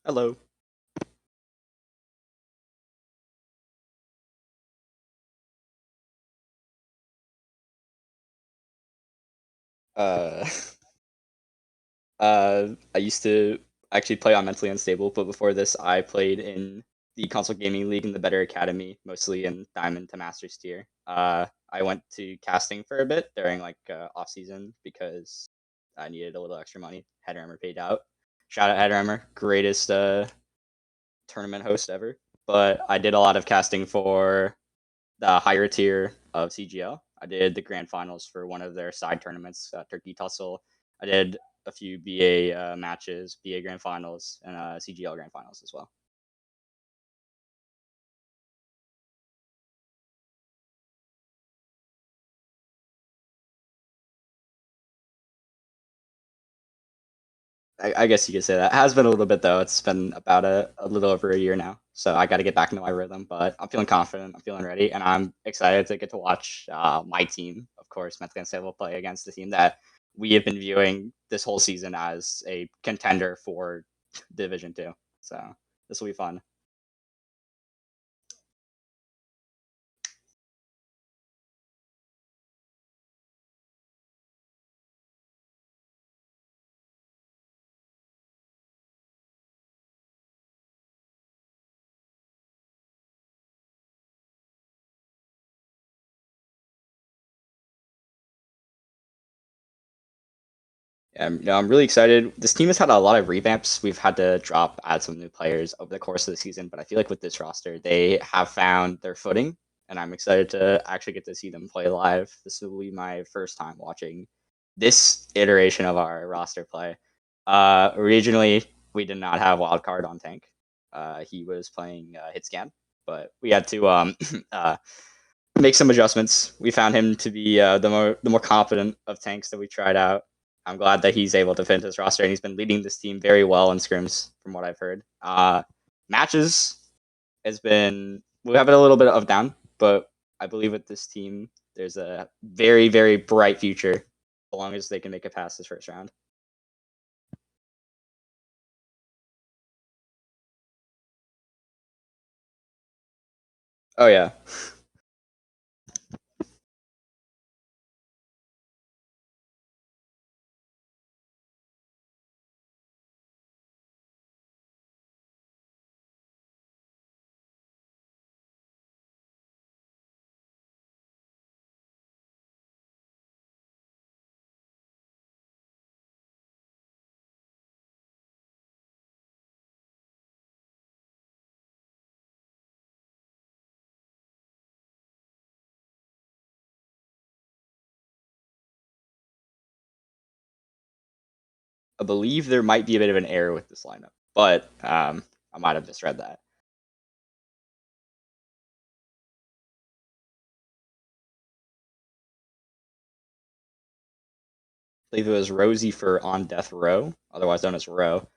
Hello. Uh, I used to actually play on Mentally Unstable, but before this, I played in the console gaming league in the Better Academy, mostly in Diamond to Masters tier. I went to casting for a bit during off season because I needed a little extra money. Headhammer paid out. Shout out Headhammer, greatest tournament host ever. But I did a lot of casting for the higher tier of CGL. I did the grand finals for one of their side tournaments, Turkey Tussle. I did a few BA matches, BA grand finals, and CGL grand finals as well. I guess you could say that. It has been a little bit though. It's been about a little over a year now, so I got to get back into my rhythm. But I'm feeling confident. I'm feeling ready, and I'm excited to get to watch my team, of course, Mentally Unstable, play against the team that we have been viewing this whole season as a contender for Division Two. So this will be fun. I'm really excited. This team has had a lot of revamps. We've had to add some new players over the course of the season, but I feel like with this roster, they have found their footing, and I'm excited to actually get to see them play live. This will be my first time watching this iteration of our roster play. Originally, we did not have Wildcard on tank. He was playing hit scan, but we had to make some adjustments. We found him to be the more confident of tanks that we tried out. I'm glad that he's able to fit into this roster, and he's been leading this team very well in scrims, from what I've heard. Matches has been we have a little bit of down, but I believe with this team, there's a very very bright future, as long as they can make it past this first round. Oh yeah. I believe there might be a bit of an error with this lineup, but I might have misread that. I believe it was Rosie for On Death Row, otherwise known as Row.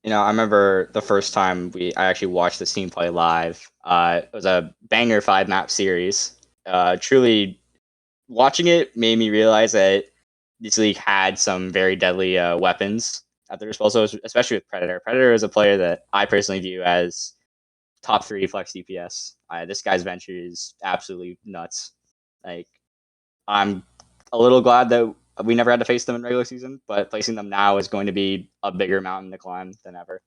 I remember the first time I actually watched this team play live. It was a banger 5 map series. Truly, watching it made me realize that this league had some very deadly weapons at their disposal, especially with Predator. Predator is a player that I personally view as top 3 flex DPS. This guy's venture is absolutely nuts. Like, I'm a little glad that we never had to face them in regular season, but facing them now is going to be a bigger mountain to climb than ever.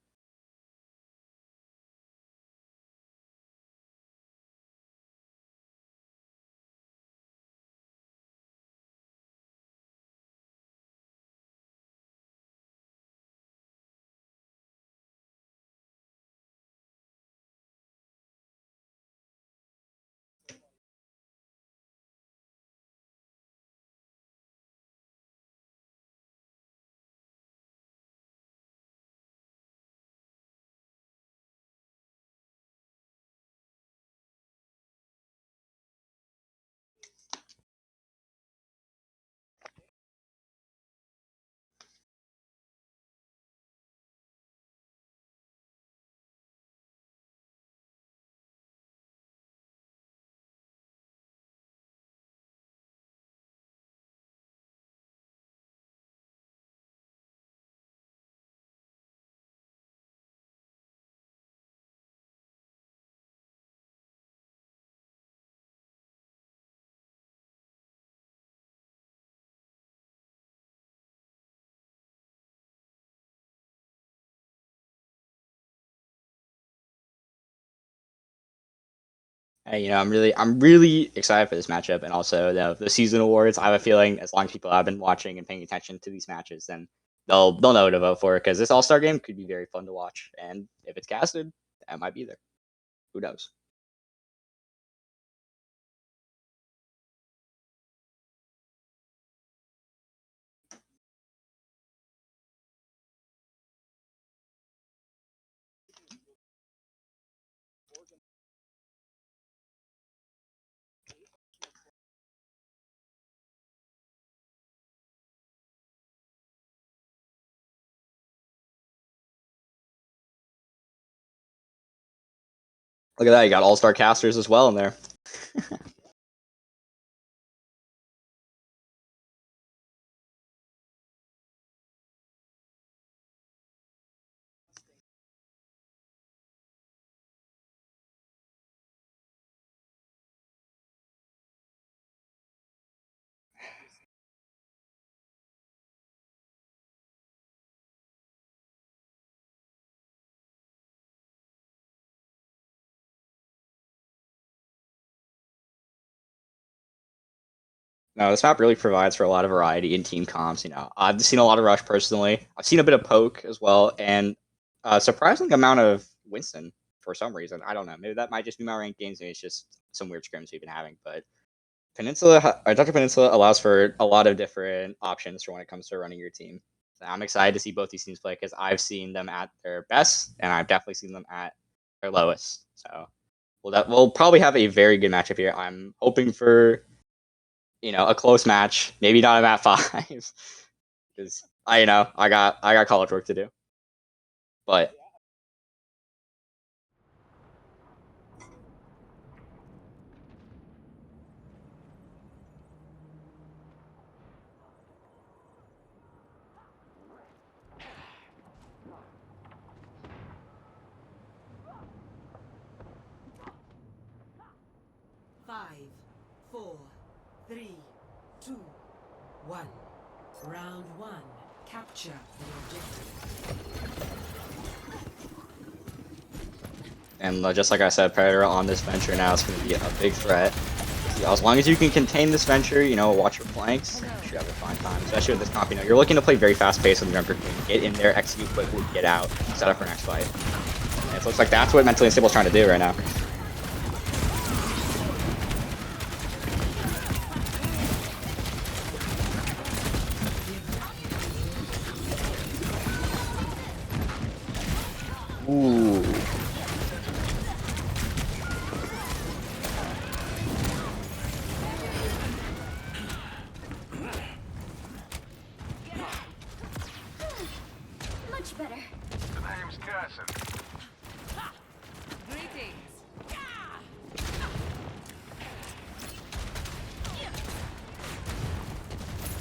Hey, I'm really excited for this matchup, and also the season awards. I have a feeling as long as people have been watching and paying attention to these matches, then they'll know who to vote for, because this All-Star game could be very fun to watch, and if it's casted, that might be there. Who knows? Look at that, you got All-Star casters as well in there. No, this map really provides for a lot of variety in team comps. I've seen a lot of Rush personally. I've seen a bit of Poke as well, and a surprising amount of Winston for some reason. I don't know. Maybe that might just be my ranked games. Maybe it's just some weird scrims we've been having. But Dr. Peninsula allows for a lot of different options for when it comes to running your team. So I'm excited to see both these teams play, because I've seen them at their best, and I've definitely seen them at their lowest. So we'll probably have a very good matchup here. I'm hoping for a close match, maybe not a map 5, because I got college work to do. But Five, 4, 3, 2, 1. Round 1. Capture the objective. and just like I said, Predator on this venture now is going to be a big threat. As long as you can contain this venture, watch your flanks, you should have a fine time. Especially with this comp, you're looking to play very fast pace with the Junker Queen. Get in there, execute quickly, get out, set up for next fight. And it looks like that's what Mentally Unstable's trying to do right now. Ooh. Much better. The name's Carson. Greetings.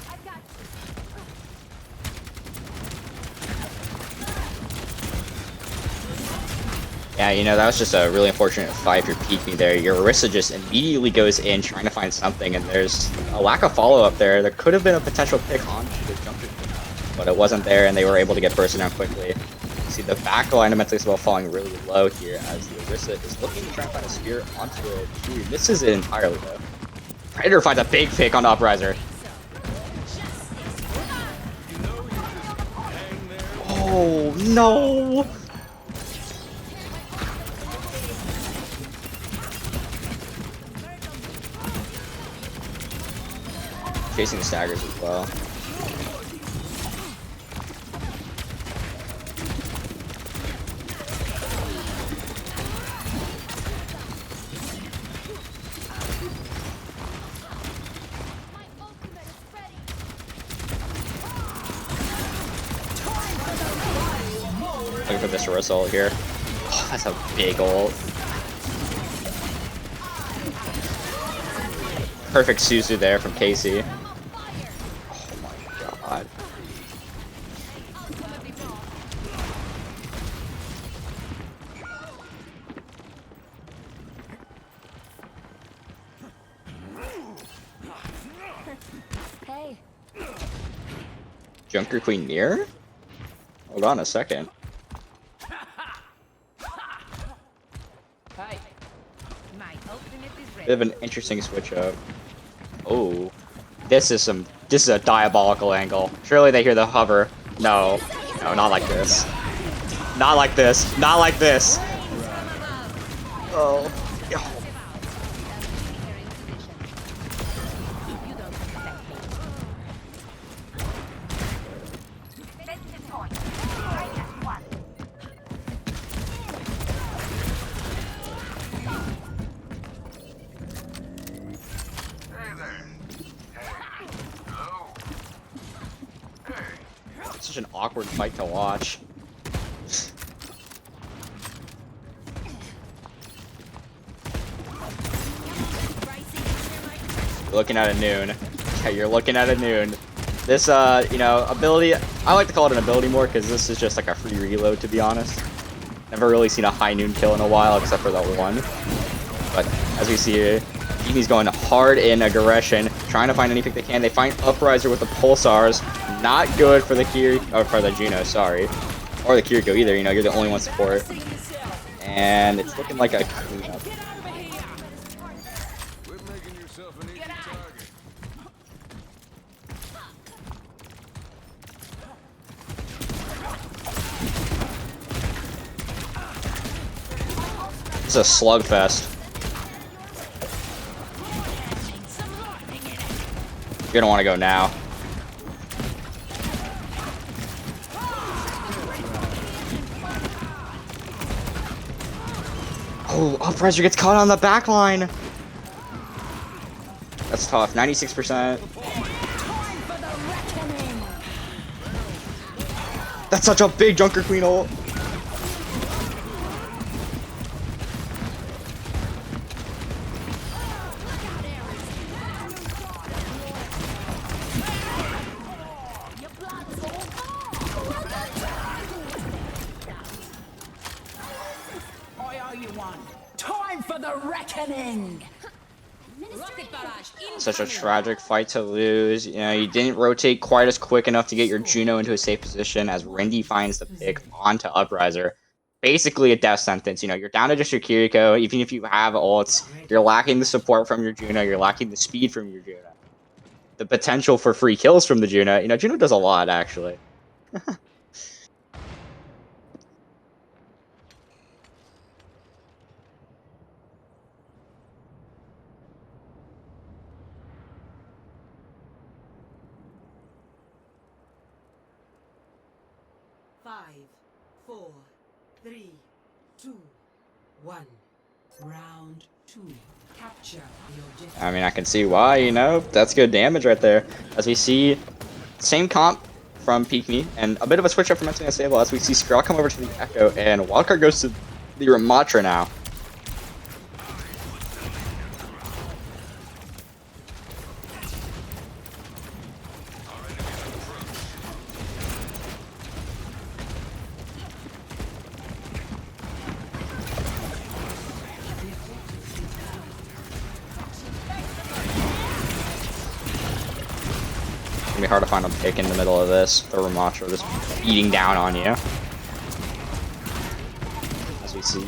I've got Yeah, that was just a really unfortunate fight for peek me there. Your Orisa just immediately goes in trying to find something, and there's a lack of follow-up there. There could have been a potential pick onto the Junker Queen, but it wasn't there, and they were able to get bursted down quickly. You see the back line of Mentally Unstable falling really low here, as the Orisa is looking to try and find a spear onto it. He misses it entirely, though. Predator finds a big pick on the Upriser. Oh, no! Chasing the staggers as well. Looking for this result here. Oh, that's a big ult. Perfect Suzu there from Casey. Oh my god. Hey. Junker Queen near? Hold on a second. My ultimate Bit of an interesting switch up. Oh, this is a diabolical angle. Surely they hear the hover. No, no, not like this. Not like this. Not like this. Oh. Such an awkward fight to watch. You're looking at a noon. Yeah, you're looking at a noon. This, you know, ability, I like to call it an ability more because this is just like a free reload, to be honest. Never really seen a high noon kill in a while, except for that one. But as we see here, Easy's going hard in aggression, trying to find anything they can. They find Upriser with the Pulsars. Not good for the or for the Juno, sorry. Or the Kiriko either, you know, you're the only one support. And it's looking like a cleanup. It's a slugfest. You're gonna want to go now. Oh, Upriser gets caught on the back line. That's tough. 96%. That's such a big Junker Queen ult. Time for the reckoning! Such a tragic fight to lose. You know, you didn't rotate quite as quick enough to get your Juno into a safe position as Rendy finds the pick onto Upriser. Basically a death sentence. You know, you're down to just your Kiriko. Even if you have ults, you're lacking the support from your Juno. You're lacking the speed from your Juno. The potential for free kills from the Juno. You know, Juno does a lot, actually. 5, 4, 3, 2, 1. Round 2. Capture the objective. I mean, I can see why, you know, that's good damage right there. As we see, same comp from Peekme, and a bit of a switch up from Metzing Sable as we see Skrull come over to the Echo, and Wildcard goes to the Ramatra now. It's gonna be hard to find a pick in the middle of this. The Ramatra just beating down on you. As we see.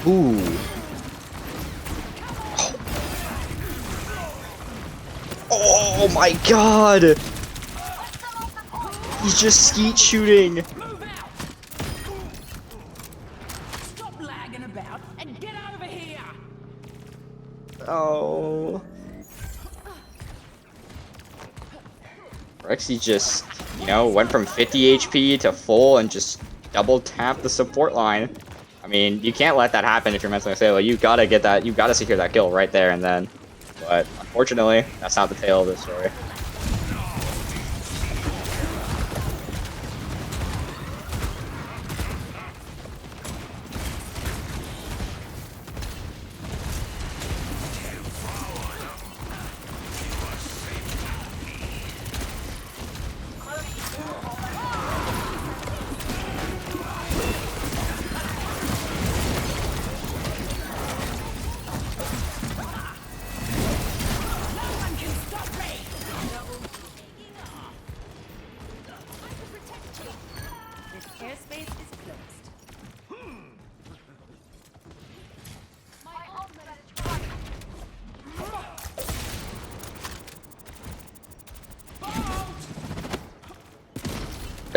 Ooh. Oh my god! He's just skeet shooting. Move out! Stop lagging about and get over here! Oh. Rexy just, you know, went from 50 HP to full and just double tapped the support line. I mean, you can't let that happen if you're Metzing Sable. You gotta get that, you gotta secure that kill right there and then. But unfortunately, that's not the tale of the story.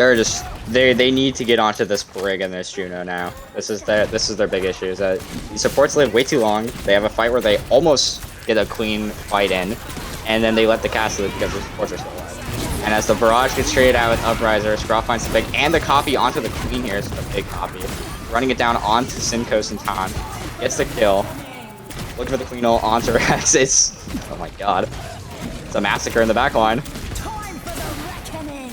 They're just they need to get onto this Brig and this Juno now. This is their big issue. Is that these supports live way too long. They have a fight where they almost get a clean fight in, and then they let the cast live because the supports are still alive. And as the barrage gets traded out with Upriser, Scraw finds the big and the copy onto the Queen here. It's a big copy, running it down onto Simcoe in time, gets the kill. Looking for the Queen ult onto Rex. It's oh my god, it's a massacre in the back line. Time for the reckoning.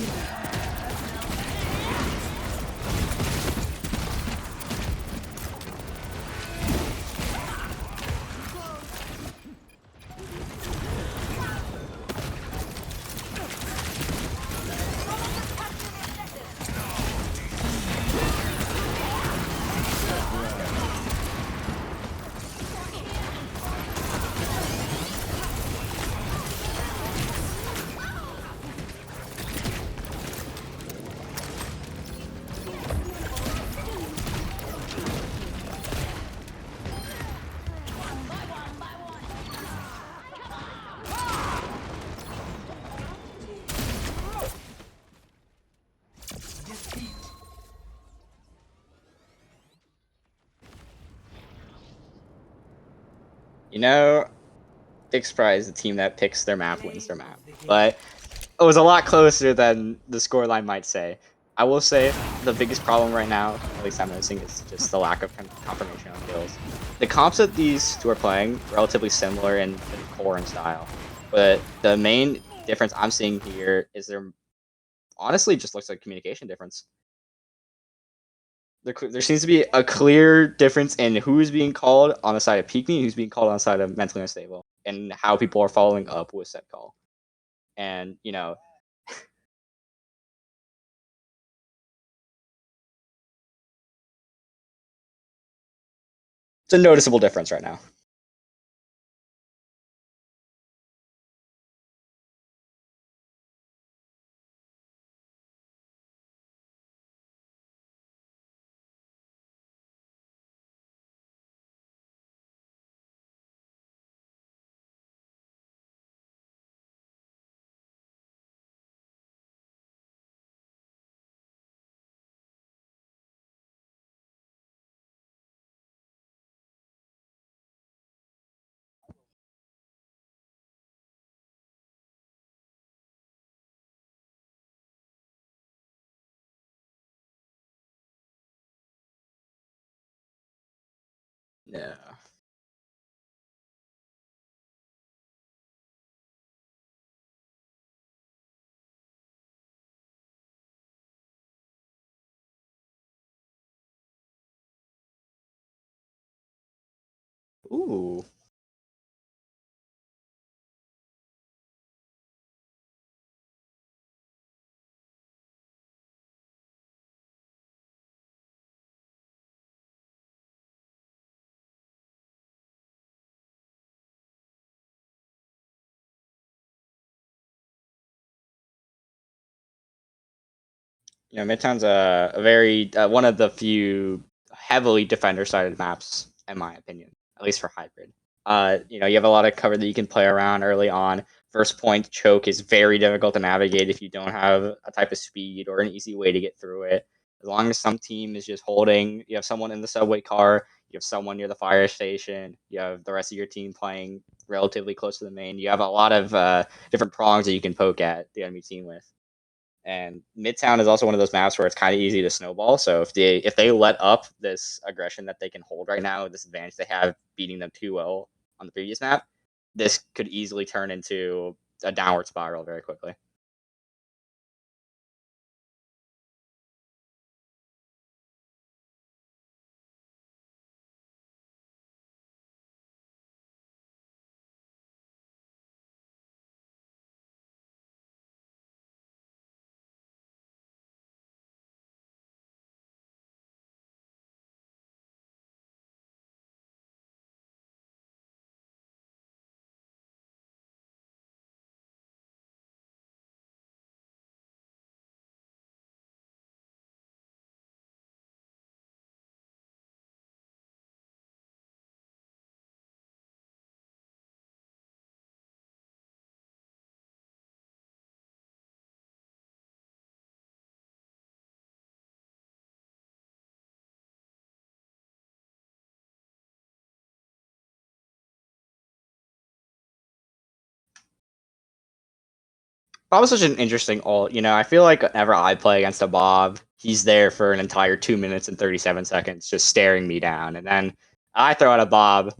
You know, big surprise, the team that picks their map wins their map. But it was a lot closer than the scoreline might say. I will say the biggest problem right now, at least I'm noticing, is just the lack of confirmation on kills. The comps that these two are playing, relatively similar in core and style. But the main difference I'm seeing here is there honestly just looks like a communication difference. There seems to be a clear difference in who's being called on the side of Peek Me and who's being called on the side of Mentally Unstable, and how people are following up with said call. And, you know, it's a noticeable difference right now. Yeah. Ooh. You know, Midtown's a very one of the few heavily defender-sided maps, in my opinion, at least for hybrid. You know, you have a lot of cover that you can play around early on. First point choke is very difficult to navigate if you don't have a type of speed or an easy way to get through it. As long as some team is just holding, you have someone in the subway car, you have someone near the fire station, you have the rest of your team playing relatively close to the main. You have a lot of different prongs that you can poke at the enemy team with. And Midtown is also one of those maps where it's kind of easy to snowball. So if they let up this aggression that they can hold right now, this advantage they have beating them 2-0 on the previous map, this could easily turn into a downward spiral very quickly. Bob is such an interesting ult. You know, I feel like whenever I play against a Bob, he's there for an entire 2 minutes and 37 seconds, just staring me down. And then I throw out a Bob.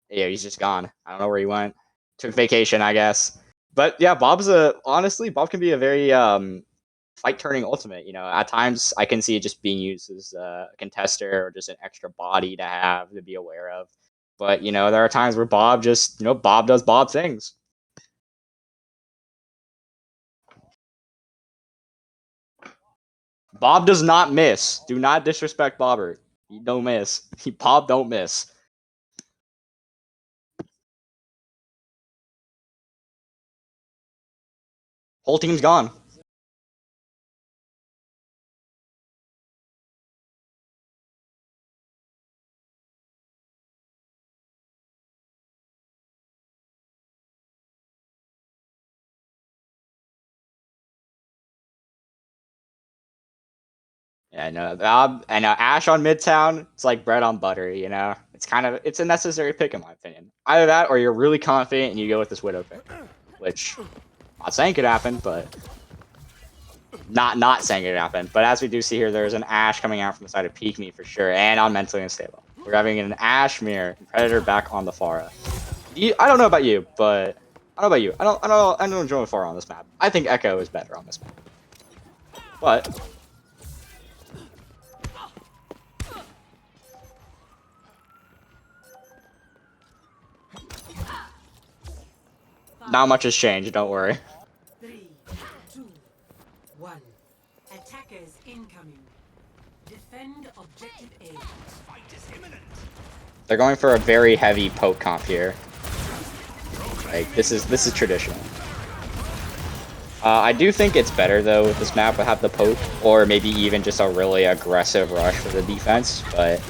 Yeah, he's just gone. I don't know where he went. Took vacation, I guess. But yeah, honestly, Bob can be a very fight turning ultimate. You know, at times I can see it just being used as a contester or just an extra body to have to be aware of. But you know, there are times where Bob just, Bob does Bob things. Bob does not miss. Do not disrespect Bobbert. He don't miss. Bob don't miss. Whole team's gone. Yeah, I know. Bob, I know. Ash on Midtown, it's like bread on butter, you know? It's a necessary pick in my opinion. Either that or you're really confident and you go with this Widow pick. Which, not saying could happen, but not saying it happened. But as we do see here, there's an Ash coming out from the side of Peek Me for sure, and on Mentally Unstable. We're having an Ash mirror and Predator back on the Pharah. I don't know about you, but I don't know about you. I don't enjoy Pharah on this map. I think Echo is better on this map. But not much has changed, don't worry. 3, 2, 1. Attackers incoming. Defend objective A. They're going for a very heavy poke comp here. Like this is traditional. I do think it's better though with this map to have the poke, or maybe even just a really aggressive rush for the defense. But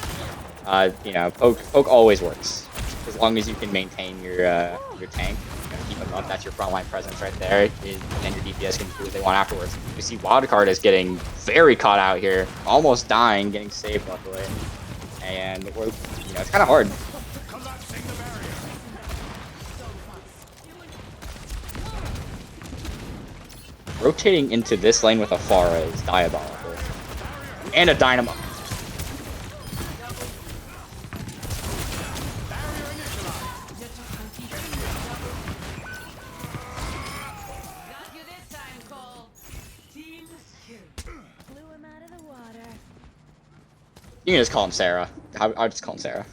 you know, poke always works as long as you can maintain your tank. Keep them up. That's your frontline presence right there, and then your DPS can do what they want afterwards. You see, Wildcard is getting very caught out here, almost dying, getting saved luckily, and it's kind of hard. Rotating into this lane with a Pharah is diabolical, and a Dynamo. You can just call him Sarah. I'll just call him Sarah.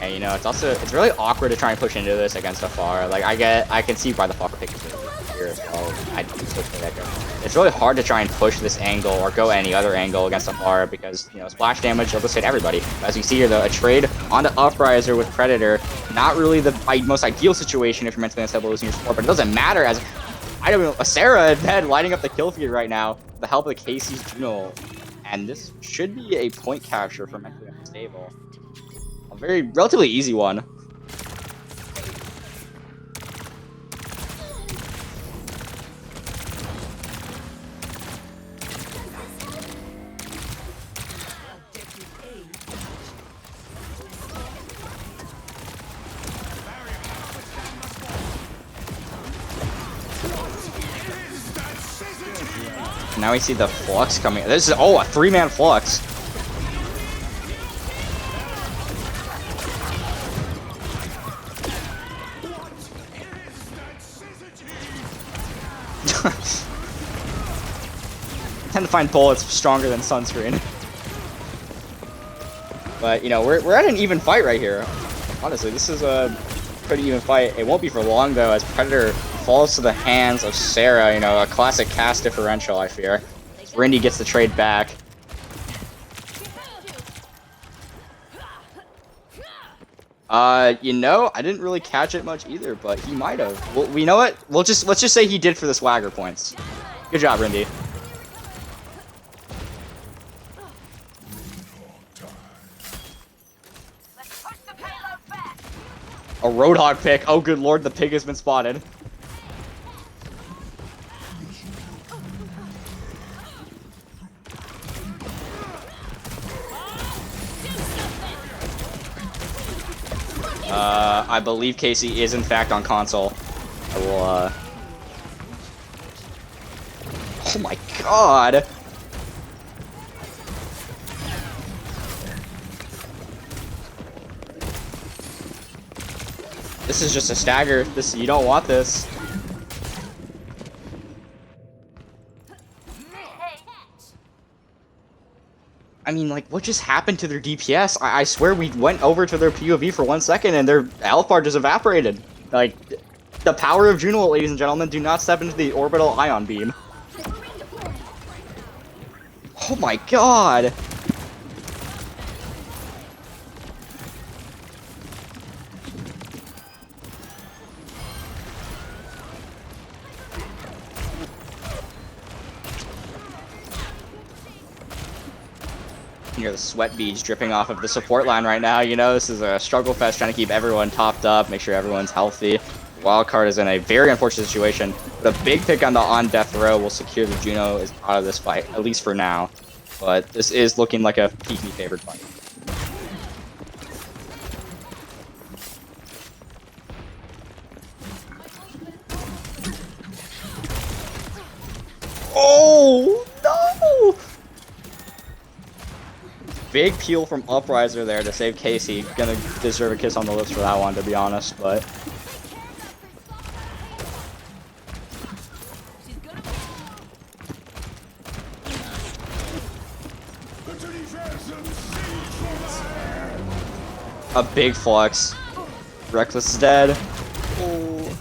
And you know, it's really awkward to try and push into this against a Pharah. Like I can see why the Pharah pick is here as well. It's really hard to try and push this angle or go any other angle against a Pharah because, you know, splash damage will just hit everybody. As you see here, a trade onto Upriser with Predator, not really the most ideal situation if you're mentally unstable losing your support, but it doesn't matter as I don't know, a Sarah dead lighting up the kill feed right now with the help of the Casey's Juno. And this should be a point capture for mentally unstable. A relatively easy one. Now we see the Flux coming. This is, a 3-man Flux. Tend to find bullets stronger than sunscreen. But, you know, we're at an even fight right here. Honestly, this is a pretty even fight. It won't be for long, though, as Predator falls to the hands of Sarah. You know, a classic cast differential, I fear. Rindy gets the trade back. You know, I didn't really catch it much either, but he might have. Well, you know what? Let's just say he did for the swagger points. Good job, Rindy. A Roadhog pick. Oh, good lord, the pig has been spotted. I believe Casey is in fact on console. I will, Oh my god! This is just a stagger. You don't want this. I mean, like, what just happened to their DPS? I swear we went over to their POV for 1 second and their health bar just evaporated. Like, the power of Juno, ladies and gentlemen, do not step into the orbital ion beam. Oh my god! You hear the sweat beads dripping off of the support line right now. You know, this is a struggle fest trying to keep everyone topped up, make sure everyone's healthy. Wildcard is in a very unfortunate situation, but a big pick on the on death row will secure the Juno is out of this fight, at least for now. But this is looking like a peek me favored fight. Oh no! Big peel from Upriser there to save Casey. Gonna deserve a kiss on the lips for that one, to be honest, but... A big flex. Reckless is dead. Oh.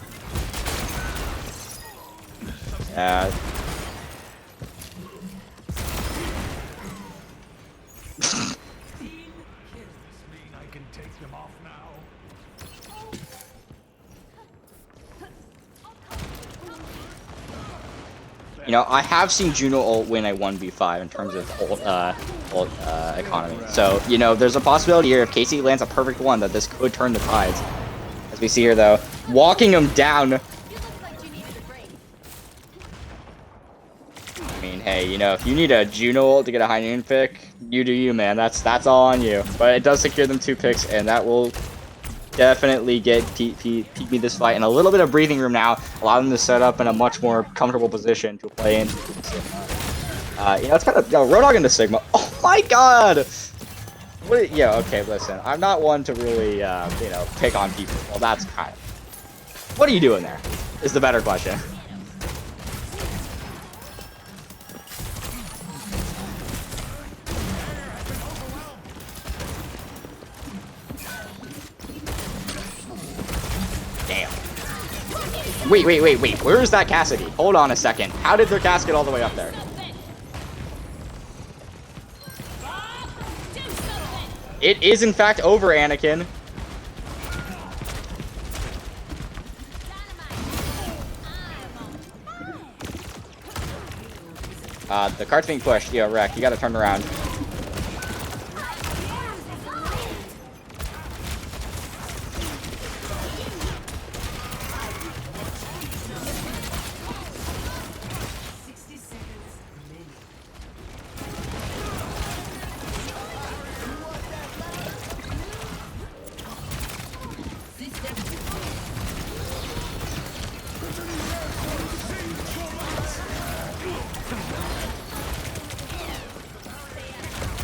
Yeah. You know, I have seen Juno ult win a 1v5 in terms of ult economy. So, you know, there's a possibility here if Casey lands a perfect one that this could turn the tides. As we see here, though, walking him down. I mean, hey, you know, if you need a Juno ult to get a high noon pick, you do you, man. That's all on you. But it does secure them 2 picks, and that will definitely get peek me this fight in a little bit of breathing room now, allow them to set up in a much more comfortable position to play into Sigma. You know, it's kind of, Roadhog into Sigma. Oh my god! What? Yeah, okay, listen, I'm not one to really, you know, pick on people. Well, that's kind of... What are you doing there? Is the better question. Damn. Wait. Where is that Cassidy? Hold on a second. How did their cast get all the way up there? It is, in fact, over, Anakin. The cart's being pushed. Yeah, Wreck. You gotta turn around.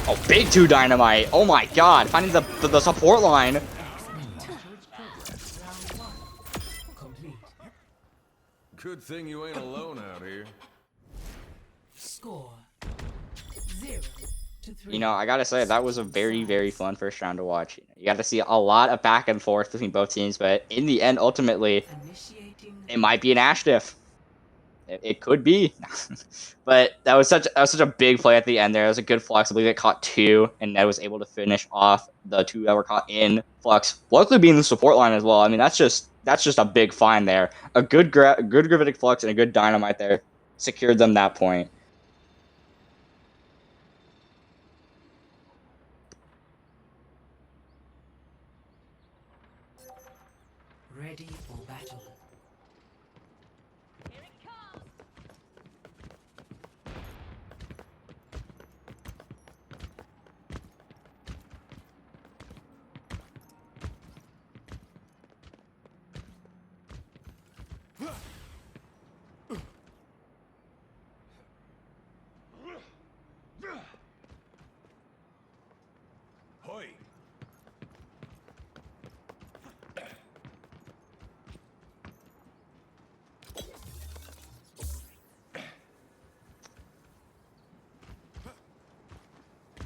Oh, big 2 dynamite. Oh my god, finding the support line. Good thing you ain't alone out here. Score 0-3. You know, I gotta say, that was a very, very fun first round to watch. You got to see a lot of back and forth between both teams, but in the end, ultimately, it might be an Ash diff. It could be. But that was such a big play at the end there. It was a good flex. I believe it caught 2, and Ned was able to finish off the 2 that were caught in flex. Luckily being the support line as well. I mean, that's just a big find there. A good gravitic flex and a good dynamite there secured them that point. Ready for battle. Hoi!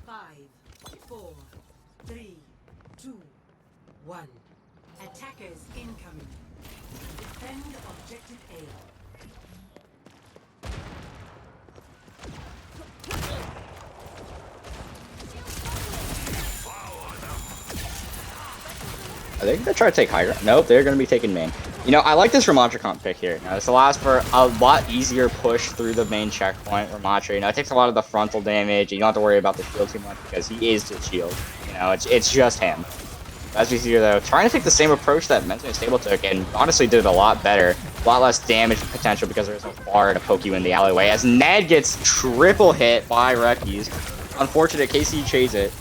5, 4, 3, 2, 1. Attackers incoming. Defend objective A. Are they gonna try to take Hydrate? Nope, they're gonna be taking main. You know, I like this Ramattra comp pick here. Now, this allows for a lot easier push through the main checkpoint. Ramattra, you know, it takes a lot of the frontal damage. You don't have to worry about the shield too much because he is the shield. You know, it's just him. As we see here, though, trying to take the same approach that Mentally Stable took, and honestly did it a lot better. A lot less damage potential because there's no bar to poke you in the alleyway. As Ned gets triple hit by Reckies. Unfortunate, KC chase it.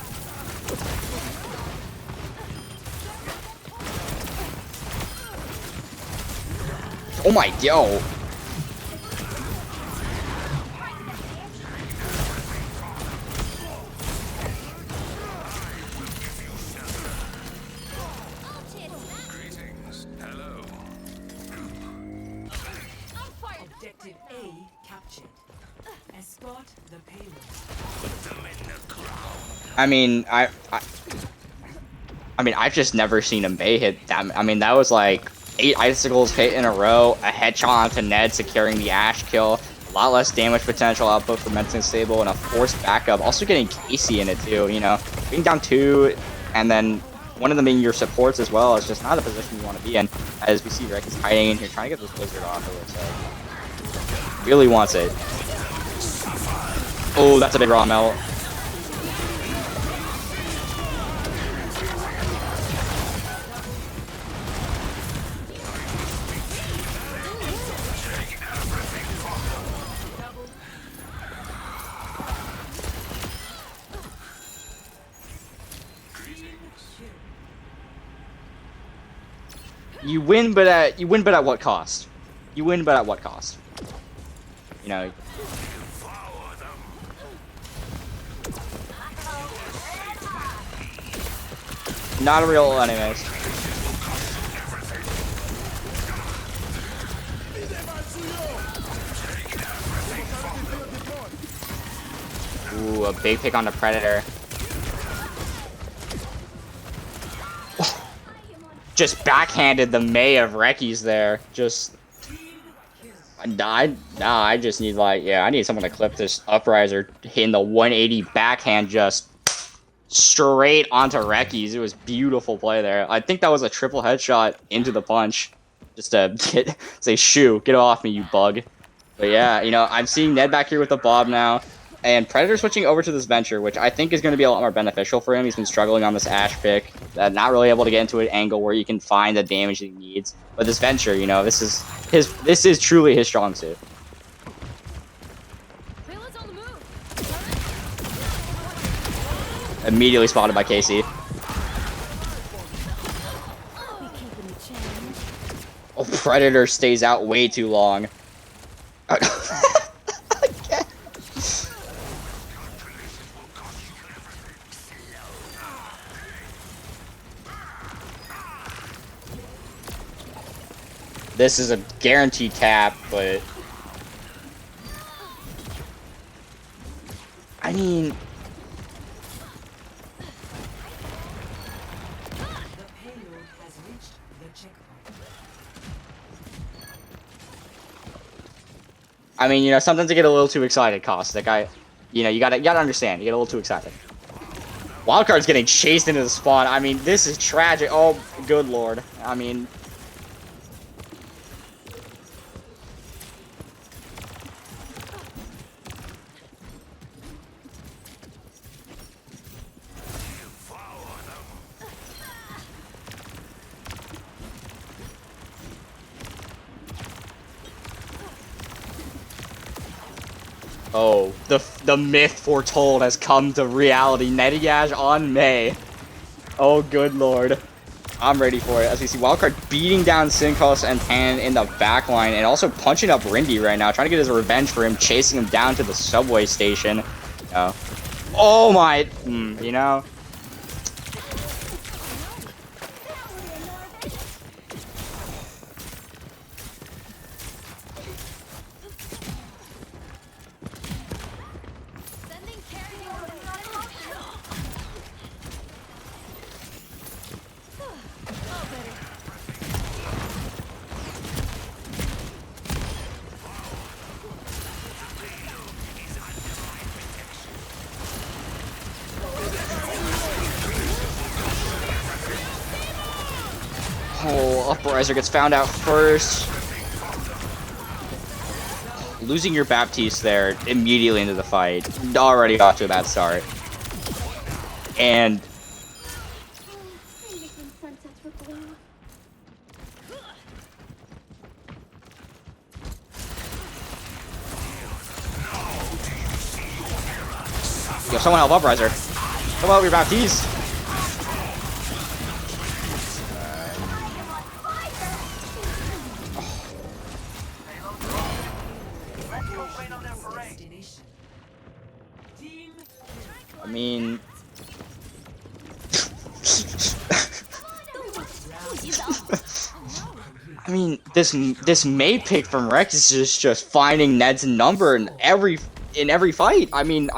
Oh my, yo. Greetings. Hello. Objective A captured. Escort the payload. I mean, I've just never seen a Bay hit that. I mean, that was like 8 icicles hit in a row, a headshot onto Ned securing the Ash kill, a lot less damage potential output for Mentally Stable, and a forced backup. Also getting Casey in it too, you know, being down 2, and then one of them being your supports as well is just not a position you want to be in. As we see Rex is hiding in here, trying to get this Blizzard off, it looks like. Really wants it. Oh, that's a big raw melt. You win, but at what cost? You win, but at what cost? You know. Not a real anyways. Ooh, a big pick on the Predator. Just backhanded the May of Reckies there. Just I just need I need someone to clip this Upriser hitting the 180 backhand just straight onto Reckies. It was beautiful play there. I think that was a triple headshot into the punch. Just to say shoo, get off me, you bug. But yeah, you know, I'm seeing Ned back here with the Bob now. And Predator switching over to this Venture, which I think is going to be a lot more beneficial for him. He's been struggling on this Ash pick, not really able to get into an angle where you can find the damage he needs. But this Venture, you know, this is truly his strong suit. Immediately spotted by Casey. Oh, Predator stays out way too long. This is a guaranteed tap, but I mean, The payload has reached the checkpoint. I mean, you know, sometimes I get a little too excited, Caustic. You know, you gotta understand. You get a little too excited. Wildcard's getting chased into the spawn. I mean, this is tragic. Oh, good lord. I mean. Oh, the myth foretold has come to reality. Netiage on May. Oh, good lord. I'm ready for it. As we see Wildcard beating down Syncos and Pan in the backline and also punching up Rindy right now, trying to get his revenge for him, chasing him down to the subway station. Oh my, you know. Oh, Uprisor gets found out first. Losing your Baptiste there immediately into the fight. Already off to a bad start. And yo, someone help Uprisor. Come help your Baptiste. I mean, this May pick from Rex is just finding Ned's number in every fight. I mean,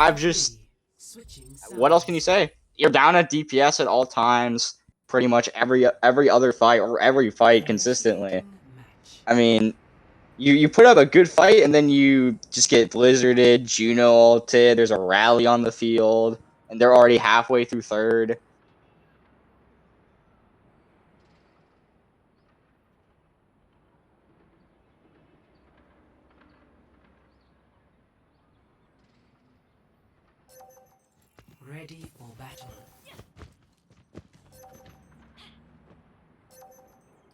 what else can you say? You're down at DPS at all times, pretty much every other fight or every fight consistently. I mean, you put up a good fight and then you just get blizzarded, Juno ulted, there's a rally on the field, and they're already halfway through third. Ready for battle.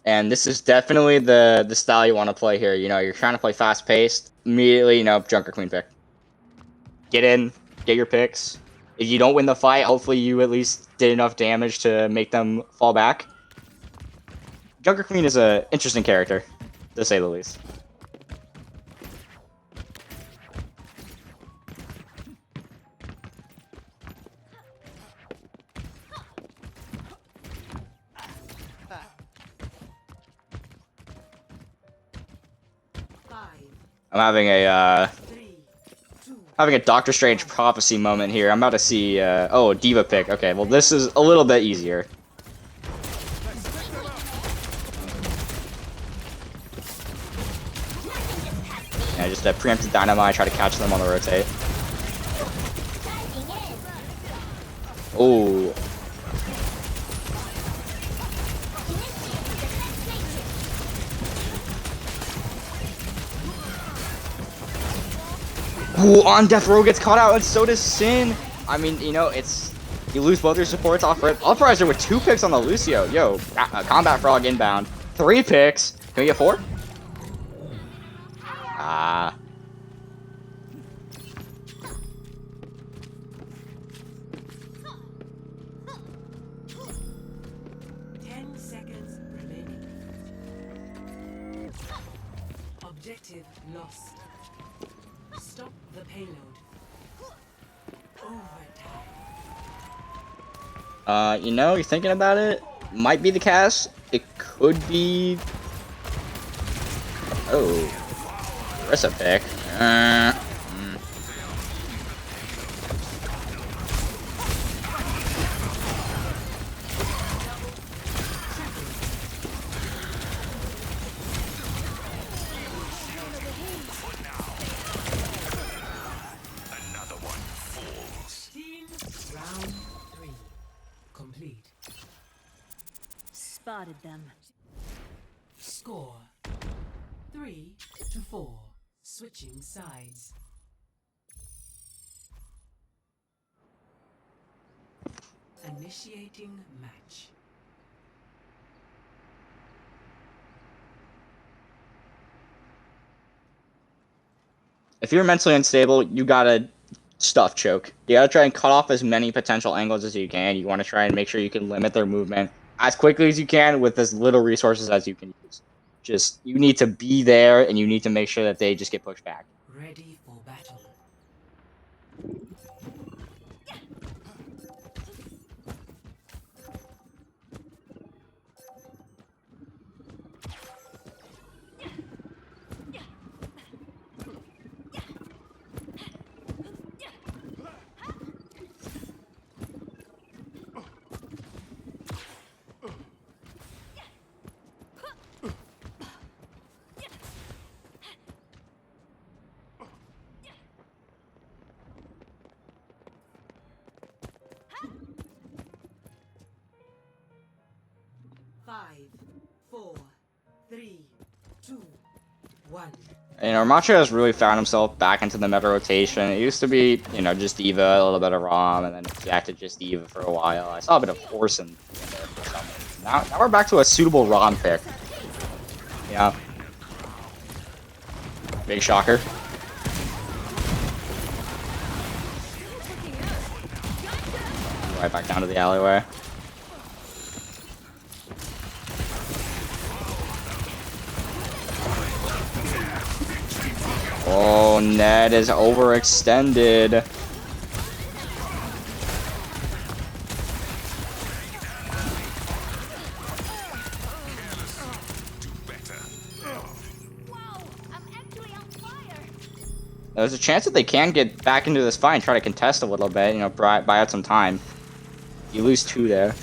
And this is definitely the style you want to play here. You know, you're trying to play fast paced. Immediately, Junker Queen pick. Get in, get your picks. If you don't win the fight, hopefully you at least did enough damage to make them fall back. Junker Queen is an interesting character, to say the least. I'm having a Doctor Strange prophecy moment here. I'm about to see, oh, Diva pick. Okay, well this is a little bit easier. Yeah, just preempted Dynamite, try to catch them on the rotate. Oh. Ooh, on death row gets caught out, and so does Sin. I mean, you lose both your supports off rip. Uprisor with 2 picks on the Lucio. Yo, Combat Frog inbound. 3 picks. Can we get 4? Ah. Objective lost. Stop the payload. Overtime. You're thinking about it. Might be the cast. It could be. Oh, Rissa pick. Spotted them. Score 3-4. Switching sides. Initiating match. if you're mentally unstable, you gotta stuff choke. You gotta try and cut off as many potential angles as you can. You want to try and make sure you can limit their movement as quickly as you can with as little resources as you can use. Just you need to be there, and you need to make sure that they just get pushed back. Ready for battle. 5, 4, 3, 2, 1. Macho has really found himself back into the meta rotation. It used to be, just Diva, a little bit of Rom, and then back to just Diva for a while. I saw a bit of Horse in there for some reason. Now we're back to a suitable Rom pick. Yeah. Big shocker. Right back down to the alleyway. Oh, Ned is overextended. There's a chance that they can get back into this fight and try to contest a little bit, buy out some time. You lose 2 there.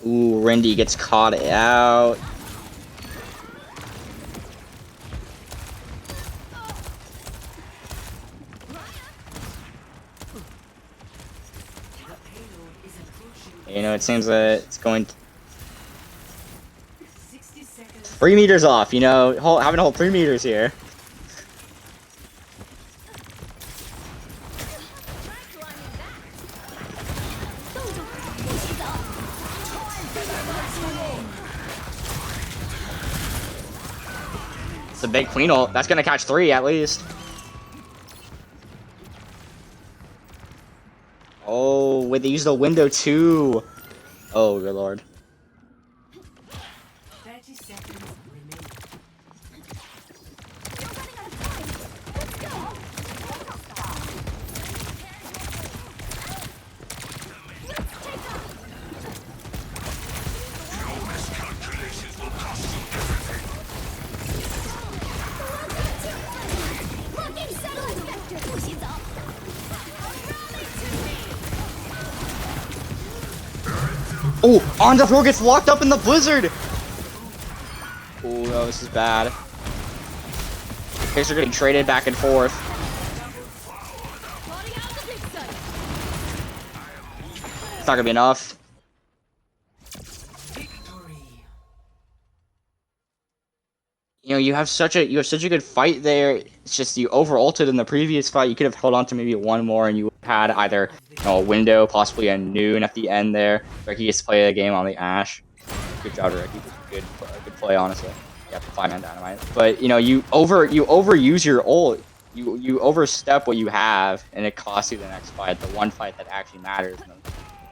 Ooh, Rindy gets caught out. It seems that it's going 3 meters off, having a whole 3 meters here. It's a big Queen ult. That's gonna catch 3 at least. Oh, wait, they used the window too. Oh, good lord. 30 seconds remaining. Oh, Andafro gets locked up in the blizzard. Oh no, this is bad. Picks are getting traded back and forth. It's not gonna be enough. You have such a good fight there. It's just you over ulted in the previous fight. You could have held on to maybe 1 more, and you had either a window, possibly a noon at the end there. Ricky gets to play the game on the Ash. Good job, Ricky. Good play, honestly. Yeah, 5-man dynamite. But you overuse your ult. You overstep what you have, and it costs you the next fight, the one fight that actually matters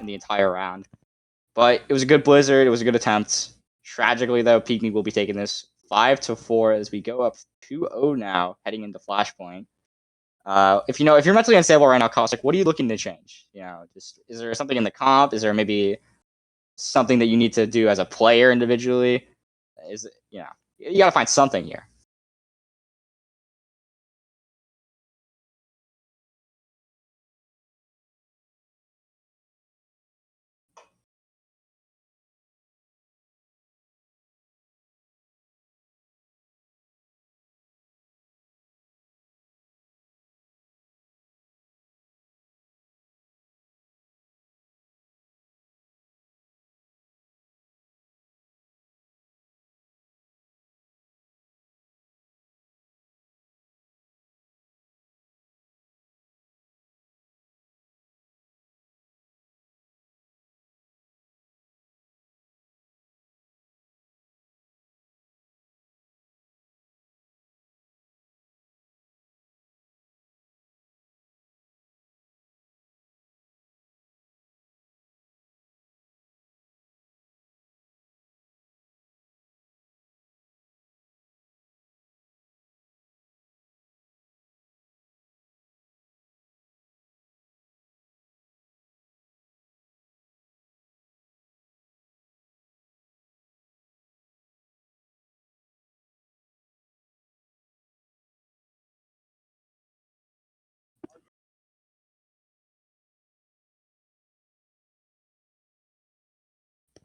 in the entire round. But it was a good blizzard. It was a good attempt. Tragically, though, Pygmy will be taking this 5-4 as we go up 2-0 now, heading into Flashpoint. If you're mentally unstable right now, Caustic, what are you looking to change? Just is there something in the comp? Is there maybe something that you need to do as a player individually? You gotta find something here.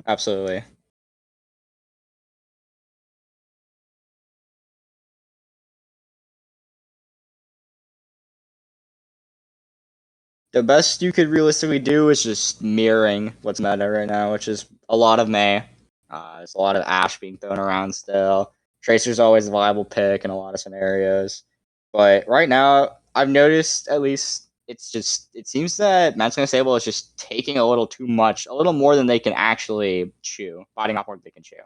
Absolutely. The best you could realistically do is just mirroring what's meta right now, which is a lot of May. There's a lot of Ashe being thrown around still. Tracer's always a viable pick in a lot of scenarios. But right now, I've noticed at least it seems that Mental Stable is just taking a little too much, a little more than they can actually chew, biting off more than they can chew.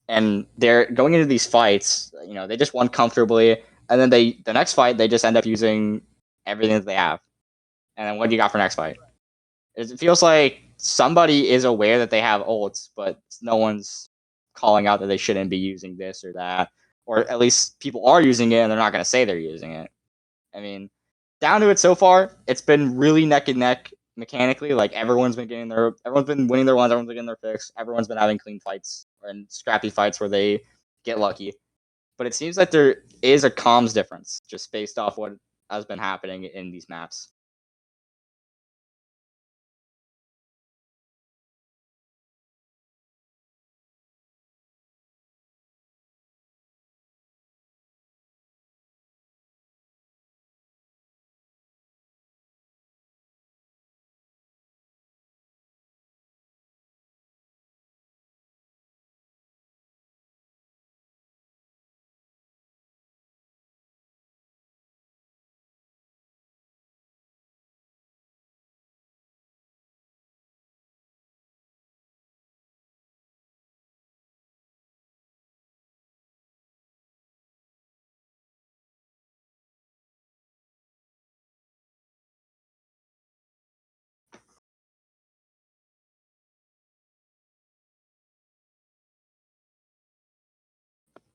And they're going into these fights, they just won comfortably, and then the next fight they just end up using everything that they have. And then what do you got for next fight? It feels like somebody is aware that they have ults, but no one's calling out that they shouldn't be using this or that. Or at least people are using it and they're not going to say they're using it. I mean, down to it so far, it's been really neck and neck mechanically. Like everyone's been winning their ones, everyone's been getting their picks, everyone's been having clean fights and scrappy fights where they get lucky. But it seems like there is a comms difference just based off what has been happening in these maps.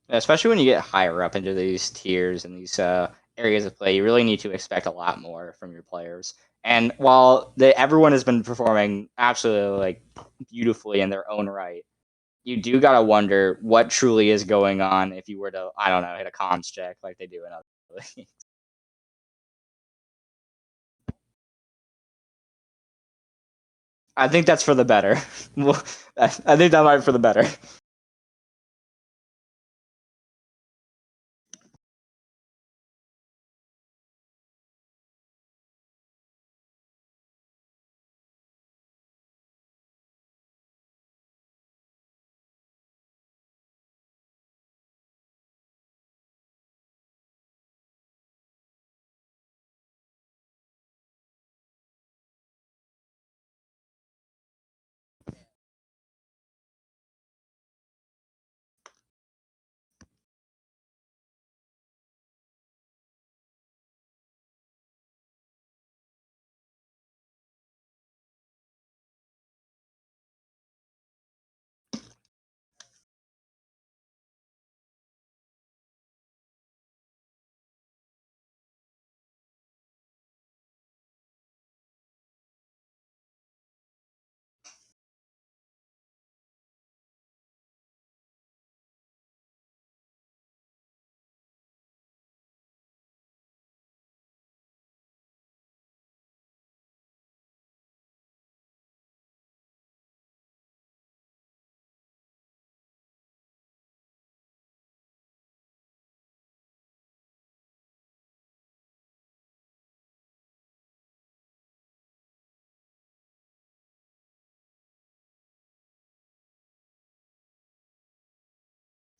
Especially when you get higher up into these tiers and these areas of play, you really need to expect a lot more from your players. And while everyone has been performing absolutely like beautifully in their own right, you do gotta wonder what truly is going on if you were to, I don't know, hit a comms check like they do in other leagues. I think that's for the better. I think that might be for the better.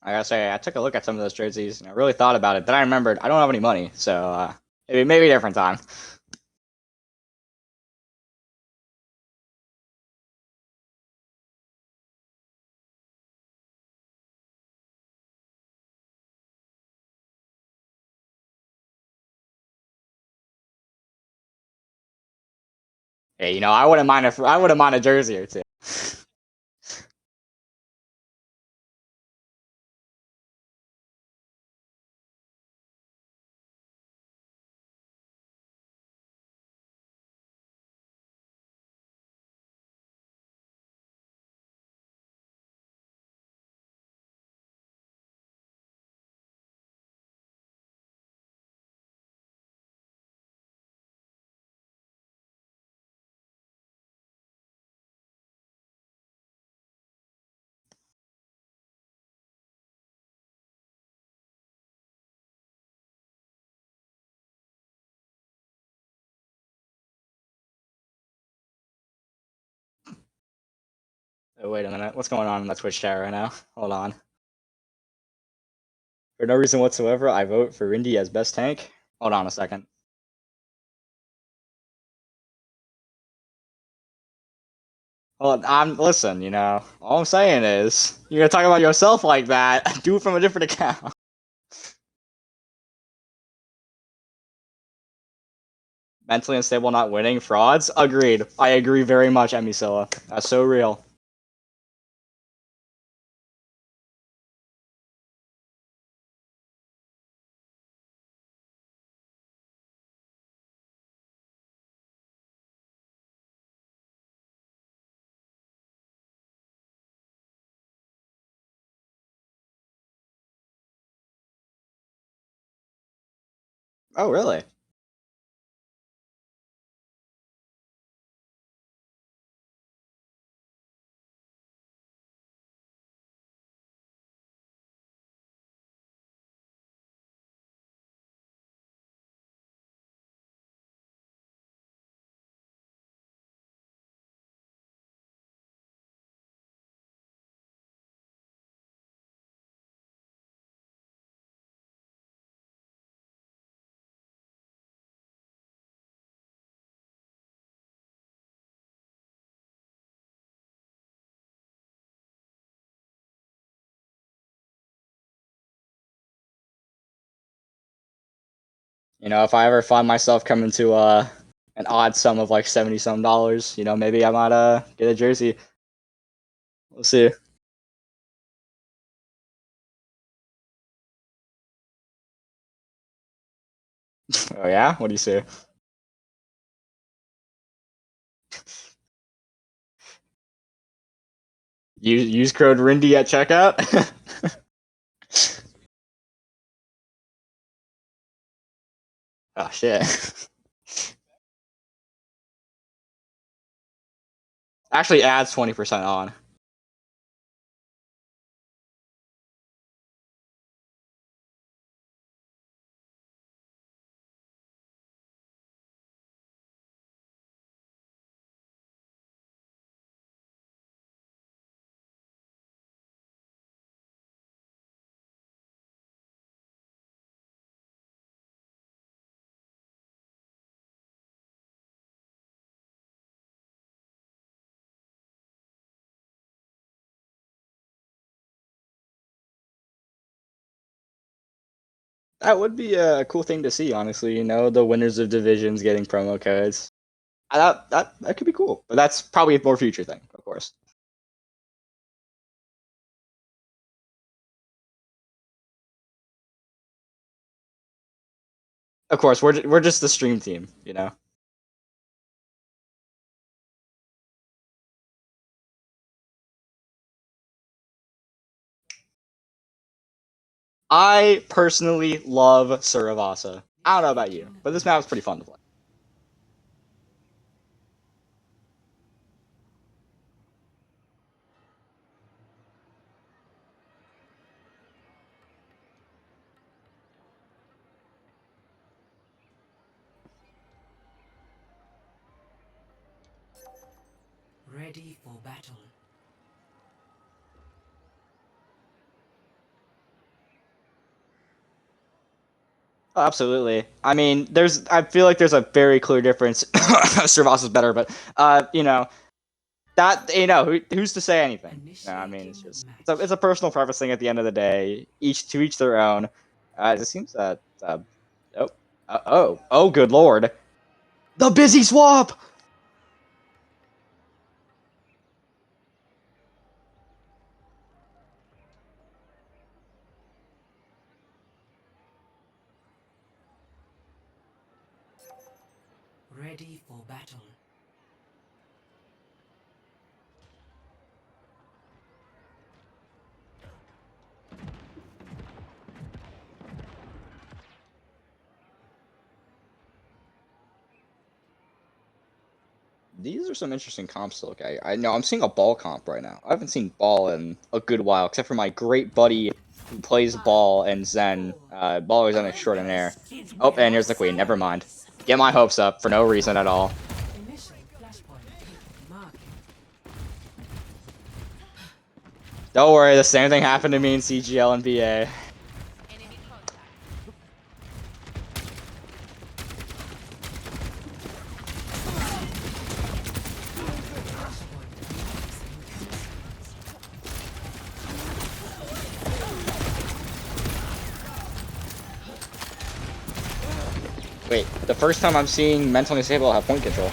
I gotta say, I took a look at some of those jerseys and I really thought about it. Then I remembered I don't have any money, so maybe a different time. Hey, I wouldn't mind a jersey or two. Oh, wait a minute. What's going on in that Twitch chat right now? Hold on. For no reason whatsoever, I vote for Rindy as best tank. Hold on a second. Well, listen, you know, all I'm saying is, you're gonna talk about yourself like that, do it from a different account. Mentally unstable, not winning, frauds? Agreed. I agree very much, Emisilla. That's so real. Oh, really? You know, if I ever find myself coming to an odd sum of like $70-some, you know, maybe I might get a jersey. We'll see. Oh yeah? What do you say? Use code Rindy at checkout. Oh shit. Actually adds 20% on. That would be a cool thing to see, honestly. You know, the winners of divisions getting promo codes. That could be cool, but that's probably a more future thing, of course. Of course, we're just the stream team, you know. I personally love Suravasa. I don't know about you, but this map is pretty fun to play. Ready for battle. Oh, absolutely. I mean, I feel like there's a very clear difference. Suravasa is better, but you know, that you know, who's to say anything? No, I mean, it's a personal preference thing at the end of the day. Each their own. It seems that oh, good lord, the busy swap. Ready for battle. These are some interesting comps to look at. I know I'm seeing a ball comp right now. I haven't seen ball in a good while, except for my great buddy who plays ball and Zen. Ball is an extraordinaire. Oh, and here's the queen. Never mind. Get my hopes up for no reason at all. Initial flashpoint marking. Don't worry, the same thing happened to me in CGL and BA. Wait, the first time I'm seeing mentally disabled have point control.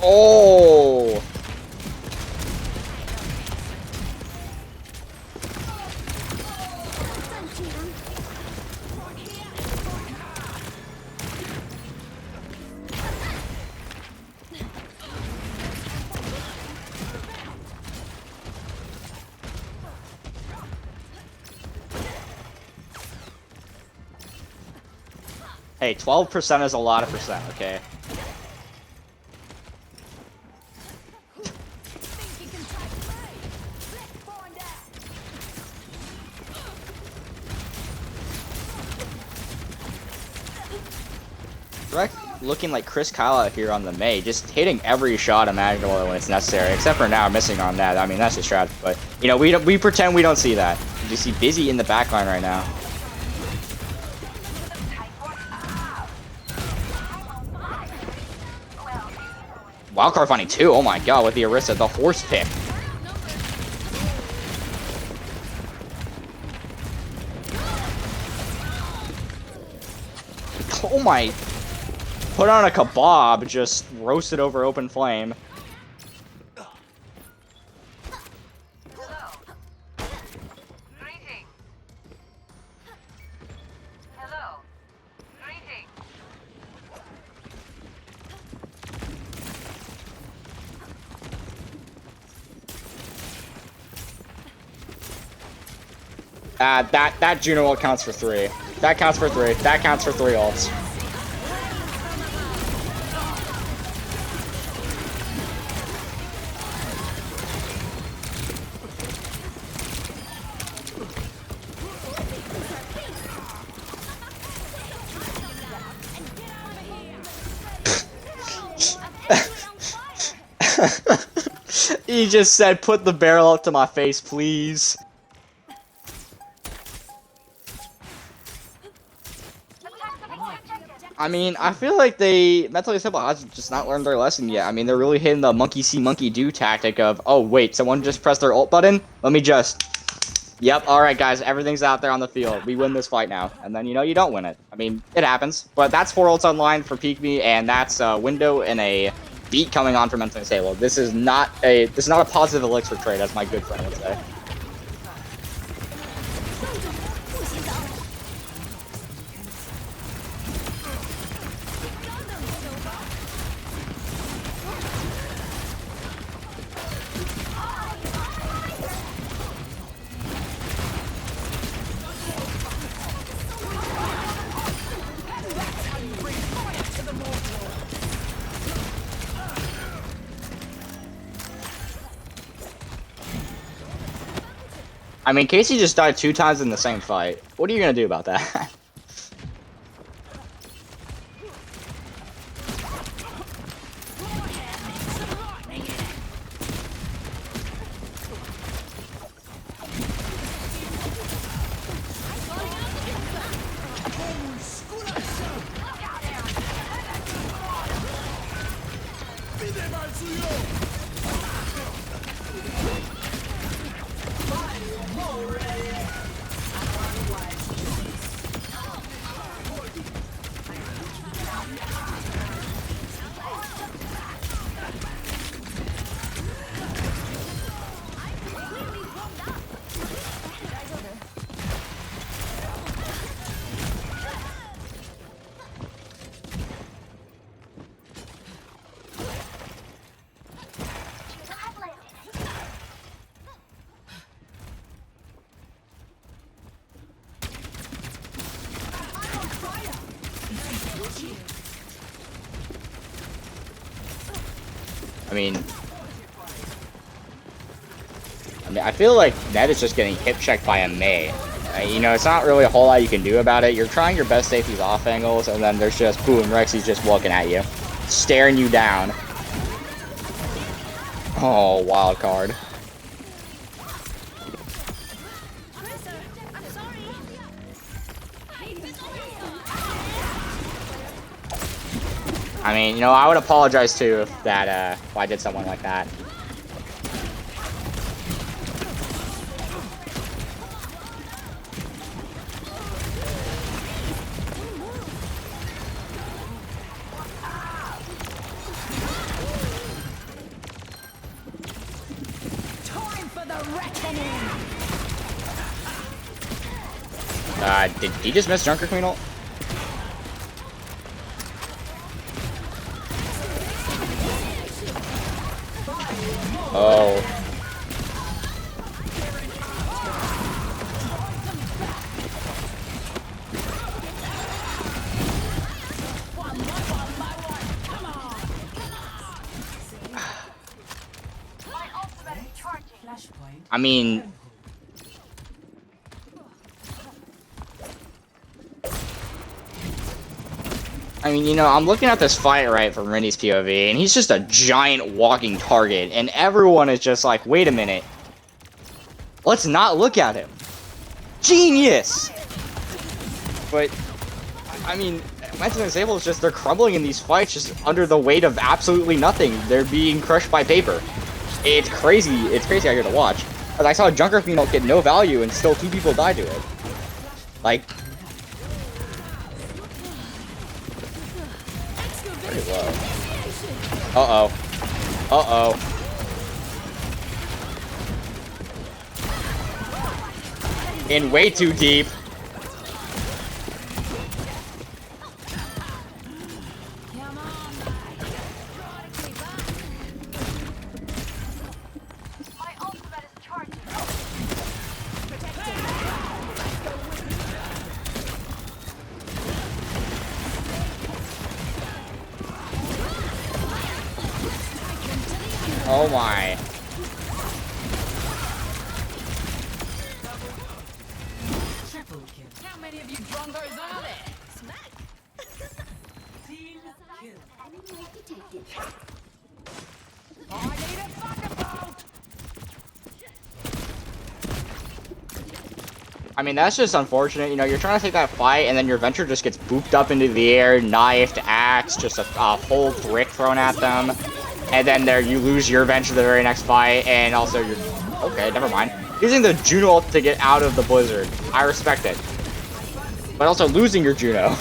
Oh! Hey, 12% is a lot of percent, okay? Direct looking like Chris Kyle out here on the Mei, just hitting every shot imaginable when it's necessary, except for now missing on that. I mean, that's just tragic, but, you know, we pretend we don't see that. You see Busy in the backline right now. Wildcard finding 2, oh my god, with the Orisa, the horse pick. Oh my, put on a kebab, just roasted over open flame. That Juno ult counts for 3. That counts for 3. That counts for 3 ults. He just said, put the barrel up to my face, please. I mean, I feel like they mentally simple has just not learned their lesson yet. I mean, they're really hitting the monkey see, monkey do tactic of, oh wait, someone just pressed their ult button. Let me just, yep, all right, guys, everything's out there on the field. We win this fight now, and then you know you don't win it. I mean, it happens, but that's 4 ults online for PeakMe, and that's a window and a beat coming on for mentally disabled. This is not a positive elixir trade, as my good friend would say. I mean, Casey just died 2 times in the same fight. What are you gonna do about that? I feel like Ned is just getting hip checked by a Mei. You know, it's not really a whole lot you can do about it. You're trying your best to take these off angles, and then there's just boom, Rexy's just walking at you. staring you down. Oh, wild card. I mean, you know, I would apologize too if that, if I did someone like that. Time for the reckoning. Did he just miss Junker Queen ult? Oh. Flashpoint. I mean, you know, I'm looking at this fight, right, from Rennie's POV, and he's just a giant walking target, and everyone is just like, wait a minute. Let's not look at him. Genius! But, I mean, Mental Example is just, they're crumbling in these fights just under the weight of absolutely nothing. They're being crushed by paper. It's crazy. It's crazy out here to watch. But I saw Junker Queen get no value, and still 2 people died to it. Like, pretty low. Uh-oh. Uh-oh. In way too deep. Oh my. Triple kill. How many of you drongos are there? Smack. Team kill. I need a thunderbolt. I mean, that's just unfortunate. You know, you're trying to take that fight, and then your Venture just gets booped up into the air, knifed, axe, just a whole brick thrown at them. And then you lose your Venture the very next fight, and also you're... Okay, never mind. Using the Juno ult to get out of the Blizzard. I respect it. But also losing your Juno.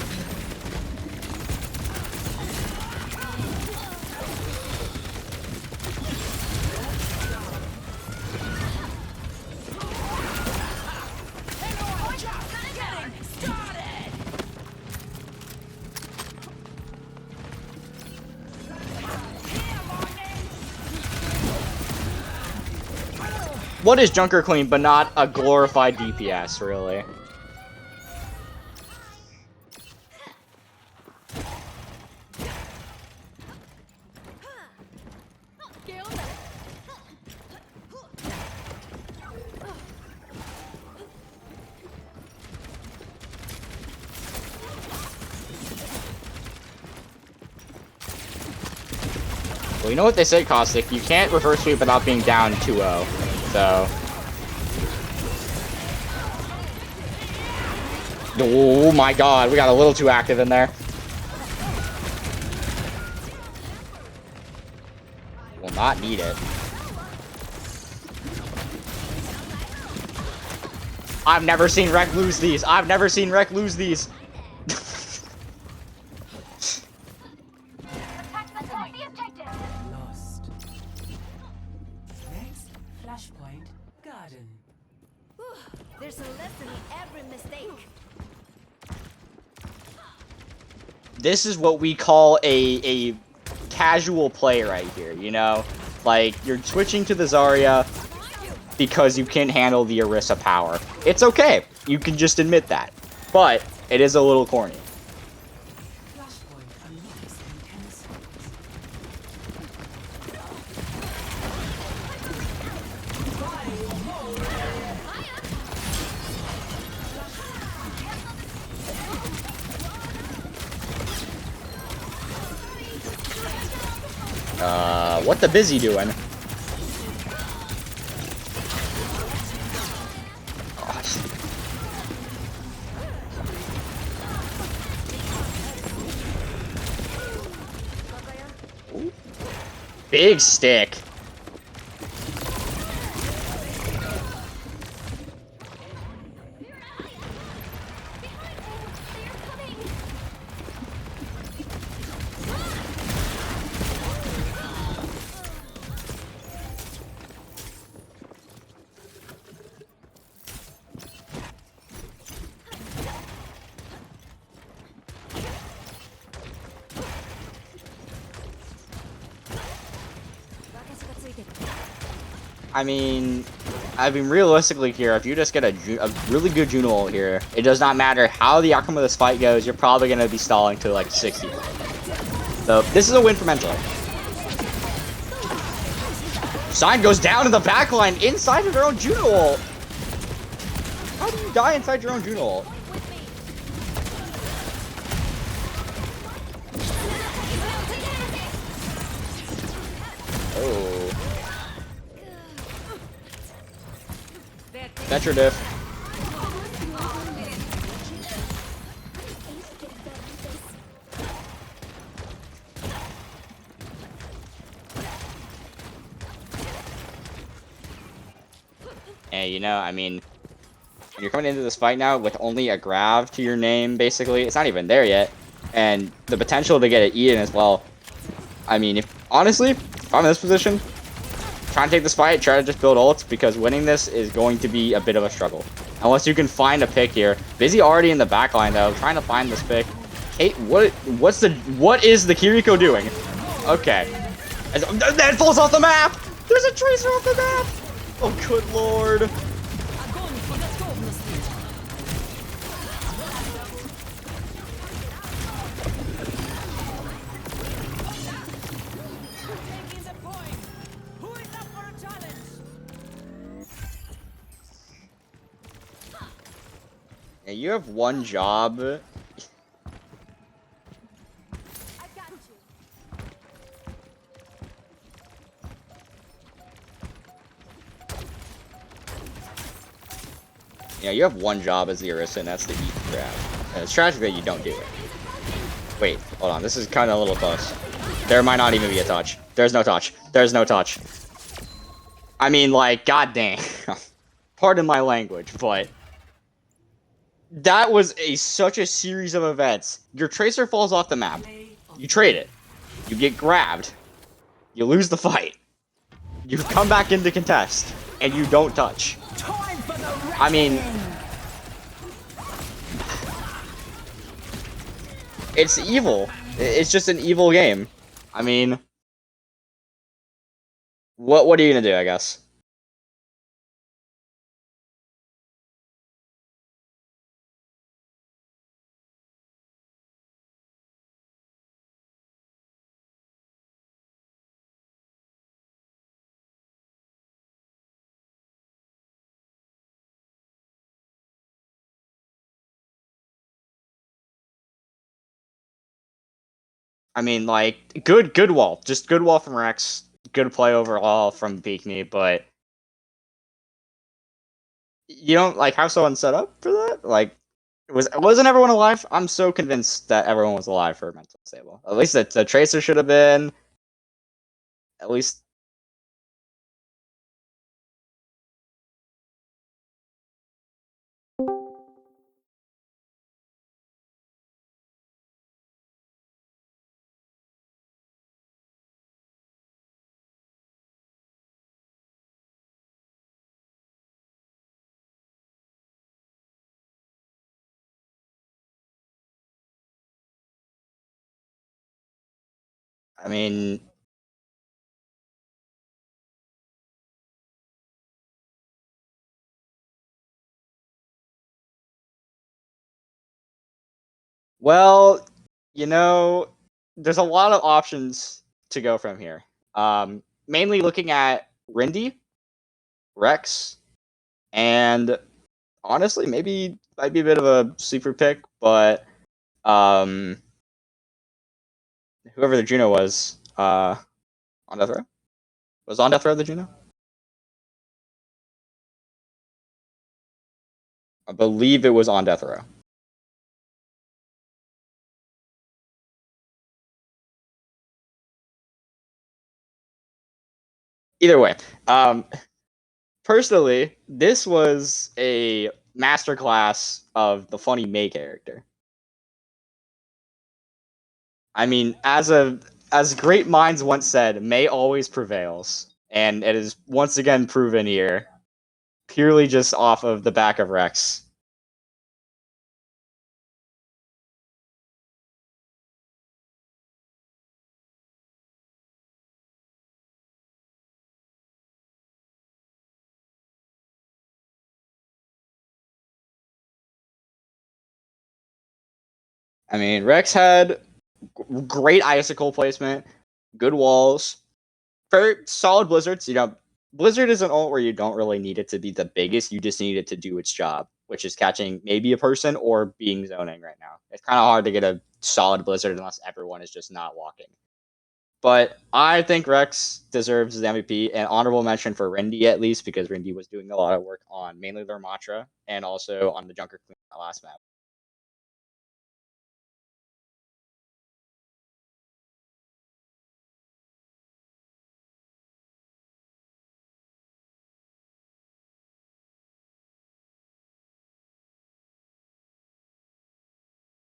What is Junker Queen but not a glorified DPS, really? Well, you know what they say, Caustic? You can't reverse sweep without being down 2-0. So... Oh my god, we got a little too active in there. Will not need it. I've never seen Rek lose these. I've never seen Rek lose these. Lost. Next, flashpoint garden. There's a lesson in every mistake. This is what we call a casual play right here, you know? Like, you're switching to the Zarya because you can't handle the Orisa power. It's okay. You can just admit that. But it is a little corny. Flashpoint unlocks in 10 seconds. What the busy doing? Gosh. Ooh. Big stick. I mean, realistically here, if you just get a really good Juno ult here, it does not matter how the outcome of this fight goes, you're probably going to be stalling to like 60. So this is a win for Mental. Sign goes down in the backline inside of their own Juno ult. How do you die inside your own Juno ult? Oh. Metro diff. And you know, I mean, when you're coming into this fight now with only a grav to your name, basically, it's not even there yet, and the potential to get it eaten as well. I mean, honestly, if I'm in this position, trying to take this fight, try to just build ults, because winning this is going to be a bit of a struggle. Unless you can find a pick here. Busy already in the backline though, trying to find this pick. Kate, what is the Kiriko doing? Okay. That falls off the map! There's a tracer off the map! Oh good lord. Yeah, you have one job. Yeah, you have one job as the Orisa, and that's to eat the grab. And it's tragic that you don't do it. Wait, hold on. This is kind of a little close. There might not even be a touch. There's no touch. There's no touch. I mean, like, goddamn. Pardon my language, but that was such a series of events. Your tracer falls off the map. You trade it. You get grabbed. You lose the fight. You come back into contest, and you don't touch. I mean, it's evil. It's just an evil game. I mean, what are you gonna do, I guess? I mean, like, good wall. Just good wall from Rex. Good play overall from Beakney, but you don't, like, have someone set up for that? Like, wasn't everyone alive? I'm so convinced that everyone was alive for Mental Stable. At least the Tracer should have been. At least. I mean, well, you know, there's a lot of options to go from here. Mainly looking at Rindy, Rex, and honestly, maybe might be a bit of a sleeper pick, but whoever the Juno was, On death row? Was on death row the Juno? I believe it was on death row. Either way, personally, this was a masterclass of the funny Mei character. I mean, as great minds once said, Mei always prevails, and it is once again proven here, purely just off of the back of Rex. I mean, Rex had great icicle placement, good walls, very solid blizzards. You know, Blizzard is an ult where you don't really need it to be the biggest. You just need it to do its job, which is catching maybe a person or being zoning right now. It's kind of hard to get a solid blizzard unless everyone is just not walking. But I think Rex deserves the MVP, and honorable mention for Rindy at least, because Rindy was doing a lot of work on mainly their Matra and also on the Junker Queen last map.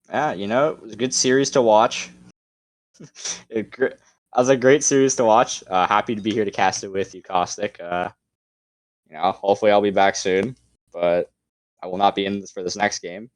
Yeah, you know, it was a good series to watch. It was a great series to watch. Happy to be here to cast it with you, Caustic. You know, hopefully I'll be back soon, but I will not be in this for this next game.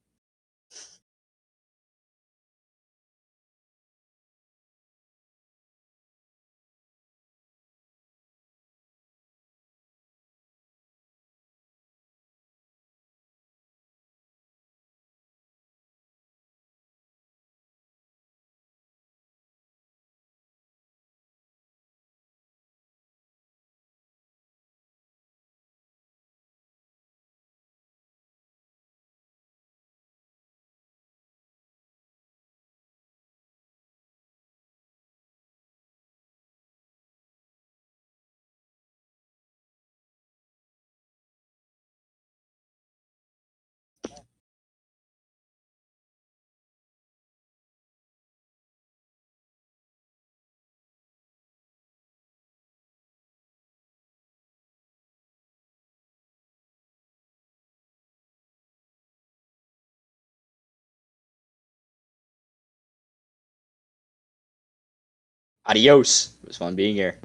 Adios. It was fun being here.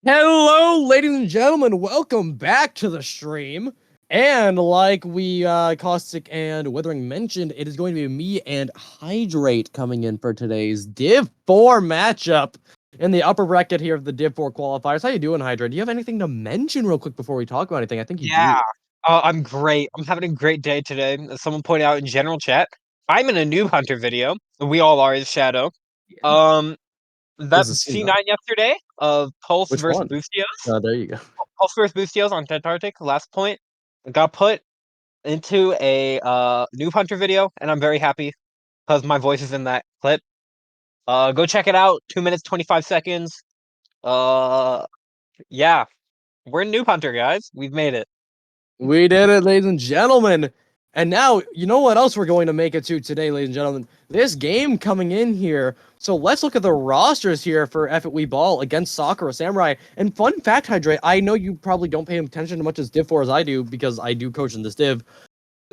Hello, ladies and gentlemen. Welcome back to the stream. And like we Caustic and Withering mentioned, it is going to be me and Hydrate coming in for today's Div 4 matchup in the upper bracket here of the Div 4 qualifiers. How you doing, Hydrate? Do you have anything to mention real quick before we talk about anything? I think you do. I'm great. I'm having a great day today. As someone pointed out in general chat, I'm in a noob hunter video. We all are as Shadow. Um, that This is C9 yesterday of Pulse Which versus one? Boostios. There you go. Pulse versus Boostios on Antarctic. Last point got put into a noob hunter video, and I'm very happy because my voice is in that clip. Go check it out. 2 minutes 25 seconds. Yeah, we're in noob hunter, guys. We've made it. We did it, ladies and gentlemen. And now, you know what else we're going to make it to today, ladies and gentlemen? This game coming in here. So let's look at the rosters here for FIWB Ball against Sakura Samurai. And fun fact, Hydrate, I know you probably don't pay attention to much as Div 4 as I do, because I do coach in this Div.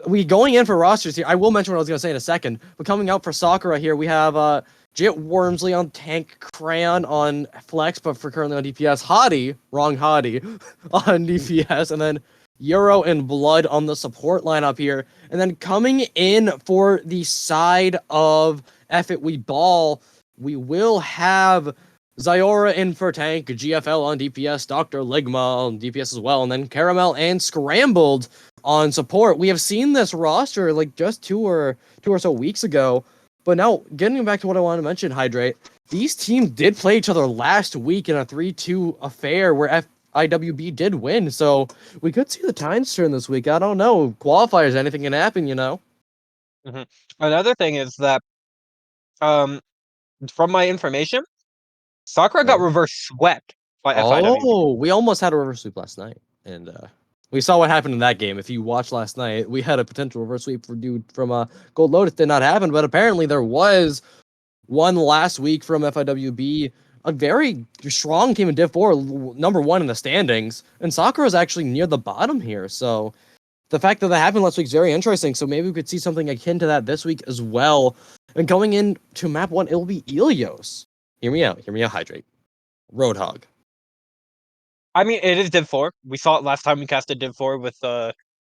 We going in for rosters here. I will mention what I was going to say in a second. But coming out for Sakura here, we have Jit Wormsley on tank, Crayon on flex, but for currently on DPS, Hottie, wrong Hottie, on DPS, and then Euro and Blood on the support lineup here. And then coming in for the side of FIWB Ball, we will have Zyora in for tank, GFL on DPS, Dr. Ligma on DPS as well, and then Caramel and Scrambled on support. We have seen this roster like just two or so weeks ago. But now, getting back to what I want to mention, Hydrate, these teams did play each other last week in a 3-2 affair where FIWB did win, so we could see the tides turn this week. I don't know. Qualifiers, anything can happen, you know? Another thing is that, from my information, Sakura got reverse swept by FIWB. Oh, we almost had a reverse sweep last night, and we saw what happened in that game. If you watched last night, we had a potential reverse sweep for dude from Gold Lotus. Did not happen, but apparently there was one last week from FIWB. A very strong team in Div 4, number 1 in the standings, and Sakura is actually near the bottom here. So the fact that happened last week is very interesting. So maybe we could see something akin to that this week as well. And going into map 1, it will be Ilios. Hear me out, Hydrate. Roadhog. I mean, it is Div 4. We saw it last time we casted Div 4 with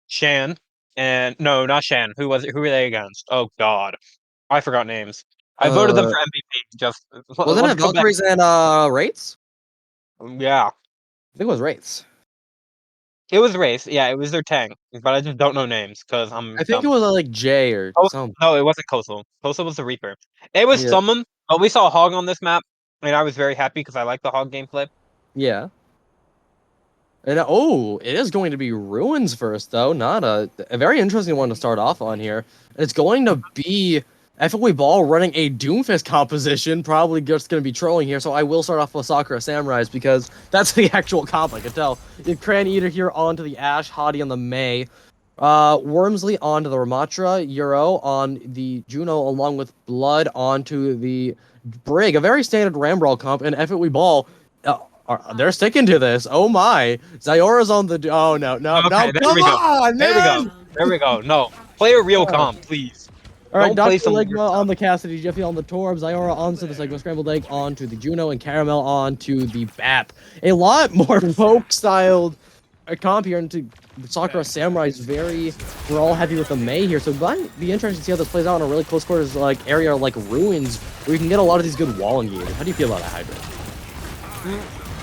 Shan. And no, not Shan. Who was it? Who were they against? Oh god. I forgot names. I voted them for MVP. Just wasn't it Valkyries and Wraiths? Yeah. I think it was Wraiths. It was Race. Yeah, it was their tank. But I just don't know names because I think it was like J or something. No, it wasn't Coastal. Coastal was the Reaper. It was someone, but we saw Hog on this map, and I was very happy because I like the Hog gameplay. Yeah. And it is going to be Ruins first, though. Not a very interesting one to start off on here. It's going to be FIWB Ball running a Doomfist composition, probably just going to be trolling here, so I will start off with Sakura Samurais, because that's the actual comp, I can tell. You have Cran Eater here onto the Ash, Hottie on the Mei, Wormsley onto the Ramatra, Euro on the Juno, along with Blood onto the Brig, a very standard Rambrawl comp, and FIWB Ball, they're sticking to this, oh my. Zyora's on the, oh no, Okay, come on, man! There we go, no. Play a real comp, please. Alright, Dr. Ligma on the Cassidy, Jeffy on the Torb, Zyora onto the Sigma Scrambled Egg, onto the Juno, and Caramel onto the BAP. A lot more folk-styled comp here into Sakura Samurai's we're all happy with the Mei here, so it might be interesting to see how this plays out in a really close quarters area like Ruins, where you can get a lot of these good wall engagements. How do you feel about that, Hydrate?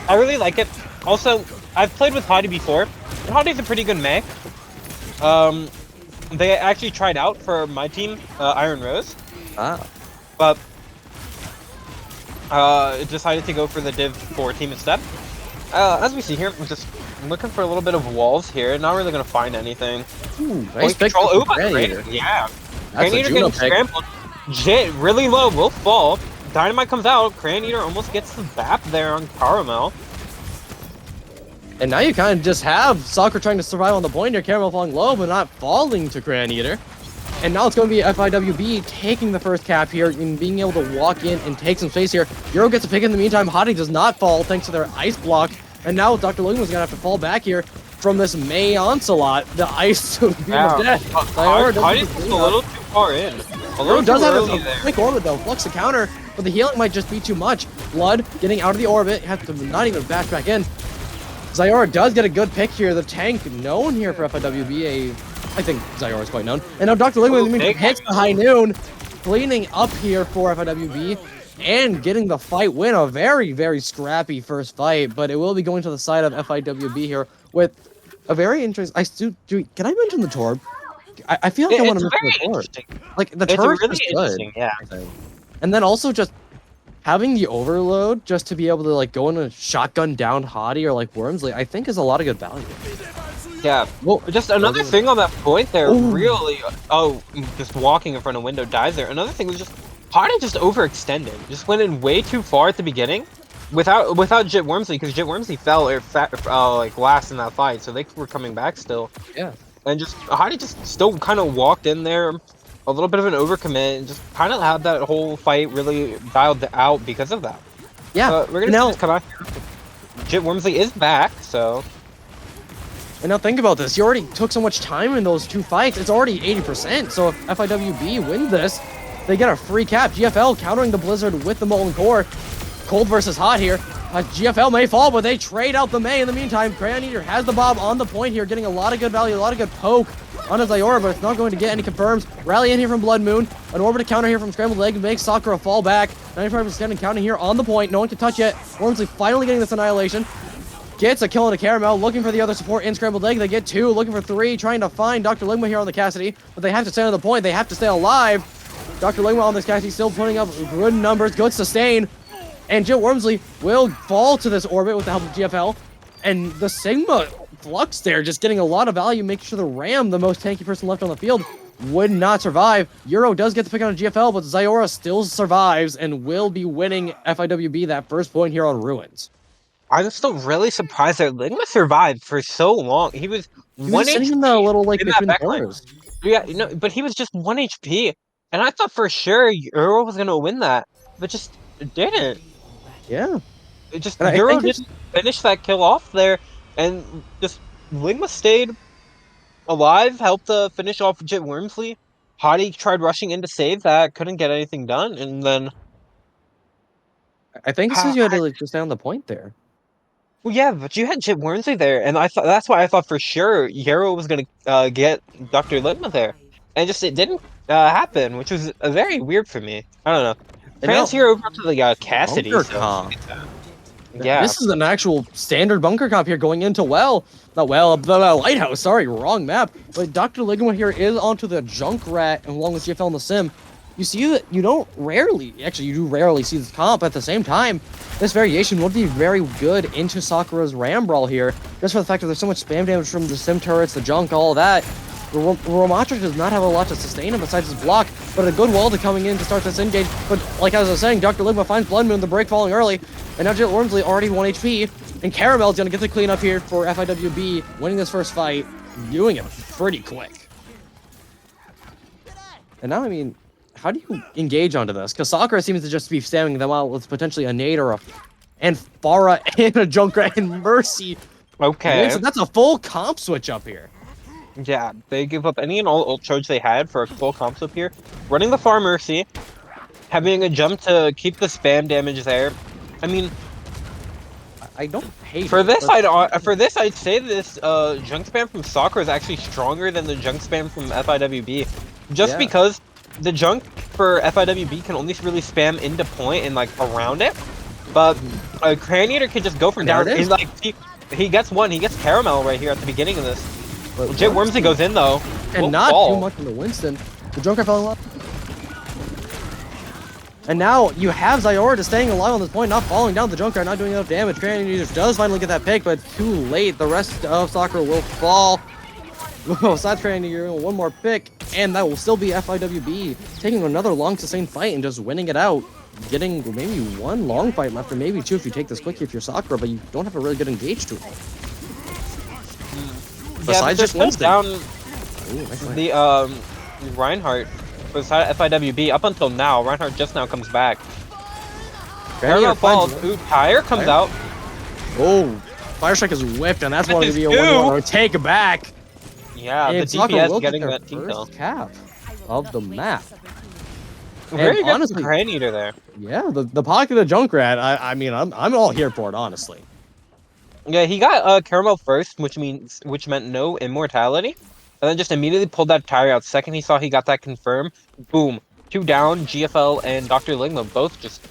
I really like it. Also, I've played with Hottie before, and Hottie's a pretty good Mei. They actually tried out for my team, Iron Rose. But decided to go for the Div 4 team instead. As we see here, I'm just looking for a little bit of walls here. Not really gonna find anything. Ooh, nice pick. Yeah. That's a Juno pick. Scrambled. Jit really low, will fall. Dynamite comes out. Cran Eater almost gets the BAP there on Caramel. And now you kind of just have Sakura trying to survive on the point here, Caramel falling low, but not falling to Cran Eater. And now it's going to be FIWB taking the first cap here and being able to walk in and take some space here. Euro gets a pick in the meantime. Hottie does not fall thanks to their ice block. And now Dr. Logan was going to have to fall back here from this Mei onslaught. The ice beam of death. Hottie's just a little too far in. A little does too have early a there. quick orbit though. Flux the counter. but the healing might just be too much. Blood getting out of the orbit, has to not even bash back in. Zyora does get a good pick here. The tank known here for FIWB, I think Zyora is quite known. And now Dr. Ligma hits the high noon, cleaning up here for FIWB and getting the fight win. A very, very scrappy first fight, but it will be going to the side of FIWB here with a very interesting. Can I mention the Torb? I feel like I want to mention the Torb. Like the Torb is good. Yeah. And then also just having the overload just to be able to like go in a shotgun down Hottie or like Wormsley, I think is a lot of good value. Yeah. Well, just another thing on that point there, really. Oh, just walking in front of window dies there. Another thing was just Hottie just overextended. Just went in way too far at the beginning, without Jit Wormsley, because Jit Wormsley fell like last in that fight, so they were coming back still. Yeah. And just Hottie just still kind of walked in there. A little bit of an overcommit, and just kind of had that whole fight really dialed out because of that. Yeah, we're gonna just come out here. Jit Wormsley is back, so. And now think about this. You already took so much time in those two fights. It's already 80%. So if FIWB win this, they get a free cap. GFL countering the Blizzard with the Molten Core. Cold versus hot here. GFL may fall, but they trade out the May in the meantime. Crayon Eater has the Bob on the point here, getting a lot of good value, a lot of good poke on his Zyora, but it's not going to get any confirms. Rally in here from Blood Moon. An orbited counter here from Scrambled Egg makes Sakura fall back. 95% and counting here on the point. No one can touch it. Wormsley finally getting this annihilation. Gets a kill and a caramel, looking for the other support in Scrambled Egg. They get two, looking for three, trying to find Dr. Ligma here on the Cassidy, but they have to stay on the point. They have to stay alive. Dr. Ligma on this Cassidy still putting up good numbers, good sustain. And Jit Wormsley will fall to this orbit with the help of GFL. And the Sigma Flux there, just getting a lot of value, making sure the Ram, the most tanky person left on the field, would not survive. Euro does get the pick on a GFL, but Zyora still survives and will be winning FIWB that first point here on Ruins. I'm still really surprised that Ligma survived for so long. He was sitting in the little like between the corners. Yeah, but he was just 1 HP, and I thought for sure Euro was gonna win that, but just didn't. Yeah. It just Euro didn't finish that kill off there, and just Ligma stayed alive, helped finish off Jit Wormsley. Hottie tried rushing in to save that, couldn't get anything done, and then I think it's because you had to like just stay on the point there. Well, yeah, but you had Jit Wormsley there, and I thought that's why I thought for sure Euro was gonna get Dr. Ligma there, and just it didn't happen, which was very weird for me. I don't know. Transfer over to the Cassidy. So, yeah, this is an actual standard bunker comp here going into the lighthouse. Sorry, wrong map. But Dr. Ligma here is onto the Junkrat along with GFL in the sim. You see that you do rarely see this comp at the same time. This variation would be very good into Sakura's Ram Brawl here, just for the fact that there's so much spam damage from the sim turrets, the junk, all of that. Romatric does not have a lot to sustain him besides his block, but a good wall to coming in to start this engage. But like I was saying, Dr. Ligma finds Blood Moon, the break falling early, and now Jit Wormsley already 1 HP, and Caramel's gonna get the clean up here for FIWB, winning this first fight, doing it pretty quick. And now, I mean, how do you engage onto this? Because Sakura seems to just be spamming them out with potentially a nade or and Farah and a Junkrat and Mercy. Okay. So that's a full comp switch up here. Yeah, they give up any and all ult charge they had for a full comp switch here. Running the Far Mercy, having a jump to keep the spam damage there. I mean, I don't hate for it, this. I'd say this junk spam from Sakura is actually stronger than the junk spam from FIWB, just because the junk for FIWB can only really spam into point and like around it, but a Crayon Eater can just go from down. He's like he gets one. He gets Caramel right here at the beginning of this. Jit Wormsley goes in though, and not too much into Winston. The Joker fell in love. And now you have Zyora just staying alive on this point, not falling down. The Junkyard not doing enough damage. Crayon Eater does finally get that pick, but too late. The rest of Sakura will fall. Besides Crayon Eater, one more pick, and that will still be FIWB taking another long sustained fight and just winning it out. Getting maybe one long fight left, or maybe two if you take this quickly if you're Sakura, but you don't have a really good engage to it. Besides just Winston. Down the Reinhardt beside FIWB up until now. Reinhardt just now comes back. Parallel falls. Ooh, Tire comes out. Oh, Fire Strike is whipped, and that's one of the one take back. Yeah, and the DPS getting that team kill. Cap of the map. And Very good honestly, Crane Eater there. yeah, the pocket of Junkrat. I mean, I'm all here for it, honestly. Yeah, he got Caramel first, which meant no immortality, and then just immediately pulled that tire out. Second he saw he got that confirmed, boom, 2 down. GFL and Dr. Ligma both just,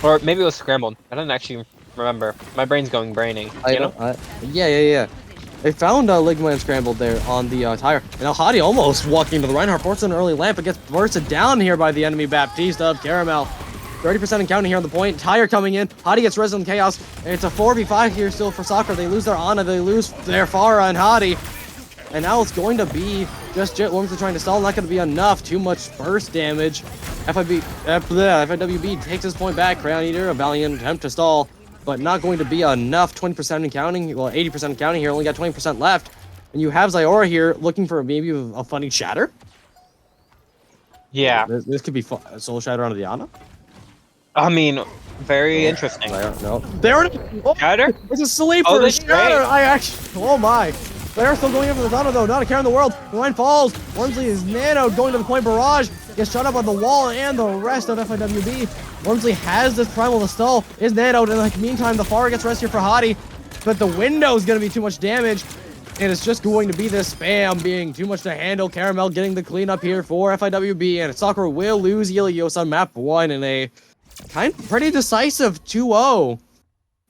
or maybe it was scrambled. I don't actually remember. My brain's going braining. You know? Yeah. They found Ligma and scrambled there on the tire. And now Hadi almost walking to the Reinhardt, forces an early lamp, but gets bursted down here by the enemy Baptiste of Caramel. 30% in counting here on the point. Tire coming in. Hadi gets Resident Chaos. It's a 4v5 here still for Sakura. They lose their Ana. They lose their Farah and Hadi. And now it's going to be just Jet Worms are trying to stall. Not going to be enough. Too much burst damage. FIWB takes his point back. Crayon Eater, a valiant attempt to stall, but not going to be enough. 20% in counting. Well, 80% in counting here. Only got 20% left. And you have Zyora here looking for maybe a funny shatter. Yeah. This could be a solo shatter onto the Ana. I mean, very interesting. No. There it is. Oh, Shatter? it's a sleeper. Oh, they Shatter. trade. I actually. Oh my. They're still going in for the Donna though. Not a care in the world. The line falls. Wormsley is nanoed going to the point barrage. Gets shot up on the wall and the rest of FIWB. Wormsley has this primal to stall. Is nanoed. In the meantime, the Farah gets rest here for Hadi. But the window is going to be too much damage. And it's just going to be this spam being too much to handle. Caramel getting the cleanup here for FIWB. And Sakura will lose Ilios on map 1 in a pretty decisive 2-0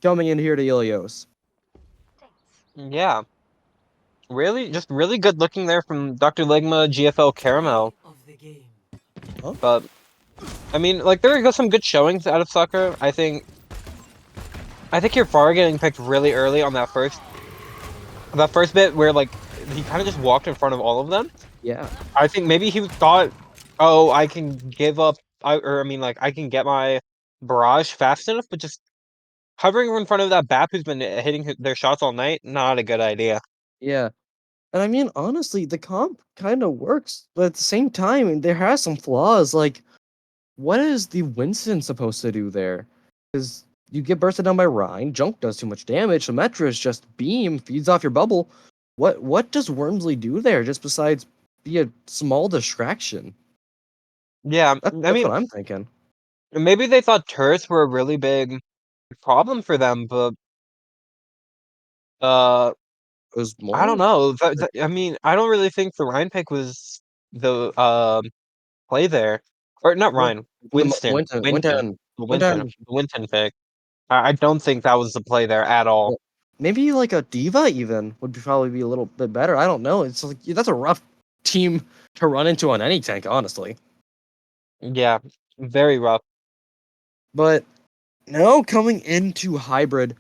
coming in here to Ilios. Yeah. Just really good looking there from Dr. Ligma, GFL, Caramel. Of the game. But, I mean, like, there are some good showings out of Sakura. I think your Farah getting picked really early on that first bit where, like, he kind of just walked in front of all of them. Yeah. I think maybe he thought, oh, I can give up, I can get my barrage fast enough, but just hovering in front of that BAP who's been hitting their shots all night, not a good idea. Yeah. And I mean, honestly, the comp kind of works, but at the same time, there has some flaws. Like, what is the Winston supposed to do there? Because you get bursted down by Rhine, Junk does too much damage, Symmetra is just beam, feeds off your bubble. What does Wormsley do there, just besides be a small distraction? Yeah, That's what I'm thinking. maybe they thought turrets were a really big problem for them, but It was more. I don't know. I mean, I don't really think the Rhine pick was the play there, or not Rhine, Winston, Winton. The Winton pick. I don't think that was the play there at all. Maybe like a Diva even would probably be a little bit better. I don't know. It's like that's a rough team to run into on any tank, honestly. Yeah, very rough. But now coming into hybrid,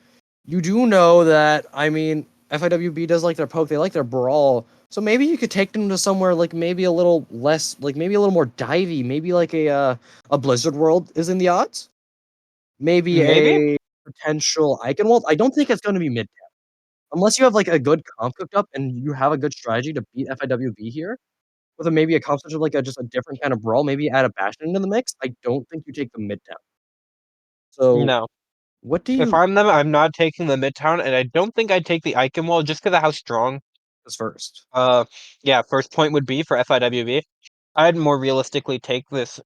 you do know that, I mean, FIWB does like their poke, they like their brawl. So maybe you could take them to somewhere like maybe a little less, like maybe a little more divey. Maybe like a Blizzard World is in the odds. Maybe a potential Eichenwald. I don't think it's going to be mid unless you have like a good comp cooked up and you have a good strategy to beat FIWB here. With maybe a comp such of like just a different kind of brawl. Maybe add a Bastion into the mix. I don't think you take the midtown. So No. what do If you I'm them, I'm not taking the Midtown, and I don't think I'd take the Eichenwald just because of how strong. first? Yeah, first point would be for FIWB. I'd more realistically take this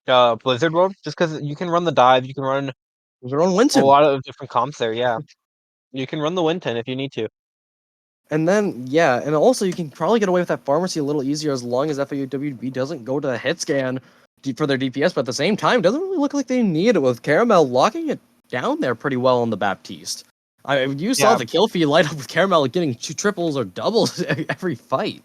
Blizzard World just because you can run the dive, you can run Their own a Winton. lot of different comps there. Yeah, you can run the Winton if you need to. And then, yeah, and also you can probably get away with that pharmacy a little easier as long as FIWB doesn't go to the hit scan for their DPS, but at the same time, doesn't really look like they need it with Caramel locking it down there pretty well on the Baptiste. You saw the kill feed light up with Caramel getting 2 triples or doubles every fight.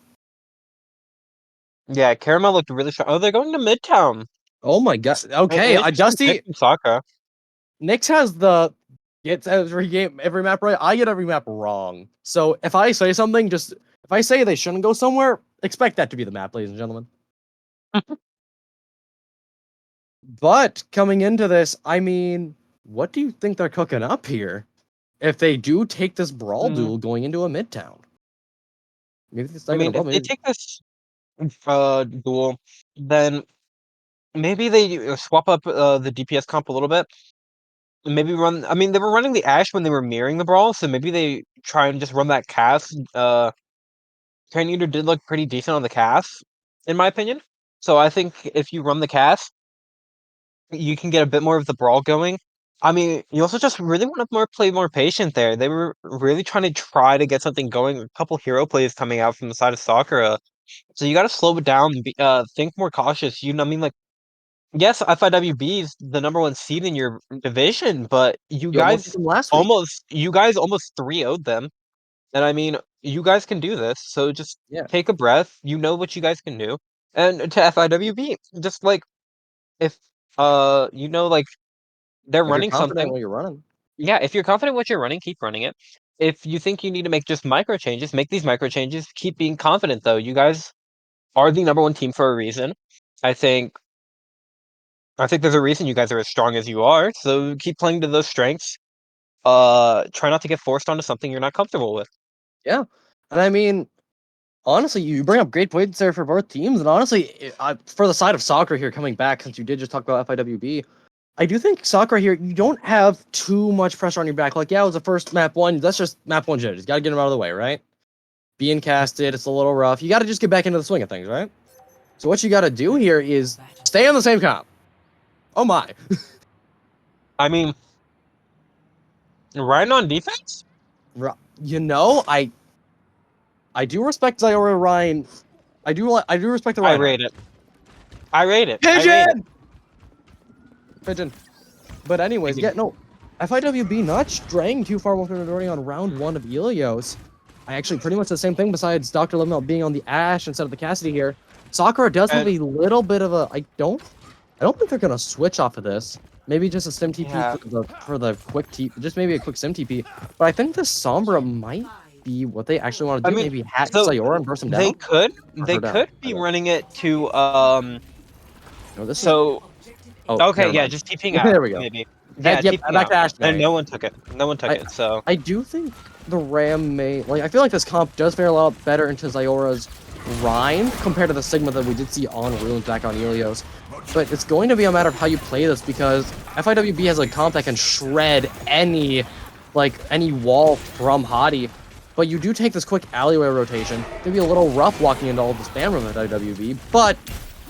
Yeah, Caramel looked really strong. Oh, they're going to Midtown. Oh my god. Okay, Dusty, Sakura. Nyx has gets every map right. I get every map wrong. So if I say something, if I say they shouldn't go somewhere, expect that to be the map, ladies and gentlemen. But coming into this, I mean, what do you think they're cooking up here? If they do take this brawl duel going into a midtown, maybe if they take this duel, then maybe they swap up the DPS comp a little bit. Maybe run. I mean, they were running the Ash when they were mirroring the brawl, so maybe they try and just run that cast. Eater did look pretty decent on the cast, in my opinion. So I think if you run the cast, you can get a bit more of the brawl going. I mean, you also just really want to play more patient there. They were really trying to get something going. A couple hero plays coming out from the side of Sakura. So you got to slow it down. Think more cautious. I mean, like, yes, FIWB is the #1 seed in your division, but You almost beat them last week. you guys almost 3-0'd them. And I mean, you guys can do this. So just Yeah. take a breath. You know what you guys can do. And to FIWB, just like if like they're If you're running confident something. when you're running. Yeah, if you're confident what you're running, keep running it. If you think you need to make just micro changes, make these micro changes. Keep being confident though. You guys are the #1 team for a reason. I think there's a reason you guys are as strong as you are, so keep playing to those strengths. Try not to get forced onto something you're not comfortable with. Yeah. And I mean, honestly, you bring up great points there for both teams. And honestly, for the side of Sakura here coming back, since you did just talk about FIWB, I do think Sakura here, you don't have too much pressure on your back. Like, yeah, it was the first map 1. That's just map 1 jitters. You got to get them out of the way, right? Being casted, it's a little rough. You got to just get back into the swing of things, right? So what you got to do here is stay on the same comp. Oh my. I mean, right on defense? You know, I do respect Zyora Ryan. I do respect the I Ryan. rate it. I rate it. Pigeon! Pigeon. But anyways, yeah, no. FIWB not straying too far with already on round 1 of Ilios. I actually pretty much the same thing besides Dr. Limnell being on the Ashe instead of the Cassidy here. Sakura does have a little bit of a I don't think they're gonna switch off of this. Maybe just a sim TP for the quick TP, just maybe a quick sim TP. But I think the Sombra might be what they actually want to do. Maybe hack Sayora and burst him down. They could be running it to No, this so okay, yeah, just TPing out. There we go. Maybe. Yeah, TPing back to Ashe. And no one took it. No one took it. So I do think the Ram may I feel like this comp does fare a lot better into Zyora's Rhyme compared to the Sigma that we did see on Ruins back on Ilios. But it's going to be a matter of how you play this because FIWB has a comp that can shred any wall from Hottie. But you do take this quick alleyway rotation. It's gonna be a little rough walking into all the spam room at FIWB, but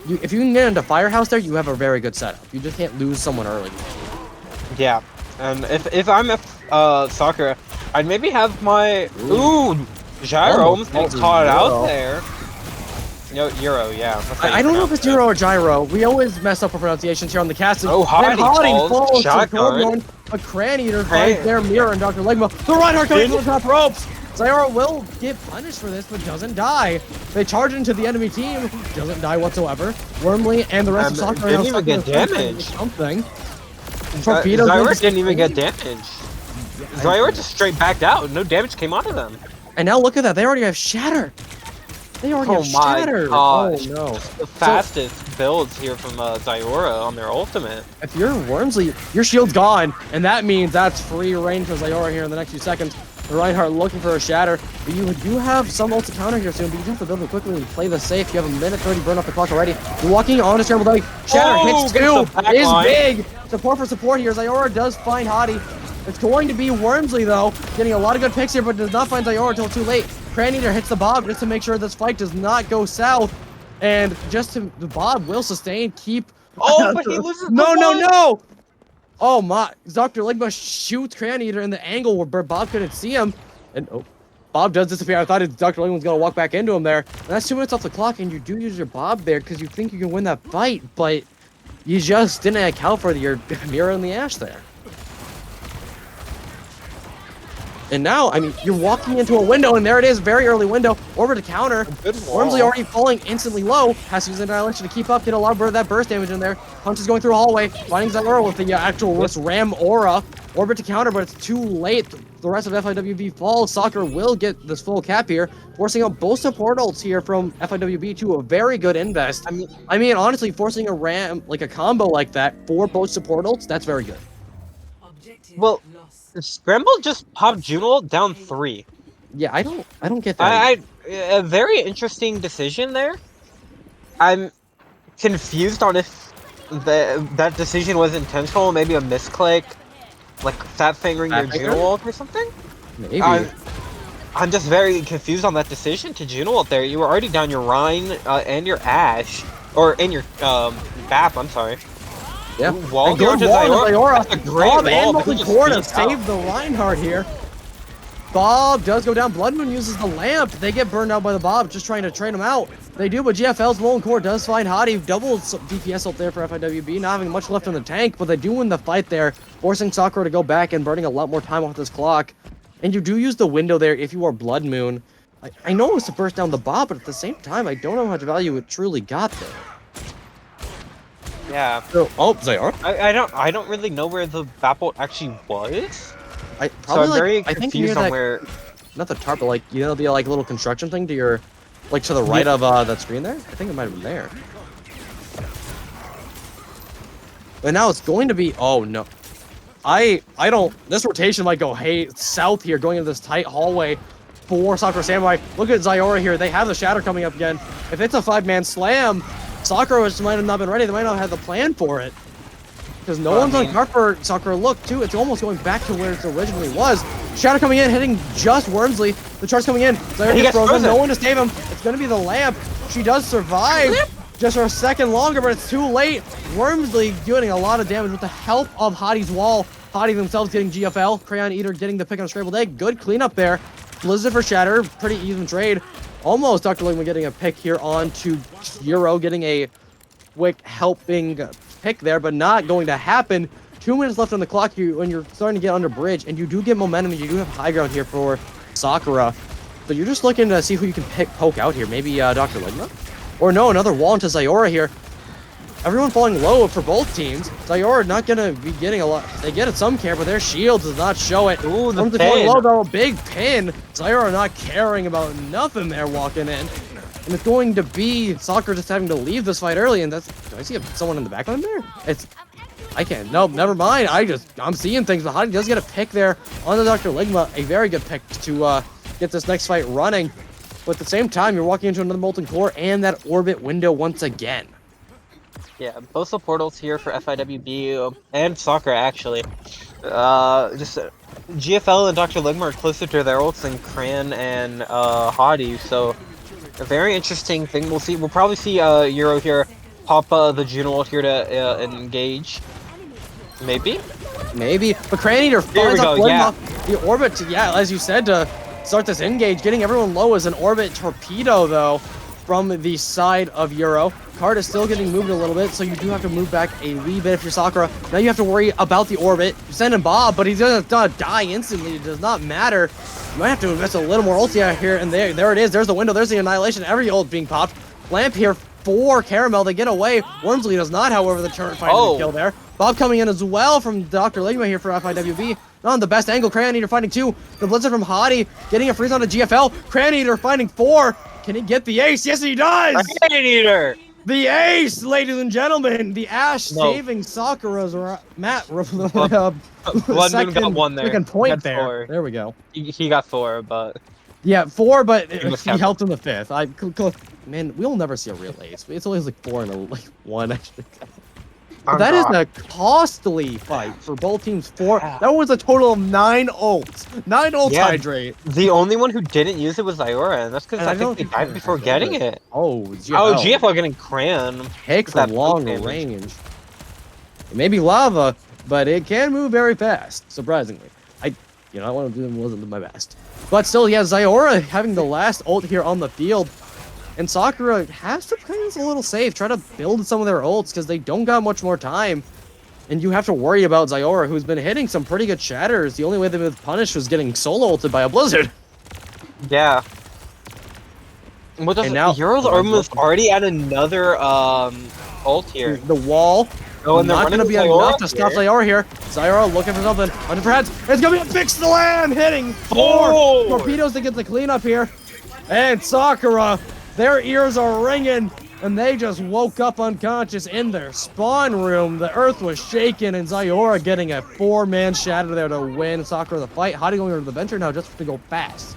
if you can get into Firehouse there, you have a very good setup. You just can't lose someone early. yeah, and if I'm Sakura, I'd maybe have my Gyro almost getting caught out there. No, Euro, yeah. I don't know if it's Euro or Gyro. We always mess up our pronunciations here on the casting. Oh, Hottie falls shotgun. A Cran Eater finds their mirror and Dr. Legma. The Reinhardt coming from the top ropes. Zyora will get punished for this, but doesn't die. They charge into the enemy team. Doesn't die whatsoever. Wormly and the rest of Sakura didn't even get damage. Something. Torpedo Zyora didn't even get damage. Zyora just straight backed out. No damage came onto them. And now look at that. They already have Shatter. They already have Shatter. Gosh. Oh no. The fastest builds here from Zyora on their ultimate. If you're Wormsley, your shield's gone, and that means that's free reign for Zyora here in the next few seconds. The Reinhardt looking for a Shatter, but you do have some ult to counter here soon, but you do have to build it quickly and play this safe. You have a minute 30 burn off the clock already. You're walking on a scramble belly. Shatter hits 2, is big. Support for support here. Zyora does find Hottie. It's going to be Wormsley though, getting a lot of good picks here, but does not find Zyora until too late. Cran Eater hits the Bob just to make sure this fight does not go south, and the Bob will sustain. Keep. Oh, but he loses. No! Oh my! Dr. Ligma shoots Cran Eater in the angle where Bob couldn't see him, and Bob does disappear. I thought Dr. Ligma was gonna walk back into him there. And that's 2 minutes off the clock, and you do use your Bob there because you think you can win that fight, but you just didn't account for your mirror in the Ashe there. And now, I mean, you're walking into a window, and there it is, very early window. Over to counter. Wormsley already falling instantly low. Has to use Annihilation to keep up, get a lot of that burst damage in there. Punch is going through a hallway, finding Zyora with the actual Ram Aura. Orbit to counter, but it's too late. The rest of FIWB falls. Sakura will get this full cap here, forcing out both support ults here from FIWB to a very good invest. I mean, honestly, forcing a Ram, like a combo like that, for both support ults, that's very good. Well, Scramble just popped Juno down 3. Yeah, I don't get that. A very interesting decision there. I'm confused on if that decision was intentional, maybe a misclick, like fat fingering your Juno ult or something. Maybe. I'm just very confused on that decision to Juno ult there. You were already down your Rhine and your Ashe. or in your BAP. I'm sorry. Yeah. Wall And good to wall to Zayora. That's a great Bob wall, and but he Molten just Core to sneaks out. save the Reinhardt here. Bob does go down. Blood Moon uses the lamp. They get burned out by the Bob, just trying to trade him out. They do, but GFL's Molten Core does find Hottie. Double DPS ult there for FIWB, not having much left in the tank, but they do win the fight there, forcing Sakura to go back and burning a lot more time off this clock. And you do use the window there if you are Blood Moon. I know it's to burst down the Bob, but at the same time, I don't know how much value it truly got there. Yeah. So, oh, Zayora. I don't really know where the BAP ult actually was. I So probably I'm very I think confused near on that, where. not the tarp, but like you know the like little construction thing to your, like to the right of that screen there. I think it might have been there. But now it's going to be. Oh no, I don't. This rotation might go south here, going into this tight hallway for Sakura Samurai. Look at Zayora here. They have the shatter coming up again. If it's a 5-man slam, Sakura just might have not been ready. They might not have the plan for it. Because no one's on cart for Sakura. Look, too, it's almost going back to where it originally was. Shadow coming in, hitting just Wormsley. The charge coming in. Zayora gets frozen. No one to save him. It's going to be the lamp. She does survive just for a second longer, but it's too late. Wormsley doing a lot of damage with the help of Hottie's wall. Hottie themselves getting GFL. Crayon Eater getting the pick on a scrambled egg. Good cleanup there. Blizzard for Shatter. Pretty even trade. Almost Dr. Ligma getting a pick here on to Euro, getting a quick helping pick there, but not going to happen. 2 minutes left on the clock when you're starting to get under bridge, and you do get momentum, and you do have high ground here for Sakura. So you're just looking to see who you can poke out here. Maybe Dr. Ligma? Or no, another wall into Zayora here. Everyone falling low for both teams. Zayora not gonna be getting a lot. They get some care, but their shield does not show it. Ooh, the falling pin. low though, big pin. Zayora not caring about nothing there walking in. And it's going to be Sakura just having to leave this fight early, and that's. Do I see someone in the background there? It's. I can't. Nope, never mind. I'm seeing things, but Hottie does get a pick there on the Dr. Ligma. A very good pick to get this next fight running. But at the same time, you're walking into another Molten Core and that orbit window once again. Yeah, both the portals here for FIWB and Sakura actually. GFL and Dr. Ligma are closer to their ults than Cran and Hottie, so a very interesting thing. We'll see. We'll probably see Euro here pop the Juno ult here to engage. Maybe. But Cran Eater finds go, yeah. the orbit. Yeah, as you said, to start this engage, getting everyone low as an orbit torpedo though from the side of Euro. Card is still getting moved a little bit, so you do have to move back a wee bit if you're Sakura. Now you have to worry about the orbit. You're sending Bob, but he's gonna die instantly. It does not matter. You might have to invest a little more ulti out here, and there it is. There's the window. There's the annihilation. Every ult being popped. Lamp here for Caramel. They get away. Wormsley does not, however, the turret finding the kill there. Bob coming in as well from Dr. Ligma here for FIWB. Not on the best angle. Crayon Eater finding 2. The Blizzard from Hottie getting a freeze on a GFL. Crayon Eater finding 4. Can he get the ace? Yes, he does! Crayon Eater! The ace, ladies and gentlemen! The Ash saving Sakura's Matt Blood Moon got one there. Second point got there. 4. There we go. He got 4, but Yeah, 4, but he was counting. helped in the 5th. Man, we'll never see a real ace. It's always like 4 and 1, actually. But that is a costly fight for both teams. 4. That was a total of 9 ults. 9 ults Hydrate. The only one who didn't use it was Zayora, and that's because I think they died before getting it. Oh, GFL. GFL getting Cran. Pick for long range. It may be lava, but it can move very fast, surprisingly. One of them wasn't my best. But still, yeah, Zayora having the last ult here on the field. And Sakura has to play this a little safe, try to build some of their ults, because they don't got much more time. And you have to worry about Zayora, who's been hitting some pretty good shatters. The only way they've been punished was getting solo ulted by a Blizzard. Yeah. What does now Euro's almost already at another ult here. The wall. Oh, and not going to be enough to stop Zayora here. Zayora looking for something. Under for heads. It's going to be a fix the land. Hitting 4 torpedoes to get the cleanup here. And Sakura, their ears are ringing. And they just woke up unconscious in their spawn room. The earth was shaking, and Zayora getting a 4-man shatter there to win Sakura the fight. Hottie going over to the Venture now just to go fast.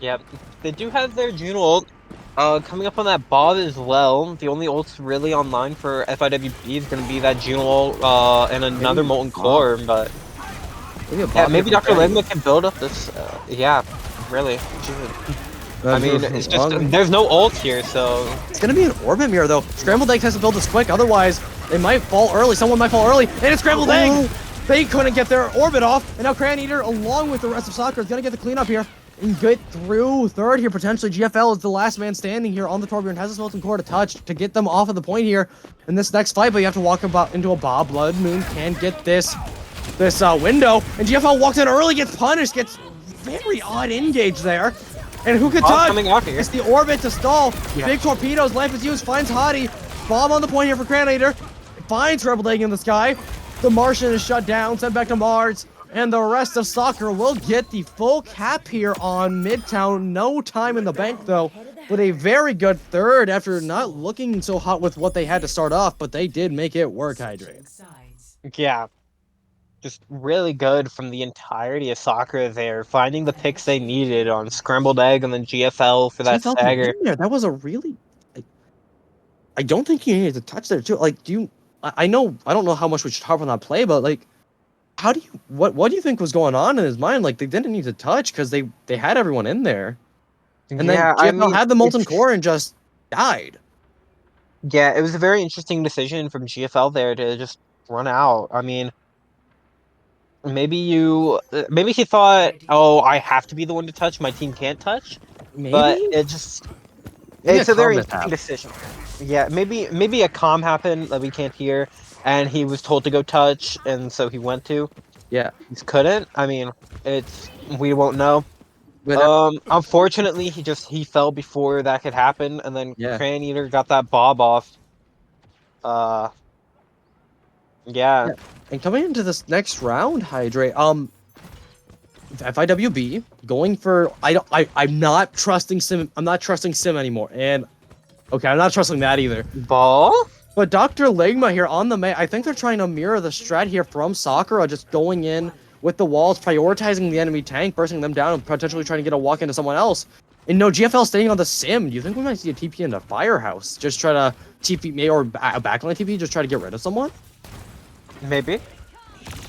Yeah, they do have their Juno ult coming up on that Bob as well. The only ults really online for FIWB is going to be that Juno ult and another Molten Core, but yeah, maybe Dr. Ligma can build up this. Yeah, really. I mean, it's just there's no ult here, so It's gonna be an Orbit Mirror though. Scrambled Egg has to build this quick, otherwise they might fall early. Someone might fall early, and it's Scrambled Egg! They couldn't get their Orbit off, and now Cran Eater, along with the rest of Sakura, is gonna get the cleanup here and get through third here potentially. GFL is the last man standing here on the Torbjorn, has a Smelting Core to touch to get them off of the point here in this next fight, but you have to walk about into a Bob. Blood Moon can get this window, and GFL walks in early, gets punished, gets very odd engage there. And who could touch? Coming out here. It's the Orbit to stall. Big torpedoes, lamp is used, finds Hottie. Bomb on the point here for Cranator. Finds Rebel Egg in the sky. The Martian is shut down, sent back to Mars. And the rest of Sakura will get the full cap here on Midtown. No time in the bank though. But a very good third after not looking so hot with what they had to start off. But they did make it work, Hydrate. Sides. yeah, just really good from the entirety of Sakura there, finding the picks they needed on Scrambled Egg and then GFL for that GFL stagger. in there. That was a really... I don't think you needed to touch there too. Like, I don't know how much we should harp on that play, but like, what do you think was going on in his mind? Like, they didn't need to touch because they had everyone in there. And then GFL had the Molten Core and just died. Yeah, it was a very interesting decision from GFL there to just run out. I mean, maybe he thought, oh, I have to be the one to touch, my team can't touch. Maybe? But it's a very calm interesting decision. Yeah, maybe a comm happened that we can't hear, and he was told to go touch, and so he went to. Yeah. He couldn't. I mean, we won't know. But Unfortunately, he fell before that could happen, and then Yeah. Cran Eater got that bob off. Yeah. And coming into this next round, Hydrate, FIWB going for I'm not trusting Sim. I'm not trusting Sim anymore. And okay, I'm not trusting that either. Ball? But Dr. Ligma here on the I think they're trying to mirror the strat here from Sakura, just going in with the walls, prioritizing the enemy tank, bursting them down, and potentially trying to get a walk into someone else. And no, GFL staying on the Sim. Do you think we might see a TP into Firehouse? Just try to TP, or a backline TP, just try to get rid of someone? Maybe.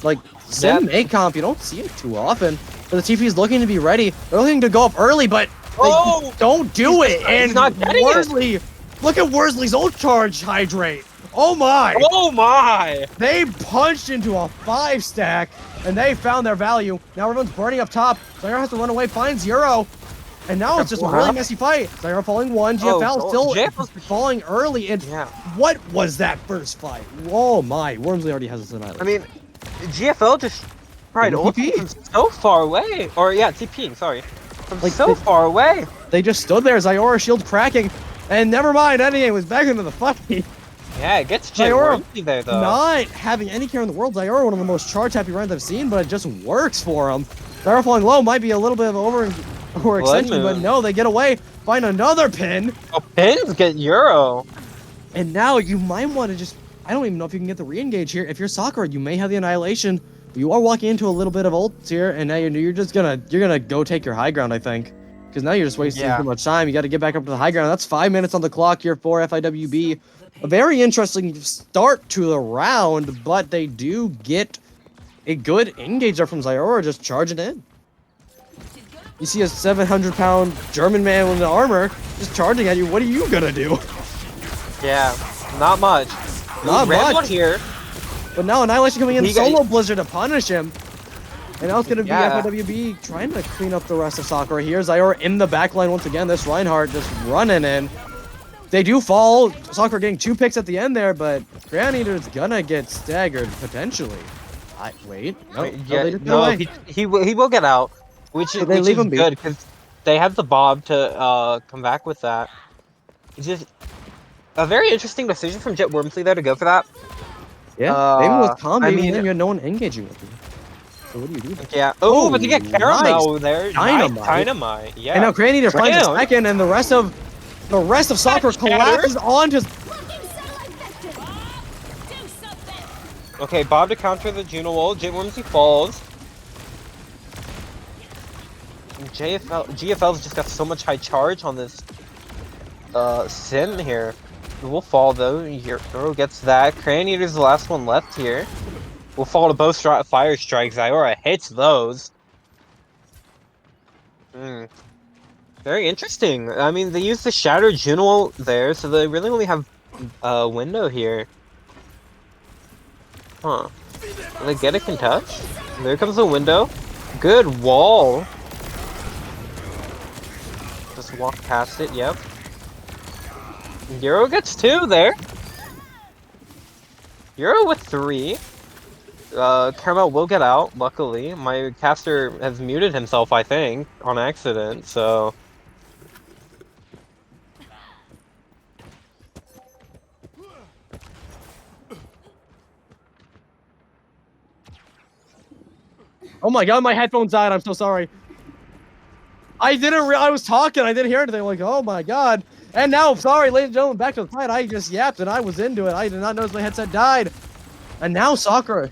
Like, Sim A comp, you don't see it too often. But the TP is looking to be ready. They're looking to go up early, but they don't do it. And not getting Worsley, look at Worsley's ult charge, Hydrate. Oh my! Oh my! They punched into a 5-stack, and they found their value. Now everyone's burning up top. Zyra has to run away, find Zero. And now it's just a really messy fight. Zyra falling 1, GFL still GFL's falling early. And what was that first fight? Oh my, Wormsley already has his annihilation. I mean, GFL just tried ulting from so far away. Or, yeah, TPing, sorry. From Like, so far away. They just stood there, Zyora shield cracking. And never mind, Endgame was back into the fight. Yeah, it gets Jit Zyora Wormsley there, though. not having any care in the world. Zyora, one of the most charge happy runs I've seen, but it just works for him. Zyra falling low might be a little bit of overextension, but no, they get away, find another pin. Oh, pins get Euro. And now you might want to just, I don't even know if you can get the re-engage here. If you're Sakura, you may have the annihilation. You are walking into a little bit of ults here, and now you're just gonna go take your high ground, I think. Because now you're just wasting too much time. You got to get back up to the high ground. That's 5 minutes on the clock here for FIWB. A very interesting start to the round, but they do get a good engage there from Zyora, just charging in. You see a 700-pound German man with an armor just charging at you. What are you gonna do? Yeah, not much. Not Red much. one here. But now Annihilation coming in He solo Blizzard to punish him. And now it's going to be Yeah. FIWB trying to clean up the rest of Sakura here. Zyora in the backline once again. This Reinhardt just running in. They do fall. Sakura getting 2 picks at the end there, but Ground Eater's gonna get staggered potentially. Wait. No, they just get away. He will get out, which is good because they have the Bob to come back with that. It's just a very interesting decision from Jet Wormsley there to go for that. Yeah, maybe with calm, I maybe mean- then you had no one engaging with you. So what do you do? Yeah. Oh, but they get nice. Caramel there. Dynamite. Nice dynamite. Yeah. And now Granny Eater finds a Damn. second, and the rest of Sakura collapses onto. Okay, Bob to counter the Juno ult. Jet Wormsley falls. And GFL's just got so much high charge on this Sim here. It will fall though. Hero gets that. Crane Eater's the last one left here. Will fall to both fire strikes. Zyora hits those. Very interesting. I mean, they use the Shatter Juno there, so they really only have a window here. Huh. Will they get it can touch? There comes the window. Good wall. Just walk past it, yep. Euro gets 2 there. Euro with 3. Caramel will get out, luckily. My caster has muted himself, I think, on accident, so... Oh my god, my headphones died. I'm so sorry. I didn't I was talking. I didn't hear anything. I'm like, oh my god. And now, sorry, ladies and gentlemen, back to the fight. I just yapped and I was into it. I did not notice my headset died. And now Sakura.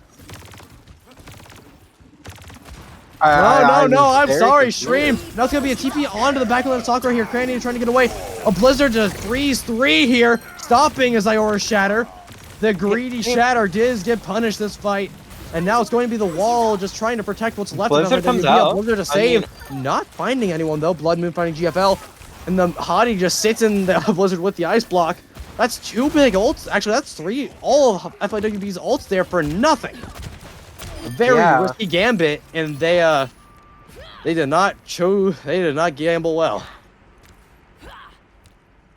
No, I'm sorry, stream. Now it's gonna be a TP onto the back of Sakura here. Cranny trying to get away. A Blizzard just freeze 3 here, stopping as Iora's Shatter. The greedy Shatter did get punished this fight. And now it's going to be the wall just trying to protect what's left Blizzard of it. comes out. Blizzard to save. Not finding anyone though. Blood Moon finding GFL. And the Hottie just sits in the Blizzard with the ice block. That's 2 big ults. Actually, that's 3. All of FIWB's ults there for nothing. A very risky gambit, and they did not gamble well.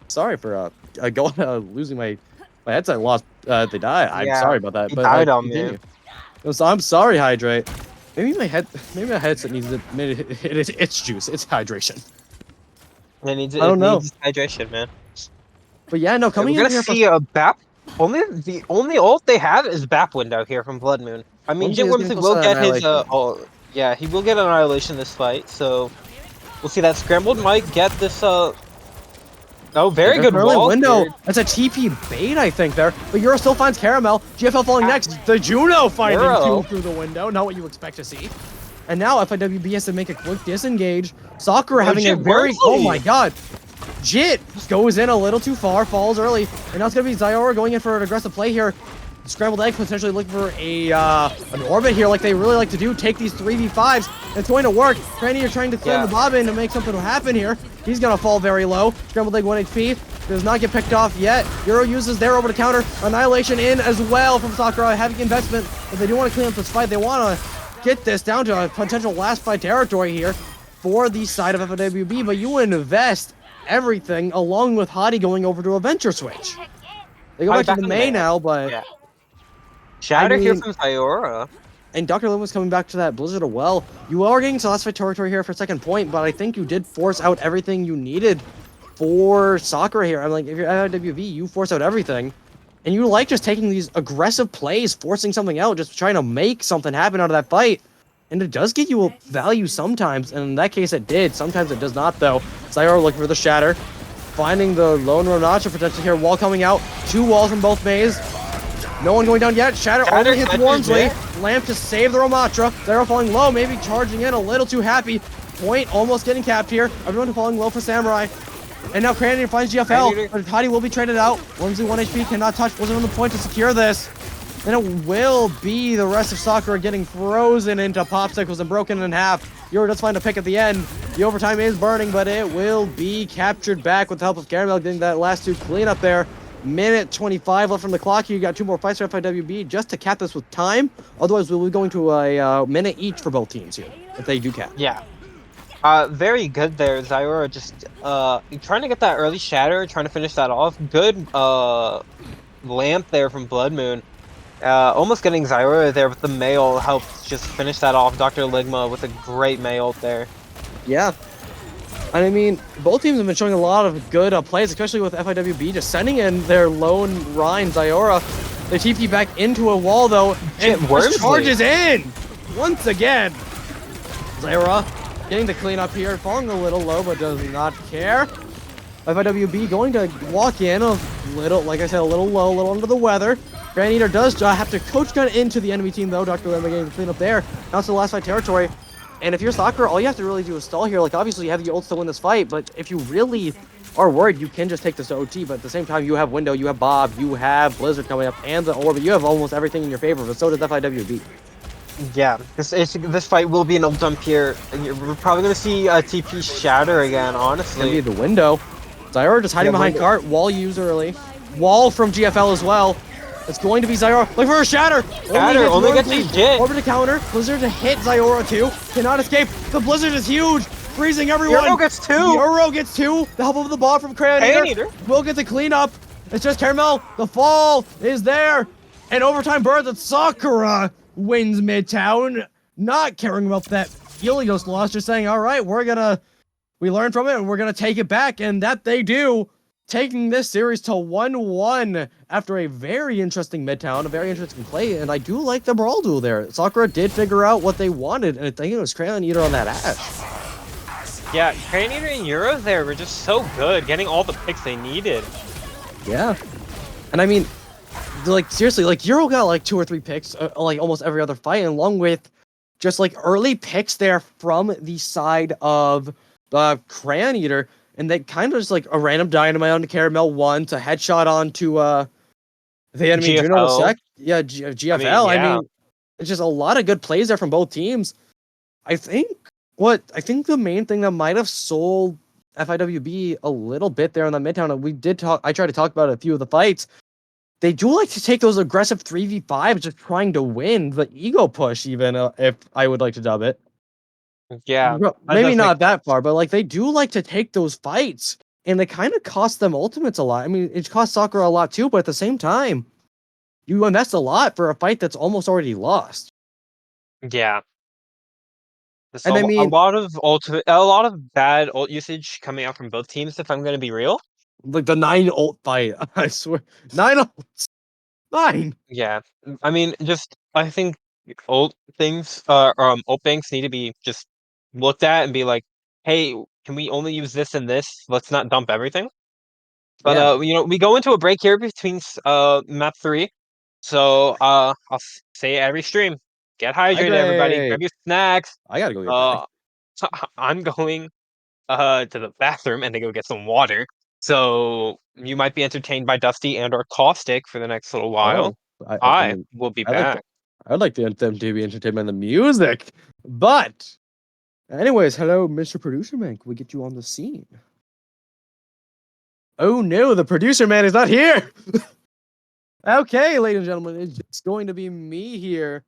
Sorry for losing my headset. Lost they died. I'm sorry about that. He but died on me. So I'm sorry, Hydrate. Maybe my headset needs its juice. It's hydration. I don't know. Needs hydration, man. But yeah, no, coming We're in gonna here see a BAP. The only ult they have is BAP window here from Blood Moon. I mean, Jit Wormsley will get his yeah, he will get Annihilation this fight, so we'll see that Scrambled might get this oh, very good wall window. here. That's a TP bait, I think, there. But Euro still finds Caramel. GFL falling next. The Juno finding 2 through the window. Not what you expect to see. And now FIWB has to make a quick disengage. Sakura having a very... Oh my god. Jit goes in a little too far, falls early. And now it's going to be Zyora going in for an aggressive play here. Scrambled Egg potentially looking for an orbit here like they really like to do. Take these 3v5s. It's going to work. Cranny are trying to claim the bobbin to make something happen here. He's going to fall very low. Scrambled Egg 1 HP. Does not get picked off yet. Euro uses their over to counter. Annihilation in as well from Sakura. Having investment. But they do want to clean up this fight. They want to get this down to a potential last fight territory here for the side of FIWB. But you invest everything along with Hottie going over to a venture switch. They go back to the main now, but... Yeah. Shatter here from Zyora. And Dr. Lim was coming back to that Blizzard as well. You are getting to last fight territory here for second point, but I think you did force out everything you needed for Sakura here. I'm like, if you're at FIWB, you force out everything. And you like just taking these aggressive plays, forcing something out, just trying to make something happen out of that fight. And it does get you a value sometimes, and in that case it did. Sometimes it does not, though. Zyora looking for the Shatter. Finding the lone Ronacha potentially here. Wall coming out. 2 walls from both maze. No one going down yet. Shatter only hits Wormsley. Lamp to save the Romatra. Zyora falling low, maybe charging in a little too happy. Point almost getting capped here. Everyone falling low for Samurai. And now Cranium finds GFL, but Hottie will be traded out. Wormsley 1 HP, cannot touch. Wasn't on the point to secure this. And it will be the rest of Sakura getting frozen into popsicles and broken in half. Euro does find a pick at the end. The overtime is burning, but it will be captured back with the help of Caramel getting that last 2 clean up there. Minute 25 left from the clock. You got 2 more fights for FIWB just to cap this with time. Otherwise, we'll be going to a minute each for both teams here if they do cap. Yeah. Very good there. Zyora just trying to get that early Shatter, trying to finish that off. Good lamp there from Blood Moon. Almost getting Zyora there with the mail helped just finish that off. Dr. Ligma with a great mail there. Yeah. And I mean, both teams have been showing a lot of good plays, especially with FIWB just sending in their lone Rhine Zyora. They TP back into a wall though, and charges in once again. Zyora getting the clean up here, falling a little low, but does not care. FIWB going to walk in a little, like I said, a little low, a little under the weather. Grand Eater does have to coach gun into the enemy team though. Dr. Lemma getting the clean up there. Now it's the last fight territory. And if you're Sakura, all you have to really do is stall here. Like, obviously, you have the ults to win this fight, but if you really are worried, you can just take this to OT. But at the same time, you have Window, you have Bob, you have Blizzard coming up, and the Orbit. You have almost everything in your favor, but so does FIWB. Yeah, this fight will be an ult dump here. And we're probably gonna see TP shatter again. Gonna Honestly, be the window. Zyora just hiding Yeah, behind window. cart. Wall used early. Wall from GFL as well. It's going to be Zyora. Look for a shatter. Shatter only gets Northleaf legit. over to counter. Blizzard to hit Zyora too. Cannot escape. The Blizzard is huge. Freezing everyone. Euro gets 2. Euro gets 2. The help of the ball from Crayon Crayon Eater. Eater. Will get the cleanup. It's just Caramel. The fall is there. And overtime birds at Sakura wins Midtown. Not caring about that Helios loss. Just saying, all right, we learned from it and we're going to take it back. And that they do. Taking this series to 1-1 after a very interesting Midtown, a very interesting play, and I do like the brawl duel there. Sakura did figure out what they wanted, and I think it was Crayon Eater on that Ash. Yeah, Crayon Eater and Euros there were just so good, getting all the picks they needed. Yeah. And I mean, like, seriously, like, Euro got like 2 or 3 picks, like, almost every other fight, and along with just, like, early picks there from the side of Crayon Eater. And they kind of just like a random dynamite onto Caramel 1 to headshot onto the enemy GFL. Juno sec. Yeah, GFL. I mean, it's just a lot of good plays there from both teams. I think the main thing that might have sold FIWB a little bit there on the Midtown, and I tried to talk about a few of the fights. They do like to take those aggressive 3v5s, just trying to win the ego push, even if I would like to dub it. Yeah, Maybe not that far, but like they do like to take those fights, and they kind of cost them ultimates a lot. I mean, it costs Sakura a lot too, but at the same time, you invest a lot for a fight that's almost already lost. Yeah. And I mean, a lot of bad ult usage coming out from both teams. If I'm going to be real. like the 9 ult fight, I swear, 9 ults, 9. Yeah, I mean, I think ult banks need to be just looked at and be like, hey, can we only use this and this? Let's not dump everything. But Yeah. we go into a break here between map 3. So say every stream, get hydrated, everybody. Hydrate. Grab your snacks. I gotta go get Uh, that. so I'm going to the bathroom and to go get some water. So you might be entertained by Dusty and or Caustic for the next little while. Oh, I I mean, will be I like back. that. I'd like them to be entertained by the music, but anyways, hello, Mr. Producer Man. Can we get you on the scene? Oh no, the producer man is not here. Okay, ladies and gentlemen, it's just going to be me here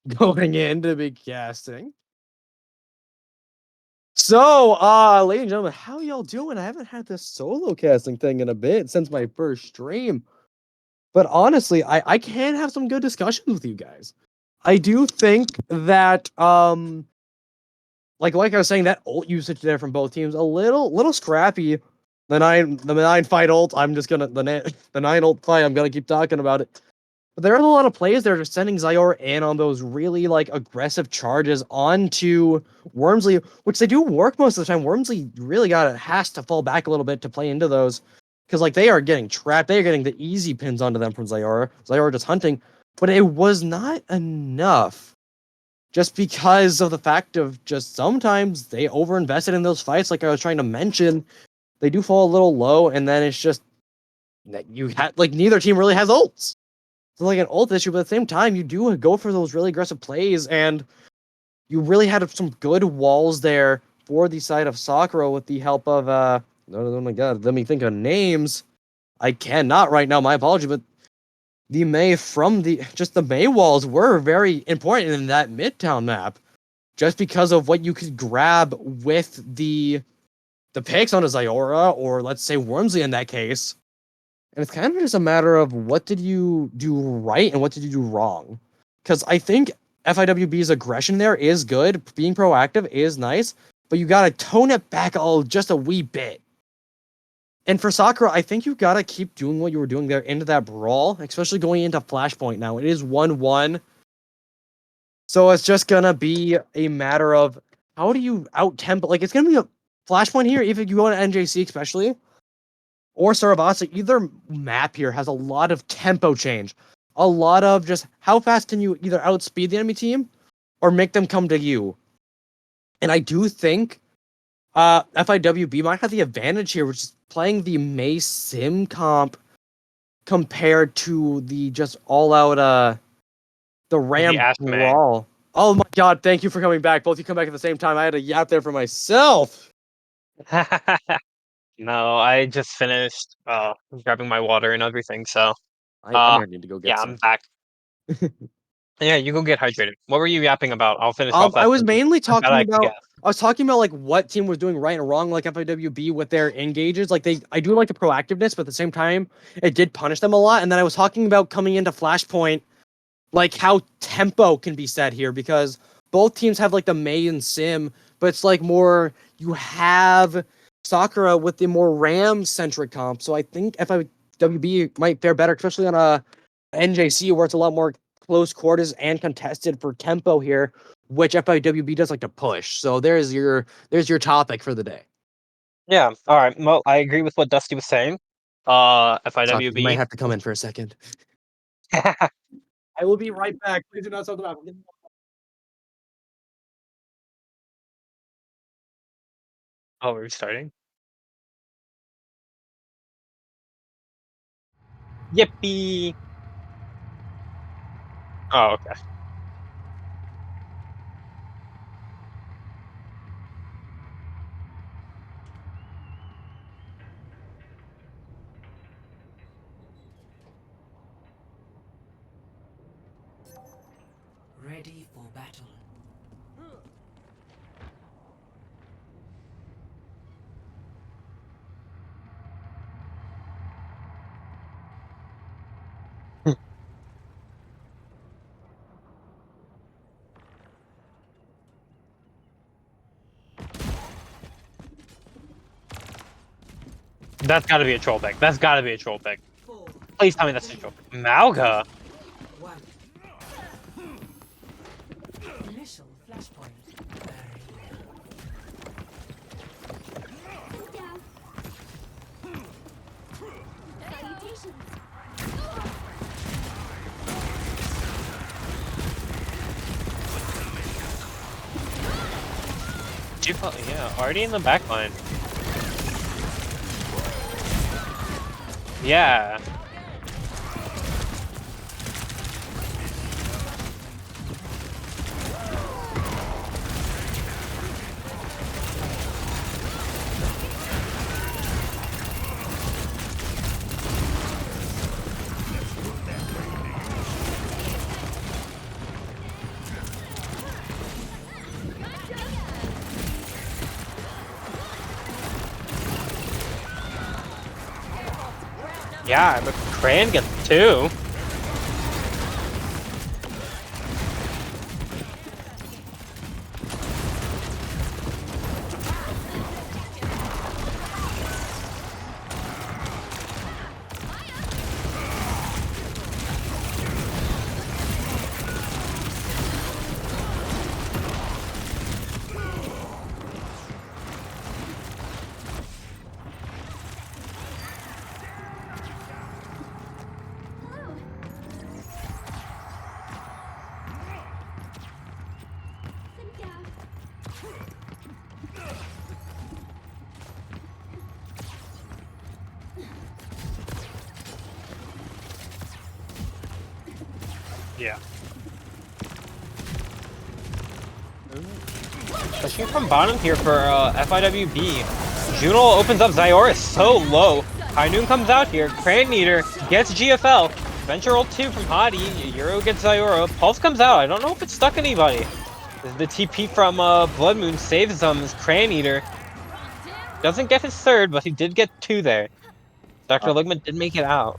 going in to be casting. So, ladies and gentlemen, how y'all doing? I haven't had this solo casting thing in a bit since my first stream. But honestly, I can have some good discussions with you guys. I do think that like I was saying, that ult usage there from both teams a little scrappy. The nine fight ult, I'm just gonna the 9 ult fight, I'm gonna keep talking about it. But there are a lot of plays that are just sending Zyora in on those really like aggressive charges onto Wormsley, which they do work most of the time. Wormsley really has to fall back a little bit to play into those. Because like they are getting trapped, they are getting the easy pins onto them from Zyora. Zyora just hunting, but it was not enough. Just because of the fact of just sometimes they overinvested in those fights, like I was trying to mention, they do fall a little low, and then it's just that you had like neither team really has ults. So like an ult issue, but at the same time, you do go for those really aggressive plays, and you really had some good walls there for the side of Sakura with the help of oh my god, let me think of names. I cannot right now, my apology, but the May from the May walls were very important in that Midtown map. Just because of what you could grab with the picks on a Zyora, or let's say Wormsley in that case. And it's kind of just a matter of what did you do right and what did you do wrong. Because I think FIWB's aggression there is good. Being proactive is nice, but you gotta tone it back just a wee bit. And for Sakura, I think you gotta keep doing what you were doing there into that brawl, especially going into Flashpoint now. It is 1-1. So it's just gonna be a matter of how do you out-tempo? Like, it's gonna be a Flashpoint here, if you go to NJC especially, or Saravasa, either map here has a lot of tempo change. A lot of just how fast can you either outspeed the enemy team or make them come to you. And I do think FIWB might have the advantage here, which is playing the May Sim comp compared to the just all-out the Ram Ash May. Brawl. Oh my god, thank you for coming back. Both you come back at the same time. I had to yap there for myself. No, I just finished grabbing my water and everything, so I uh might need to go get yeah, some. I'm back. Yeah, you go get hydrated. What were you yapping about? I'll finish off I was after you. mainly I bet talking I can about. guess. I was talking about like what team was doing right and wrong, like FIWB with their engages. Like I do like the proactiveness, but at the same time, it did punish them a lot. And then I was talking about coming into Flashpoint, like how tempo can be set here because both teams have like the Mei and Sim, but it's like more you have Sakura with the more Ram centric comp. So I think FIWB might fare better, especially on a NJC where it's a lot more close quarters and contested for tempo here, which FIWB does like to push. So there's your topic for the day. Yeah, all right. Well, I agree with what Dusty was saying. Sakura, you might FIWB. have to come in for a second. I will be right back. Please do not stop the map. Oh, we're restarting. Yippee! Oh, okay. Ready for battle. That's got to be a troll pick. That's got to be a troll pick. 4, Please tell me that's a troll pick. Malga. 1. Initial flashpoint. Very well. Yeah, already in the back line. Yeah. Yeah, but Cran gets 2. Yeah. Pushing from bottom here for FIWB. Juno opens up Zyora so low. High Noon comes out here. Crane Eater gets GFL. Venture Roll 2 from Hottie. Euro gets Zyora. Pulse comes out. I don't know if it stuck anybody. The TP from Blood Moon saves them as Crane Eater. Doesn't get his 3rd, but he did get 2 there. Dr. Ligman did make it out.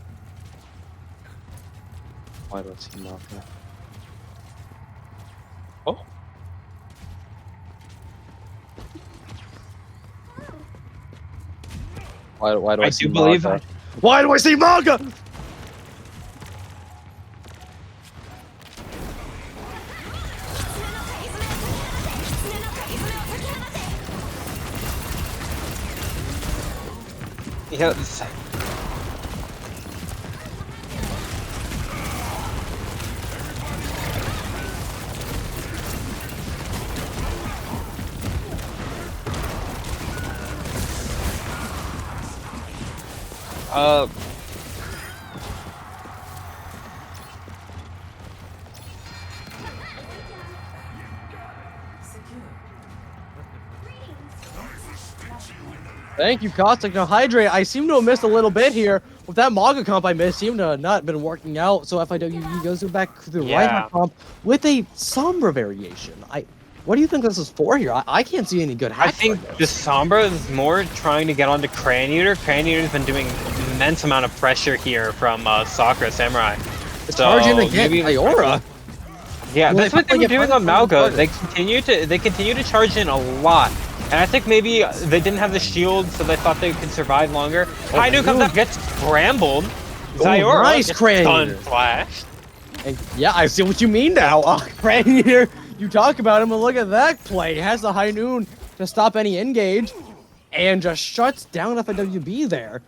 Why do I see Malka? Oh. Why do I see do believe Malka? Why do I see manga? Yeah, this- Thank you, Caustic. Now, Hydrate, I seem to have missed a little bit here. With that Maga comp I missed, seemed to have not been working out. So FIWB goes back to the right comp with a Sombra variation. What do you think this is for here? I can't see any good hacks. I think the Sombra is more trying to get onto Crayon Eater. Crayon Eater's been doing an immense amount of pressure here from Sakura Samurai. It's charging to get Iora. Yeah, that's what they were doing on Malgo. They continue to charge in a lot. And I think maybe they didn't have the shield, so they thought they could survive longer. Kainu comes up, gets scrambled. Iora nice gets Crayon stun Eater. flashed. And yeah, I see what you mean now. Crayon Eater, you talk about him, and look at that play. He has the High Noon to stop any engage, and just shuts down FIWB there.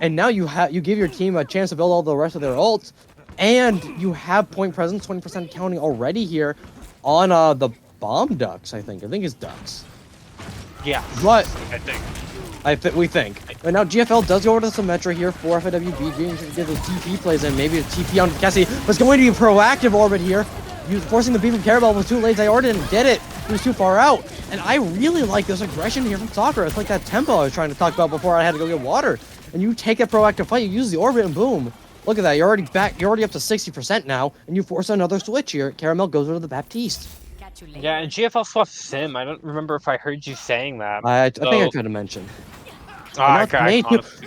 And now you give your team a chance to build all the rest of their ults, and you have point presence, 20% counting already here on the bomb ducks. I think it's ducks. Yeah, But I think. we think. And now GFL does go over to Symmetra here for FIWB, getting to get the TP plays in, maybe a TP on Cassie, but it's going to be a proactive orbit here. Forcing the beat from Carabel was too late. Zyora didn't get it. He was too far out. And I really like this aggression here from Sakura. It's like that tempo I was trying to talk about before I had to go get water. And you take a proactive fight, you use the orbit, and boom. Look at that. You're already back. You're already up to 60% now, and you force another switch here. Caramel goes over to the Baptiste. Catch you later. Yeah, and GFL swapped Sim. I don't remember if I heard you saying that. I think I tried to mention. Okay,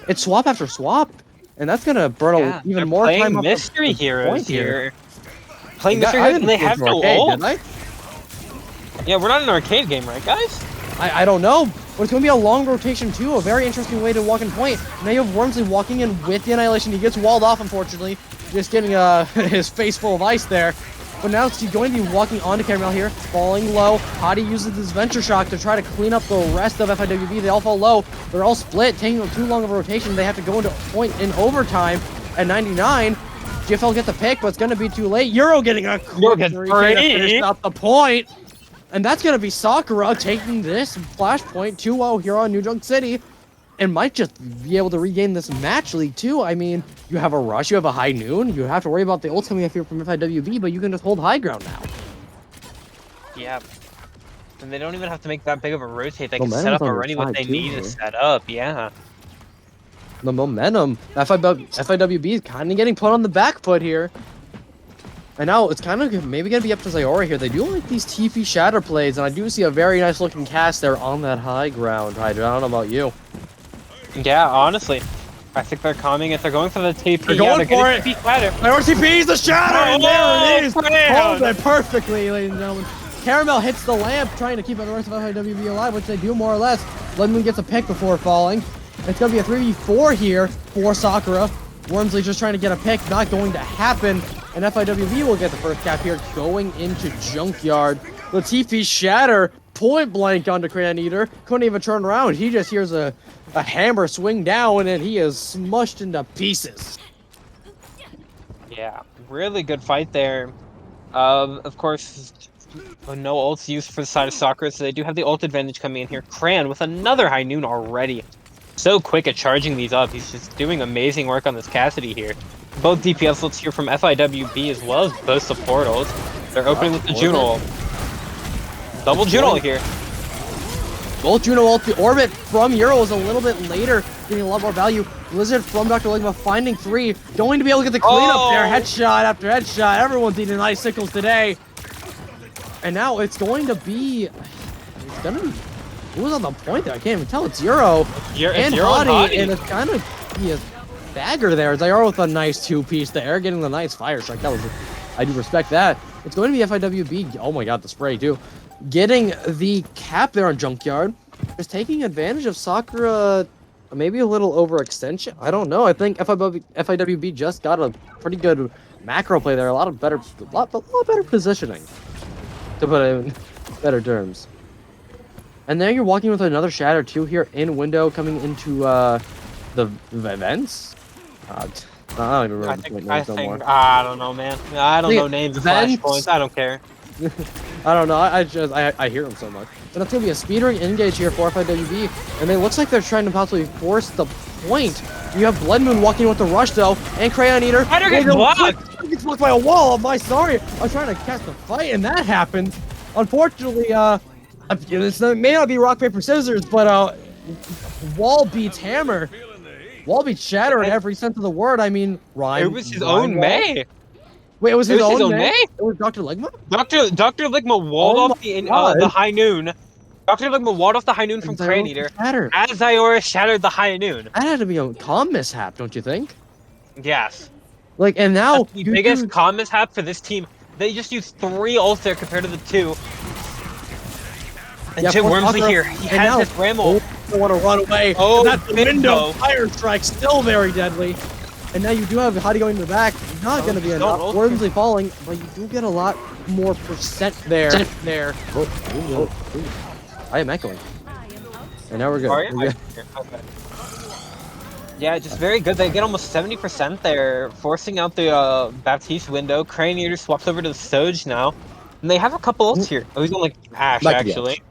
It's swap after swap, and that's gonna burn even more playing time. mystery heroes here. Playing Yeah, mystery I heroes, and didn't they go have to no arcade, ult. did I? Yeah, we're not in an arcade game, right, guys? I don't know, but it's going to be a long rotation too, a very interesting way to walk in point. Now you have Wormsley walking in with the Annihilation. He gets walled off, unfortunately, just getting his face full of ice there. But now he's going to be walking onto Caramel here, falling low. Hadi uses his Venture Shock to try to clean up the rest of FIWB. They all fall low. They're all split, taking too long of a rotation. They have to go into point in overtime at 99. GFL get the pick, but it's going to be too late. Euro getting a quick gets hurricane to free. finish out the point. And that's going to be Sakura taking this flashpoint 2-0 here on New Junk City. And might just be able to regain this match lead too. I mean, you have a rush, you have a High Noon. You have to worry about the ult coming up here from FIWB, but you can just hold high ground now. Yeah. And they don't even have to make that big of a rotate. They can Momentum's set up on their already what side they too, need here. to set up. Yeah. The momentum. FIWB is kind of getting put on the back foot here. And now it's kind of maybe going to be up to Zyora here. They do like these TP shatter plays, and I do see a very nice looking cast there on that high ground. I don't know about you. Yeah, honestly. I think they're coming if they're going for the TP. They're going for it. TP shatter. RTP's the shatter, and there it is. Crayon! Hold it perfectly, ladies and gentlemen. Caramel hits the lamp, trying to keep the rest of FIWB alive, which they do more or less. Lemon gets a pick before falling. It's going to be a 3v4 here for Sakura. Wormsley just trying to get a pick, not going to happen. And FIWB will get the first cap here, going into Junkyard. The TP shatter, point blank onto Crayon Eater. Couldn't even turn around. He just hears a hammer swing down, and he is smushed into pieces. Yeah, really good fight there. Of course, no ults used for the side of Sakura, so they do have the ult advantage coming in here. Crayon with another High Noon already. So quick at charging these up. He's just doing amazing work on this Cassidy here. Both DPS ults here from FIWB as well as both support ults. They're opening with the Juno ult. Double Juno ult here. Both Juno ult, the orbit from Euro is a little bit later, getting a lot more value. Blizzard from Dr. Ligma finding 3, going to be able to get the cleanup there. Headshot after headshot. Everyone's eating icicles today. And now it's going to be... Who was on the point there? I can't even tell. It's Euro and Hadi, and it's kind of a dagger there. Zyora with a nice 2-piece there, getting the nice fire strike. That was, I do respect that. It's going to be FIWB. Oh my god, the spray too. Getting the cap there on Junkyard. Just taking advantage of Sakura, maybe a little overextension. I don't know. I think FIWB just got a pretty good macro play there. A lot better positioning, to put it in better terms. And there you're walking with another shatter too here in window coming into the events. I don't even remember the names no more. I don't know, man. I don't know names of flashpoints. I don't care. I don't know. I hear them so much. And that's gonna be a speedering engage here for FIWB, and it looks like they're trying to possibly force the point. You have Blood Moon walking with the rush though, and Crayon Eater. Hydrate gets blocked. He gets blocked by a wall. I'm sorry. I was trying to catch the fight, and that happened. Unfortunately, it may not be rock paper scissors, but wall beats Hammer. Feeling the heat. Wall beats Shatter in every sense of the word. I mean, Rhyme. It was his Rhyme own wall. May. Wait, it was his own May? May? It was Dr. Ligma? Dr. Ligma walled Oh off my God. the High Noon. Dr. Ligma walled off the High Noon from Zaiora Crane Eater Shatter. as Zaiora shattered the High Noon. That had to be a comm mishap, don't you think? Yes. Like, and now That's the biggest comm mishap for this team. They just used 3 ults there compared to the 2. And Jim poor Wormsley Sakura. here. He And has now- this Ramble. don't want to run away. Oh, That's the window. bingo. Fire strike, still very deadly. And now you do have Hadi going to the back. Not going to be don't enough. ult. Wormsley falling, but you do get a lot more percent there. I am echoing. And now we're good. Are you? We're good. Okay. Yeah, just very good. They get almost 70% there, forcing out the Baptiste window. Crane Eater swaps over to the Soj now. And they have a couple ults here. Oh, he's on like Ash, Back to the actually.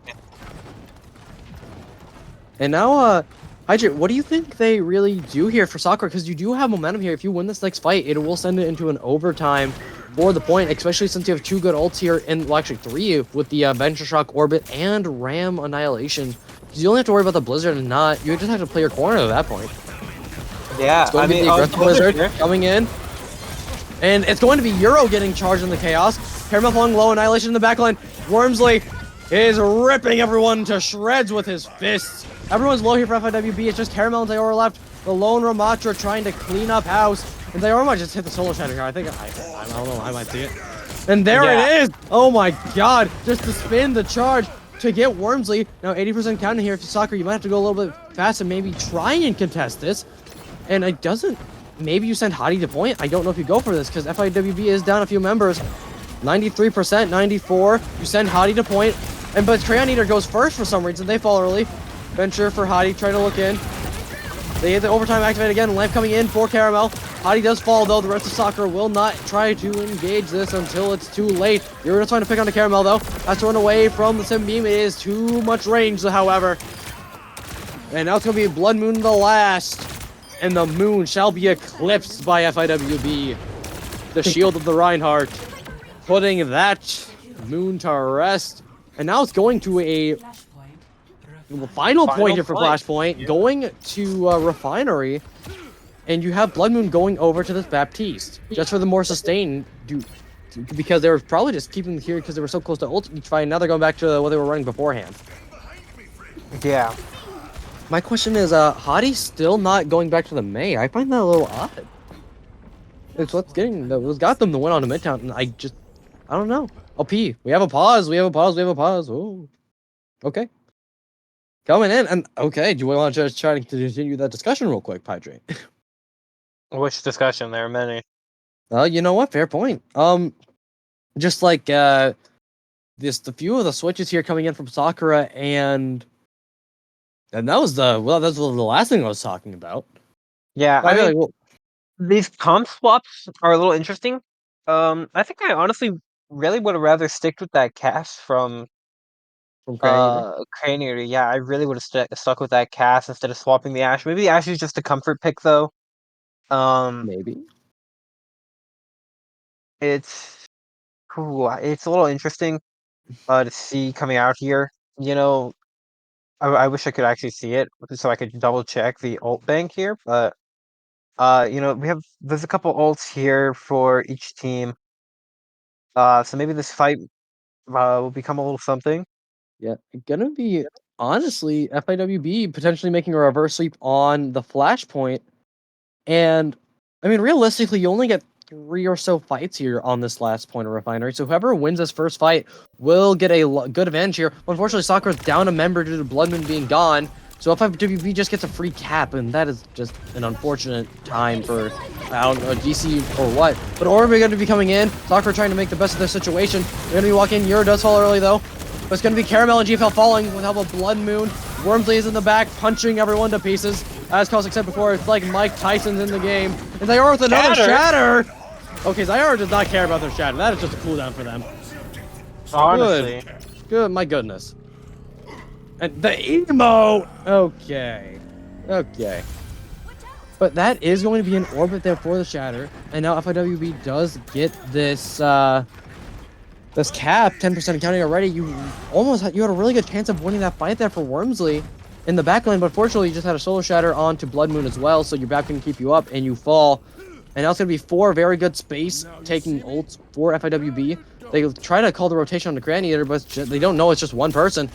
And now, Hydrate, what do you think they really do here for Sakura? Because you do have momentum here. If you win this next fight, it will send it into an overtime for the point, especially since you have 2 good ults here, and well, actually 3 with the Venture Shock Orbit and Ram Annihilation. Because you only have to worry about the Blizzard and not, you just have to play your corner at that point. Yeah, It's going to be the aggressive Blizzard coming in. And it's going to be Euro getting charged in the Chaos. Caramel falling low, Annihilation in the backline. Wormsley is ripping everyone to shreds with his fists. Everyone's low here for FIWB. It's just Caramel and Zaiora left. The lone Ramatra trying to clean up house. And Zaiora might just hit the solo shatter here. I think, I don't know, I might see it. And there it is! Oh my god! Just to spin the charge to get Wormsley. Now 80% counting here. If you're Sakura, you might have to go a little bit fast and maybe try and contest this. And it doesn't... Maybe you send Hadi to point. I don't know if you go for this because FIWB is down a few members. 93%, 94. You send Hadi to point. But Crayon Eater goes first for some reason. They fall early. Venture for Hadi, trying to look in. They hit the overtime activate again. Lamp coming in for Caramel. Hadi does fall though. The rest of Sakura will not try to engage this until it's too late. You're just trying to pick on the Caramel though. Has to run away from the Sim Beam. It is too much range, however. And now it's going to be Blood Moon the last. And the moon shall be eclipsed by FIWB. The shield of the Reinhardt. Putting that moon to rest. And now it's going to a final point here for Flashpoint. Going to Refinery. And you have Blood Moon going over to this Baptiste. Just for the more sustain. Because they were probably just keeping here because they were so close to ult each fight. Now they're going back to what they were running beforehand. Yeah. My question is, Hadi's still not going back to the May. I find that a little odd. It's what's got them to win on the Midtown, and I don't know. Oh, P, we have a pause, Oh. Okay. Coming in, and okay, do we want to just try to continue that discussion real quick, Hydrate? Which discussion? There are many. You know what? Fair point. Just like, the few of the switches here coming in from Sakura and that was the last thing I was talking about. Yeah, I mean, these comp swaps are a little interesting. I think I honestly really would have rather sticked with that cast from Crane Eater. Yeah, I really would have stuck with that cast instead of swapping the Ash. Maybe the Ash is just a comfort pick though. Maybe. It's cool. It's a little interesting to see coming out here. You know, I wish I could actually see it so I could double check the ult bank here, but you know, there's a couple ults here for each team. So maybe this fight will become a little something. Yeah, gonna be honestly FIWB potentially making a reverse sweep on the Flashpoint, and I mean realistically, you only get 3 or so fights here on this last point of Refinery. So whoever wins this first fight will get a good advantage here. Unfortunately, Sakura's down a member due to Blood Moon being gone. So FIWB just gets a free cap, and that is just an unfortunate time for, I don't know, DC or what. But Orb are going to be coming in. Sakura trying to make the best of their situation. They're going to be walking. Euro does fall early, though. But it's going to be Caramel and GFL falling with help of Blood Moon. Wormsley is in the back, punching everyone to pieces. As Caustic said before, it's like Mike Tyson's in the game. And Zaiora with another shatter! Okay, Zaiora does not care about their shatter. That is just a cooldown for them. Honestly. Good, my goodness. And the emo! Okay. But that is going to be an orbit there for the shatter. And now FIWB does get this, this cap, 10% counting already. You had a really good chance of winning that fight there for Wormsley. in the back lane, but fortunately you just had a solo shatter onto Blood Moon as well, so your back can keep you up and you fall. And now it's going to be 4 very good space taking ults for FIWB. They try to call the rotation on the Granny Eater, but they don't know it's just one person.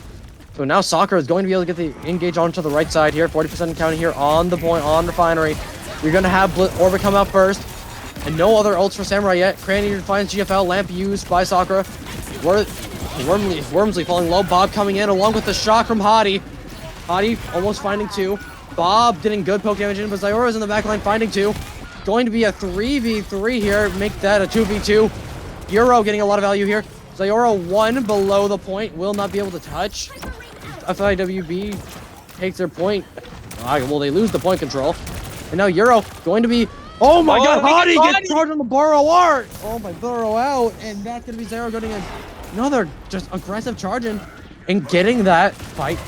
So now Sakura is going to be able to get the engage onto the right side here. 40% counting here on the point, on Refinery. You're going to have Orbit come out first. And no other ults for Samurai yet. Granny Eater finds GFL. Lamp used by Sakura. Wormsley falling low. Bob coming in along with the shot from Hottie. Hottie almost finding 2. Bob getting good poke damage in, but Zyora's in the backline finding 2. Going to be a 3v3 here. Make that a 2v2. Euro getting a lot of value here. Zyora 1 below the point. Will not be able to touch. FIWB takes their point. Well, they lose the point control. And now Euro going to be... Oh my god, Hottie gets charged on the Burrow Art! Oh my, Burrow out. And that's going to be Zyora getting another just aggressive charge in and getting that fight.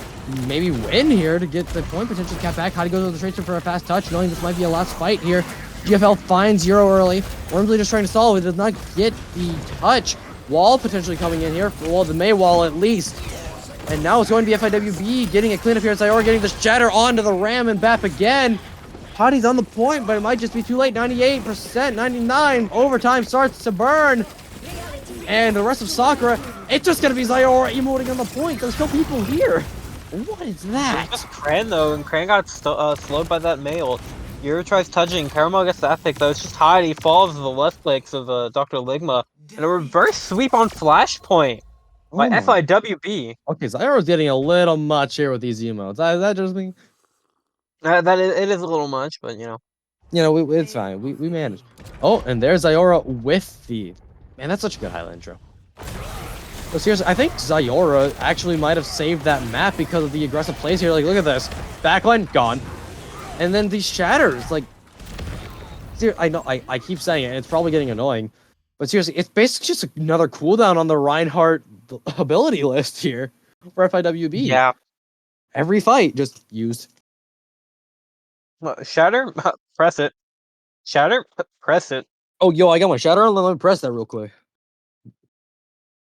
Maybe win here to get the point potentially kept back. Hottie goes with the tracer for a fast touch, knowing this might be a last fight here. GFL finds Euro early. Wormsley just trying to solve it. Does not get the touch. Wall potentially coming in here. Well, the May wall at least. And now it's going to be FIWB getting a cleanup here. Zyora getting the shatter onto the Ram and Bap again. Hottie's on the point, but it might just be too late. 98%, 99. Overtime starts to burn. And the rest of Sakura, it's just going to be Zyora emoting on the point. There's still people here. What is that? It's just Cran though, and Cran got slowed by that mail. Euro tries touching, Caramel gets the epic though, it's just Hottie falls to the left clicks of Dr. Ligma. And a reverse sweep on Flashpoint by FIWB. Okay, Zyro's getting a little much here with these emotes. That just mean... It is a little much, but you know. It's fine. We managed. Oh, and there's Zyora with the... Man, that's such a good highlight intro. But seriously, I think Zyora actually might have saved that map because of the aggressive plays here. Like, look at this. Backline, gone. And then these shatters, like... I know, I keep saying it. It's probably getting annoying. But seriously, it's basically just another cooldown on the Reinhardt ability list here for FIWB. Yeah. Every fight just used. Shatter, press it. Shatter, press it. Oh, yo, I got my shatter on. Let me press that real quick.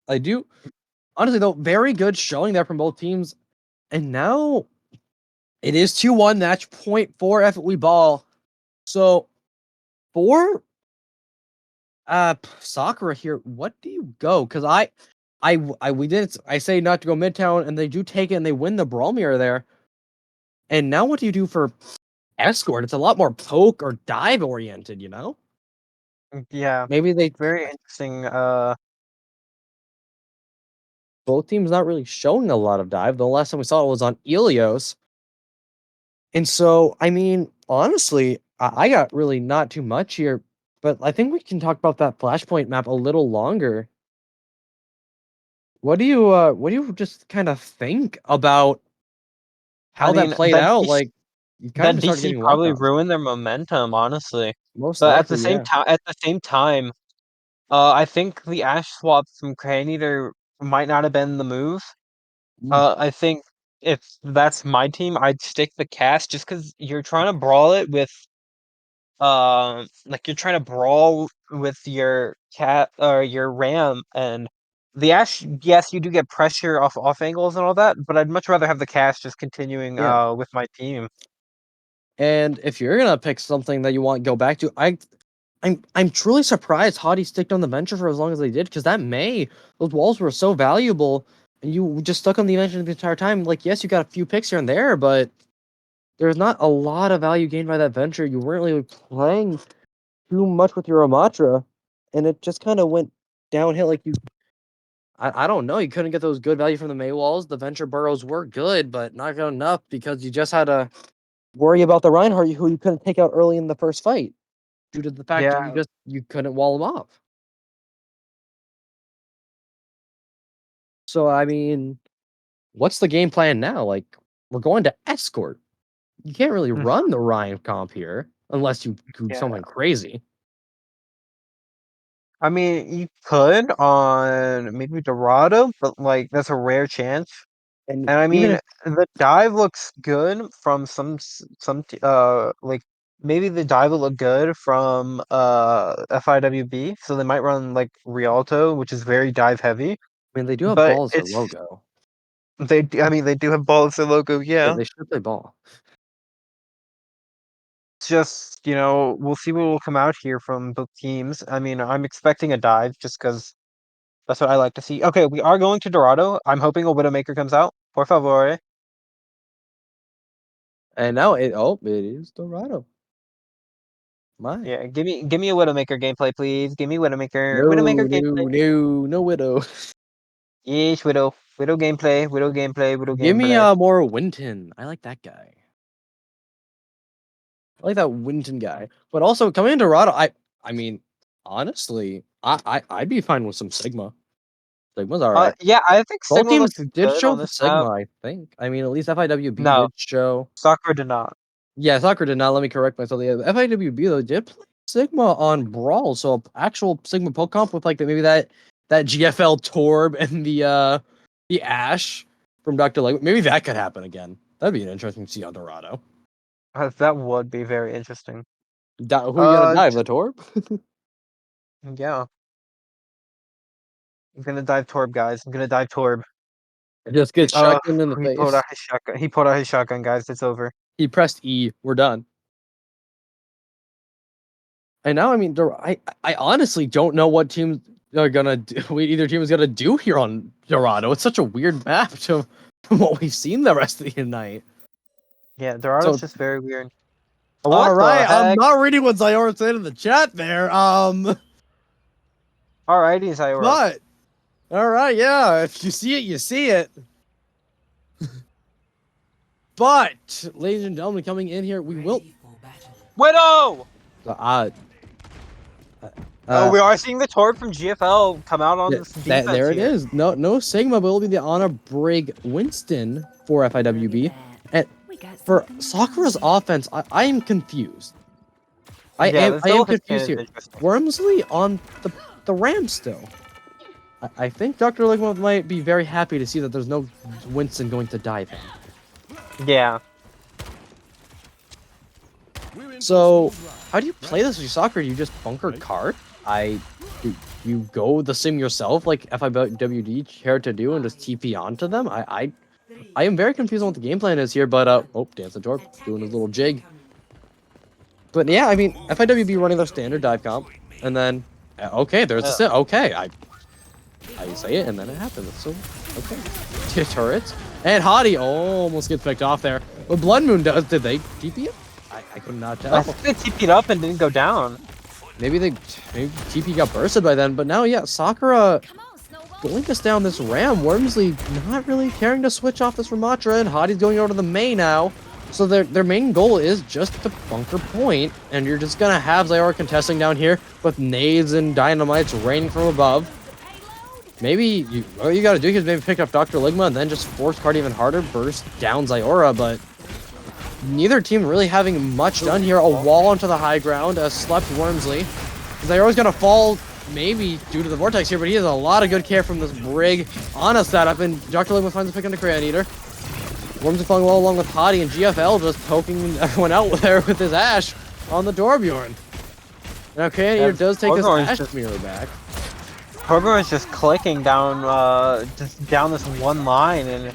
I do. Honestly, though, very good showing there from both teams. And now it is 2-1 match point for FIWB Ball. So for Sakura here, what do you go? Because I say not to go Midtown, and they do take it and they win the Brawl Mirror there. And now what do you do for Escort? It's a lot more poke or dive oriented, you know? Yeah. Maybe they Very interesting. Both teams not really showing a lot of dive. The last time we saw it was on Ilios. And so, I mean, honestly, I got really not too much here, but I think we can talk about that Flashpoint map a little longer. What do you just kind of think about how that played out? Like, you kind that of started DC getting probably ruined their momentum, honestly. most But likely, yeah. at the same time, I think the Ash swap from Crane Eater might not have been the move. I think if that's my team, I'd stick the cast just because you're trying to brawl it with, like you're trying to brawl with your cat or your Ram and the Ash. Yes, you do get pressure off angles and all that, but I'd much rather have the cast just continuing Yeah. with my team. And if you're gonna pick something that you want to go back to, I'm truly surprised Hottie sticked on the Venture for as long as they did, because that May, those walls were so valuable, and you just stuck on the Venture the entire time. Like, yes, you got a few picks here and there, but there's not a lot of value gained by that Venture. You weren't really playing too much with your Amatra, and it just kind of went downhill. Like, I don't know, you couldn't get those good value from the May walls. The Venture burrows were good, but not good enough because you just had to worry about the Reinhardt who you couldn't take out early in the first fight due to the fact that you couldn't wall them off. So I mean, what's the game plan now? Like, we're going to Escort. You can't really run the Ryan comp here unless you do something crazy. I mean, you could on maybe Dorado, but like that's a rare chance. And I even mean, the dive looks good from like maybe the dive will look good from FIWB, so they might run like Rialto, which is very dive heavy. I mean, they do have But ball as their it's logo. I mean, they do have ball as their logo. Yeah, Yeah. they should play ball. It's just, we'll see what will come out here from both teams. I mean, I'm expecting a dive just because that's what I like to see. Okay, we are going to Dorado. I'm hoping a Widowmaker comes out. Por favor. And now it is Dorado. My. Yeah, give me a Widowmaker gameplay, please. Give me Widowmaker. No, Widowmaker gameplay. no, no, no widow. Yes, Widow. Widow gameplay. Widow gameplay. Widow Give me gameplay. more Winton. I like that guy. I like that Winton guy. But also coming into Dorado, I mean, honestly, I'd be fine with some Sigma. Sigma's alright. Yeah, I think Both Sigma teams looks did good show on for this map. Sigma, I think. I mean, at least FIWB No, did show. Sakura did not. Yeah, Sakura did not. Let me correct myself. Yeah, the FIWB though did play Sigma on Brawl, so actual Sigma poke comp with like maybe that GFL Torb and the Ash from Dr. Leg. Maybe that could happen again. That'd be an interesting to see on Dorado. That would be very interesting. Who you gonna dive? The Torb? Yeah. I'm gonna dive Torb, guys. I'm gonna dive Torb. Just get shotgun in the He pulled face. out his shotgun. He pulled out his shotgun, guys. It's over. He pressed E. We're done. And now, I mean, I honestly don't know what teams are gonna do. Either team is gonna do here on Dorado. It's such a weird map from what we've seen the rest of the night. Yeah, Dorado's So- just very weird. All right, I'm heck? not reading what Zyora said in the chat there. Alrighty, Zyora. But all right, yeah, if you see it, you see it. But, ladies and gentlemen, coming in here, we will. Ready for battle. Widow! We are seeing the Torb from GFL come out on this defense there it here. is. No Sigma, but it'll be the Honor Brig Winston for FIWB. And for Sakura's offense, I am confused. I am confused here. Wormsley on the Ram still. I think Dr. Ligma might be very happy to see that there's no Winston going to dive him. Yeah. So, how do you play this with Sakura? You just bunker card? You go the sim yourself, like FIWD care to do, and just TP onto them? I am very confused on what the game plan is here, but Dance the Torp doing his little jig. But yeah, I mean, FIWB running their standard dive comp, and then okay, there's the sim. Okay, I say it, and then it happens. So okay, two turrets, and Hottie almost gets picked off there. What Blood Moon does? Did they TP it? I could not tell. I think they TP'd up and didn't go down. Maybe TP got bursted by then, but now yeah, Sakura going us down this Ram. Wormsley not really caring to switch off this Ramatra, and Hottie's going over to the main now. So their main goal is just to bunker point, and you're just gonna have Zyora contesting down here with nades and dynamites raining from above. Maybe all you gotta do is maybe pick up Dr. Ligma and then just force card even harder, burst down Zyora, but neither team really having much done here. A wall onto the high ground, slept Wormsley. Zyora's gonna fall maybe due to the vortex here, but he has a lot of good care from this Brig on a setup, and Dr. Ligma finds a pick on the Crayon Eater. Wormsley falling well along with Hottie, and GFL just poking everyone out there with his Ash on the Torbjorn. Now Crayon Eater does take his Ash mirror back. Torbjorn is just clicking down this one line, and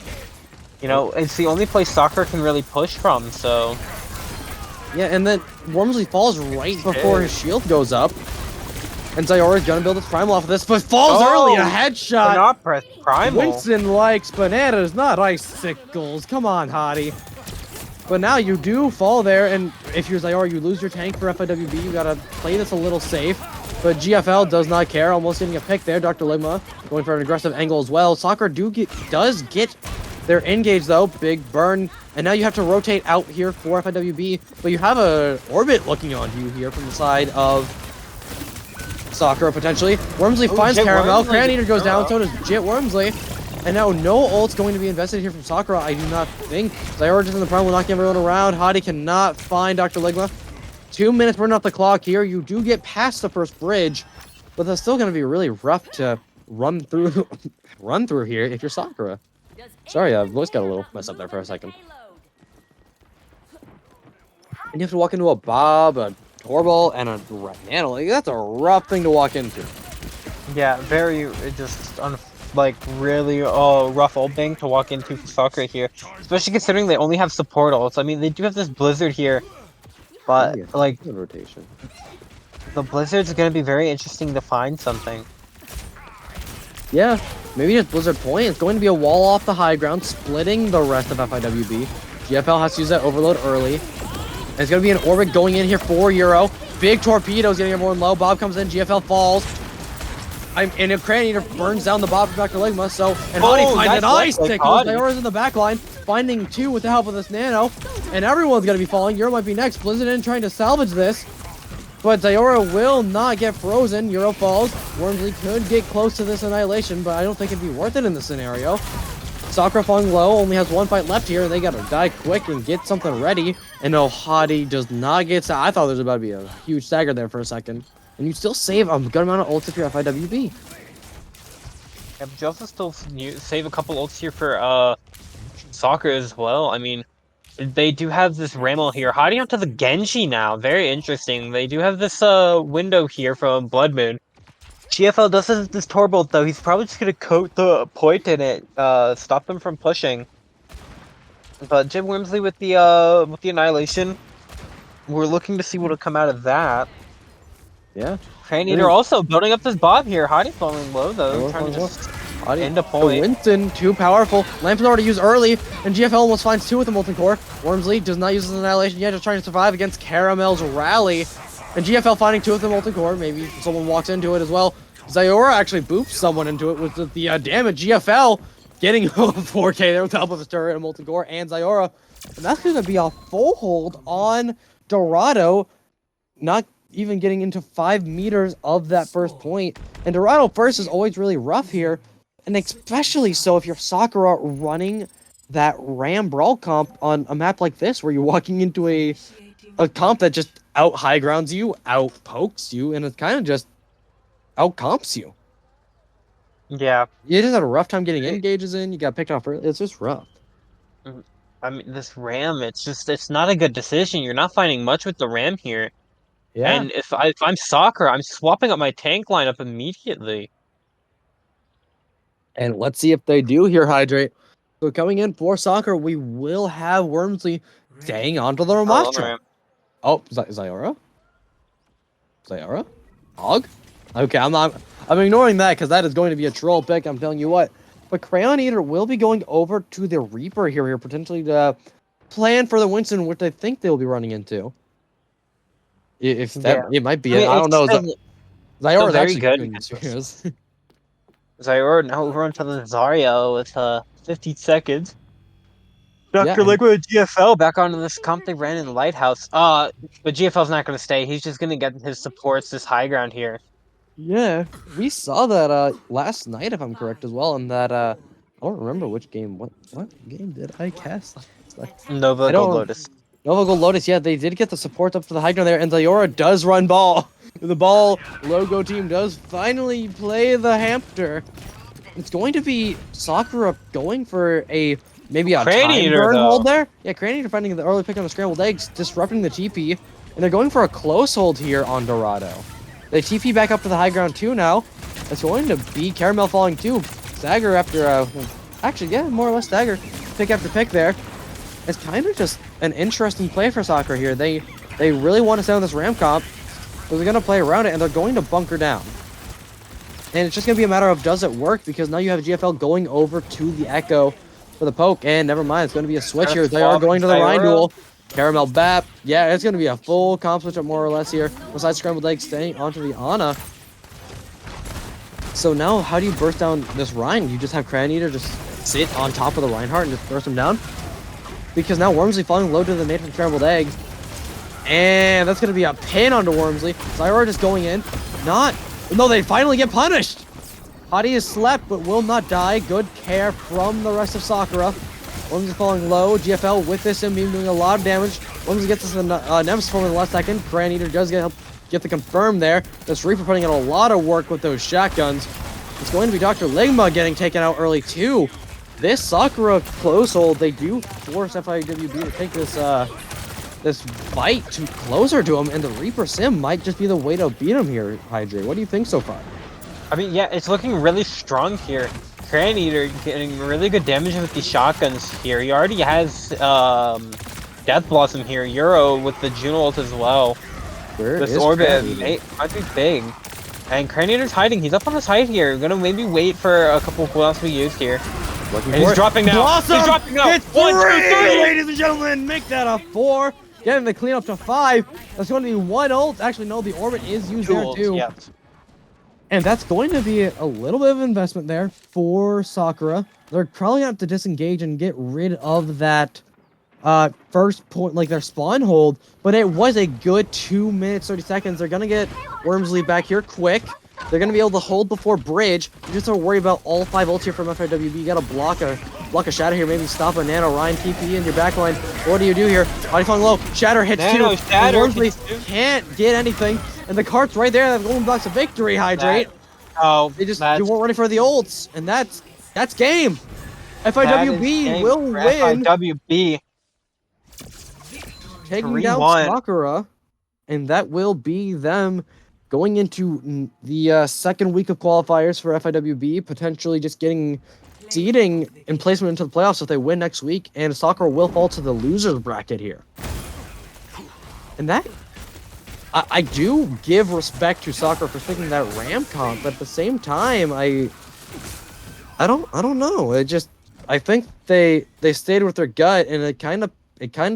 it's the only place Sakura can really push from, so... Yeah, and then Wormsley falls right before his shield goes up. And Zyora's gonna build its primal off of this, but falls early, a headshot! Not press primal. Winston likes bananas, not icicles. Come on, Hottie. But now you do fall there, and if you're Zyora, you lose your tank for FIWB. You gotta play this a little safe. But GFL does not care, almost getting a pick there. Dr. Ligma going for an aggressive angle as well. Sakura does get their engage though, big burn, and now you have to rotate out here for FIWB, but you have a orbit looking on you here from the side of Sakura potentially. Wormsley finds Caramel, Crayon Eater goes down, so does Jit Wormsley, and now no ult's going to be invested here from Sakura, I do not think. Zyora just in the prime will knock everyone around. Hottie cannot find Dr. Ligma. 2 minutes burning off the clock here. You do get past the first bridge, but that's still going to be really rough to run through here if you're Sakura. Sorry, voice got a little messed up there for a second. And you have to walk into a Bob, a Torbal, and a Nano. Like, that's a rough thing to walk into. Yeah, very like really rough opening to walk into for Sakura here, especially considering they only have support ults. I mean, they do have this Blizzard here, but Yeah, like good rotation. the Blizzard's gonna be very interesting to find something. Yeah, maybe just Blizzard Point. It's going to be a wall off the high ground, splitting the rest of FIWB. GFL has to use that overload early. And it's going to be an orbit going in here for Euro. Big torpedoes getting everyone low. Bob comes in, GFL falls. And a Crane Eater burns down the Bob from Dr. Ligma, so... And Hadi finds an ice stick. Diora's in the back line, finding two with the help of this Nano. And everyone's going to be falling. Euro might be next. Blizzard in trying to salvage this. But Diora will not get frozen. Euro falls. Wormsley could get close to this annihilation, but I don't think it'd be worth it in this scenario. Sakura falling low, only has one fight left here, and they gotta die quick and get something ready. And no, Hadi does not get... I thought there was about to be a huge stagger there for a second. And you still save a good amount of ults if you're FIWB. Yeah, but you also still save a couple ults here for Sakura as well. I mean, they do have this Ramel here. Hiding onto the Genji now. Very interesting. They do have this window here from Blood Moon. GFL does have this Torbolt though. He's probably just gonna coat the point in it, stop them from pushing. But Jim Wormsley with the Annihilation. We're looking to see what'll come out of that. Yeah. Crane Eater also building up this Bob here. Hadi falling low though, trying to just end a point. Winston, too powerful. Lamp is already used early, and GFL almost finds two with the Molten Core. Wormsley does not use his Annihilation yet, just trying to survive against Caramel's Rally. And GFL finding two with the Molten Core. Maybe someone walks into it as well. Zyora actually boops someone into it with the damage. GFL getting 4K there with the help of his turret and Molten Core and Zyora. And that's going to be a full hold on Dorado. Not even getting into 5 meters of that first point. And Dorado first is always really rough here. And especially so if you're Sakura running that Ram Brawl comp on a map like this, where you're walking into a comp that just out high grounds you, out pokes you, and it kind of just out comps you. Yeah. You just had a rough time getting engages in, you got picked off early. It's just rough. I mean, this Ram, it's not a good decision. You're not finding much with the Ram here. Yeah. And if I'm Sakura, I'm swapping up my tank lineup immediately. And let's see if they do here, Hydrate. So coming in for Sakura, we will have Wormsley staying onto the Ramastra. Oh, Zyora? Zyora? Hog? Okay, I'm ignoring that because that is going to be a troll pick, I'm telling you what. But Crayon Eater will be going over to the Reaper here potentially to plan for the Winston, which I think they'll be running into. If that, it might be. I don't know. Zyora is very actually good. serious. Zyora now over onto the Zarya with 50 seconds. Dr. Yeah, Ligma GFL back onto this comp they ran in Lighthouse. But GFL's not going to stay. He's just going to get his supports this high ground here. Yeah, we saw that last night, if I'm correct, as well. And that I don't remember which game. What game did I cast last night? Nova Gold Lotus. Nova Gold Lotus. Yeah, they did get the support up to the high ground there, and Zyora does run ball. The ball logo team does finally play the hamster. It's going to be Sakura going for maybe a Crane time Eater, burn though. hold there. Yeah, Crane Eater finding the early pick on the scrambled eggs, disrupting the TP, and they're going for a close hold here on Dorado. They TP back up to the high ground too now. It's going to be Caramel falling too. Stagger after actually, yeah, more or less stagger. Pick after pick there. It's kind of just an interesting play for Sakura here. They really want to stay on this Ram comp. So they're going to play around it, and they're going to bunker down. And it's just going to be a matter of does it work, because now you have GFL going over to the Echo for the poke, and never mind, it's going to be a switch here. They are going to the Rhine duel. Caramel Bap. Yeah, it's going to be a full comp switch up more or less here. Besides Scrambled Egg staying onto the Ana. So now, how do you burst down this Rhine? You just have Crayon Eater just sit on top of the Reinhardt and just burst him down? Because now Wormsley falling low to the nade from Scrambled Egg. And that's going to be a pin onto Wormsley. Zyora just going in. No, they finally get punished. Hadi is slept, but will not die. Good care from the rest of Sakura. Wormsley falling low. GFL with this Beam doing a lot of damage. Wormsley gets this Nemesis form in the last second. Crayon Eater does get the confirm there. This Reaper putting in a lot of work with those shotguns. It's going to be Dr. Ligma getting taken out early too. This Sakura close hold, they do force FIWB to take this fight to closer to him, and the Reaper Sim might just be the way to beat him here, Hydrate. What do you think so far? I mean, yeah, it's looking really strong here. Crane Eater getting really good damage with these shotguns here. He already has Death Blossom here. Euro with the Juno ult as well. Where This is orbit Crane Eater? might be big. And Crane Eater's hiding. He's up on the side here. Gonna maybe wait for a couple of cooldowns to be used here. Looking And for he's it. dropping now. Blossom! He's dropping now. It's 1, 2, 3. ladies and gentlemen. Make that a 4. Getting the clean up to 5. That's going to be 1 ult. Actually, no, the orbit is used there too. Yeah. And that's going to be a little bit of investment there for Sakura. They're probably going to have to disengage and get rid of that first point, like their spawn hold. But it was a good 2 minutes, 30 seconds. They're going to get Wormsley back here quick. They're going to be able to hold before bridge. You just don't worry about all 5 ults here from FIWB. You got to block a shatter here, maybe stop a nano. Ryan TP in your backline. What do you do here? Body falling low. Shatter hits Nano, 2. Shatter Wormsley hits 2. can't get anything. And the cart's right there. That golden blocks a victory. Hydrate. They weren't ready for the ults, and that's game. FIWB will win, FIWB taking down 3-1. Sakura, and that will be them going into the second week of qualifiers for FIWB, potentially just getting seeding and placement into the playoffs if they win next week, and Sakura will fall to the losers bracket here. And that, I do give respect to Sakura for thinking that Ram comp, but at the same time, I don't know. I think they stayed with their gut, and it kind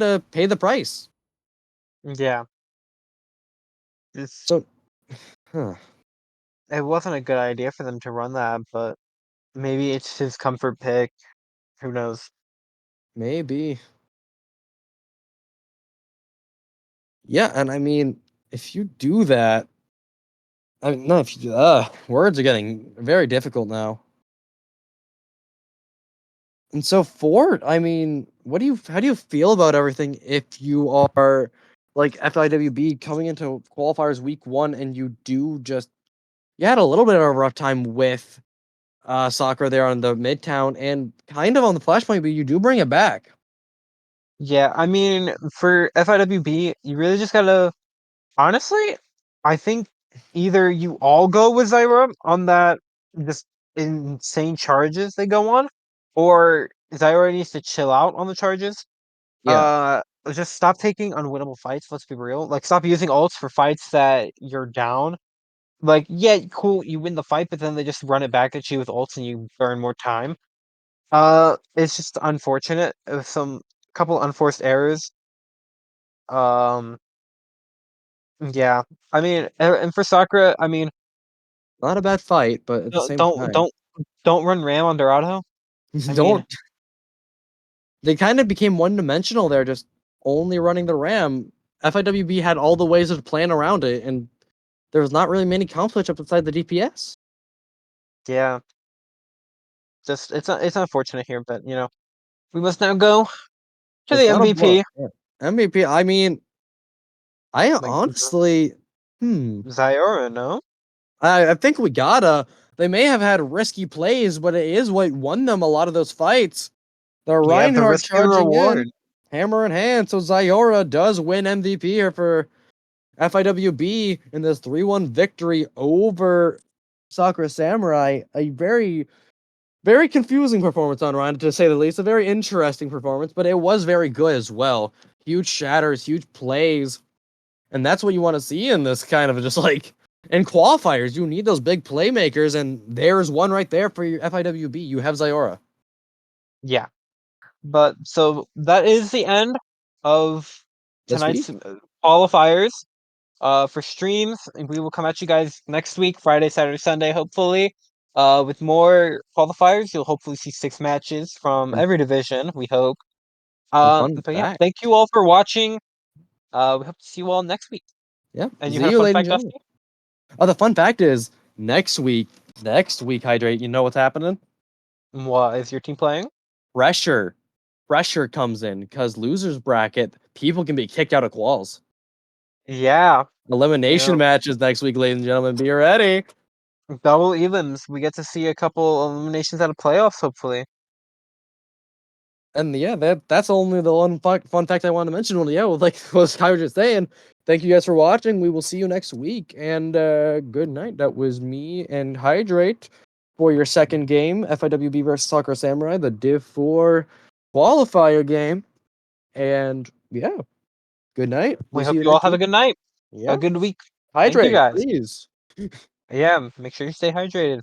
of paid the price. Yeah. So, It wasn't a good idea for them to run that, but maybe it's his comfort pick. Who knows? maybe. Yeah, and I mean, if you do that, words are getting very difficult now. And so Ford, I mean, how do you feel about everything if you are like FIWB coming into qualifiers week 1 and you had a little bit of a rough time with Sakura there on the Midtown and kind of on the Flashpoint, but you do bring it back. Yeah, I mean, for FIWB, you really just gotta. Honestly, I think either you all go with Zyra on that just insane charges they go on, or Zyra needs to chill out on the charges. Just stop taking unwinnable fights. Let's be real. Like, stop using ults for fights that you're down. Like, yeah, cool, you win the fight, but then they just run it back at you with ults and you burn more time. It's just unfortunate with some couple unforced errors. Um, yeah. I mean, and for Sakura, I mean, Not a bad fight, but at the don't same don't time, don't don't run Ram on Dorado. I don't. mean, They kind of became one-dimensional there, just only running the Ram. FIWB had all the ways to plan around it, and there was not really many conflict up inside the DPS. yeah. Just it's unfortunate here, but we must now go to the It's not a MVP. MVP. I mean, I Like honestly, Zyora, no? I think we gotta. They may have had risky plays, but it is what won them a lot of those fights. The Yeah, the Reinhardt risk and charging reward. in, hammer in hand. So Zyora does win MVP here for FIWB in this 3-1 victory over Sakura Samurai. A very, very confusing performance on Ryan, to say the least. A very interesting performance, but it was very good as well. Huge shatters, huge plays. And that's what you want to see in this kind of just like in qualifiers. You need those big playmakers, and there's one right there for your FIWB. You have Zyora. Yeah. But so that is the end of This tonight's week? qualifiers. For streams, and we will come at you guys next week, Friday, Saturday, Sunday, hopefully. With more qualifiers, you'll hopefully see 6 matches from And, every division. We hope. and fun But yeah, fact. thank you all for watching. We hope to see you all next week. Yeah. And you See had a you, fun ladies and fact, gentlemen. Dusty? Oh, the fun fact is next week, Hydrate, you know what's happening? What is your team playing? Pressure comes in because losers bracket, people can be kicked out of quals. Yeah, Elimination matches next week, ladies and gentlemen. Be ready. double elims. We get to see a couple eliminations out of playoffs, hopefully. And yeah, that's only the one fun fact I wanted to mention. Well, yeah, like was Tyler just saying. Thank you guys for watching. We will see you next week. And good night. That was me and Hydrate for your second game, FIWB versus Sakura Samurai, the Div 4 qualifier game. And yeah, good night. We We'll see hope you you all next have a week. good night, Yeah, a good week. Thank you hydrate, guys. please. Yeah, make sure you stay hydrated.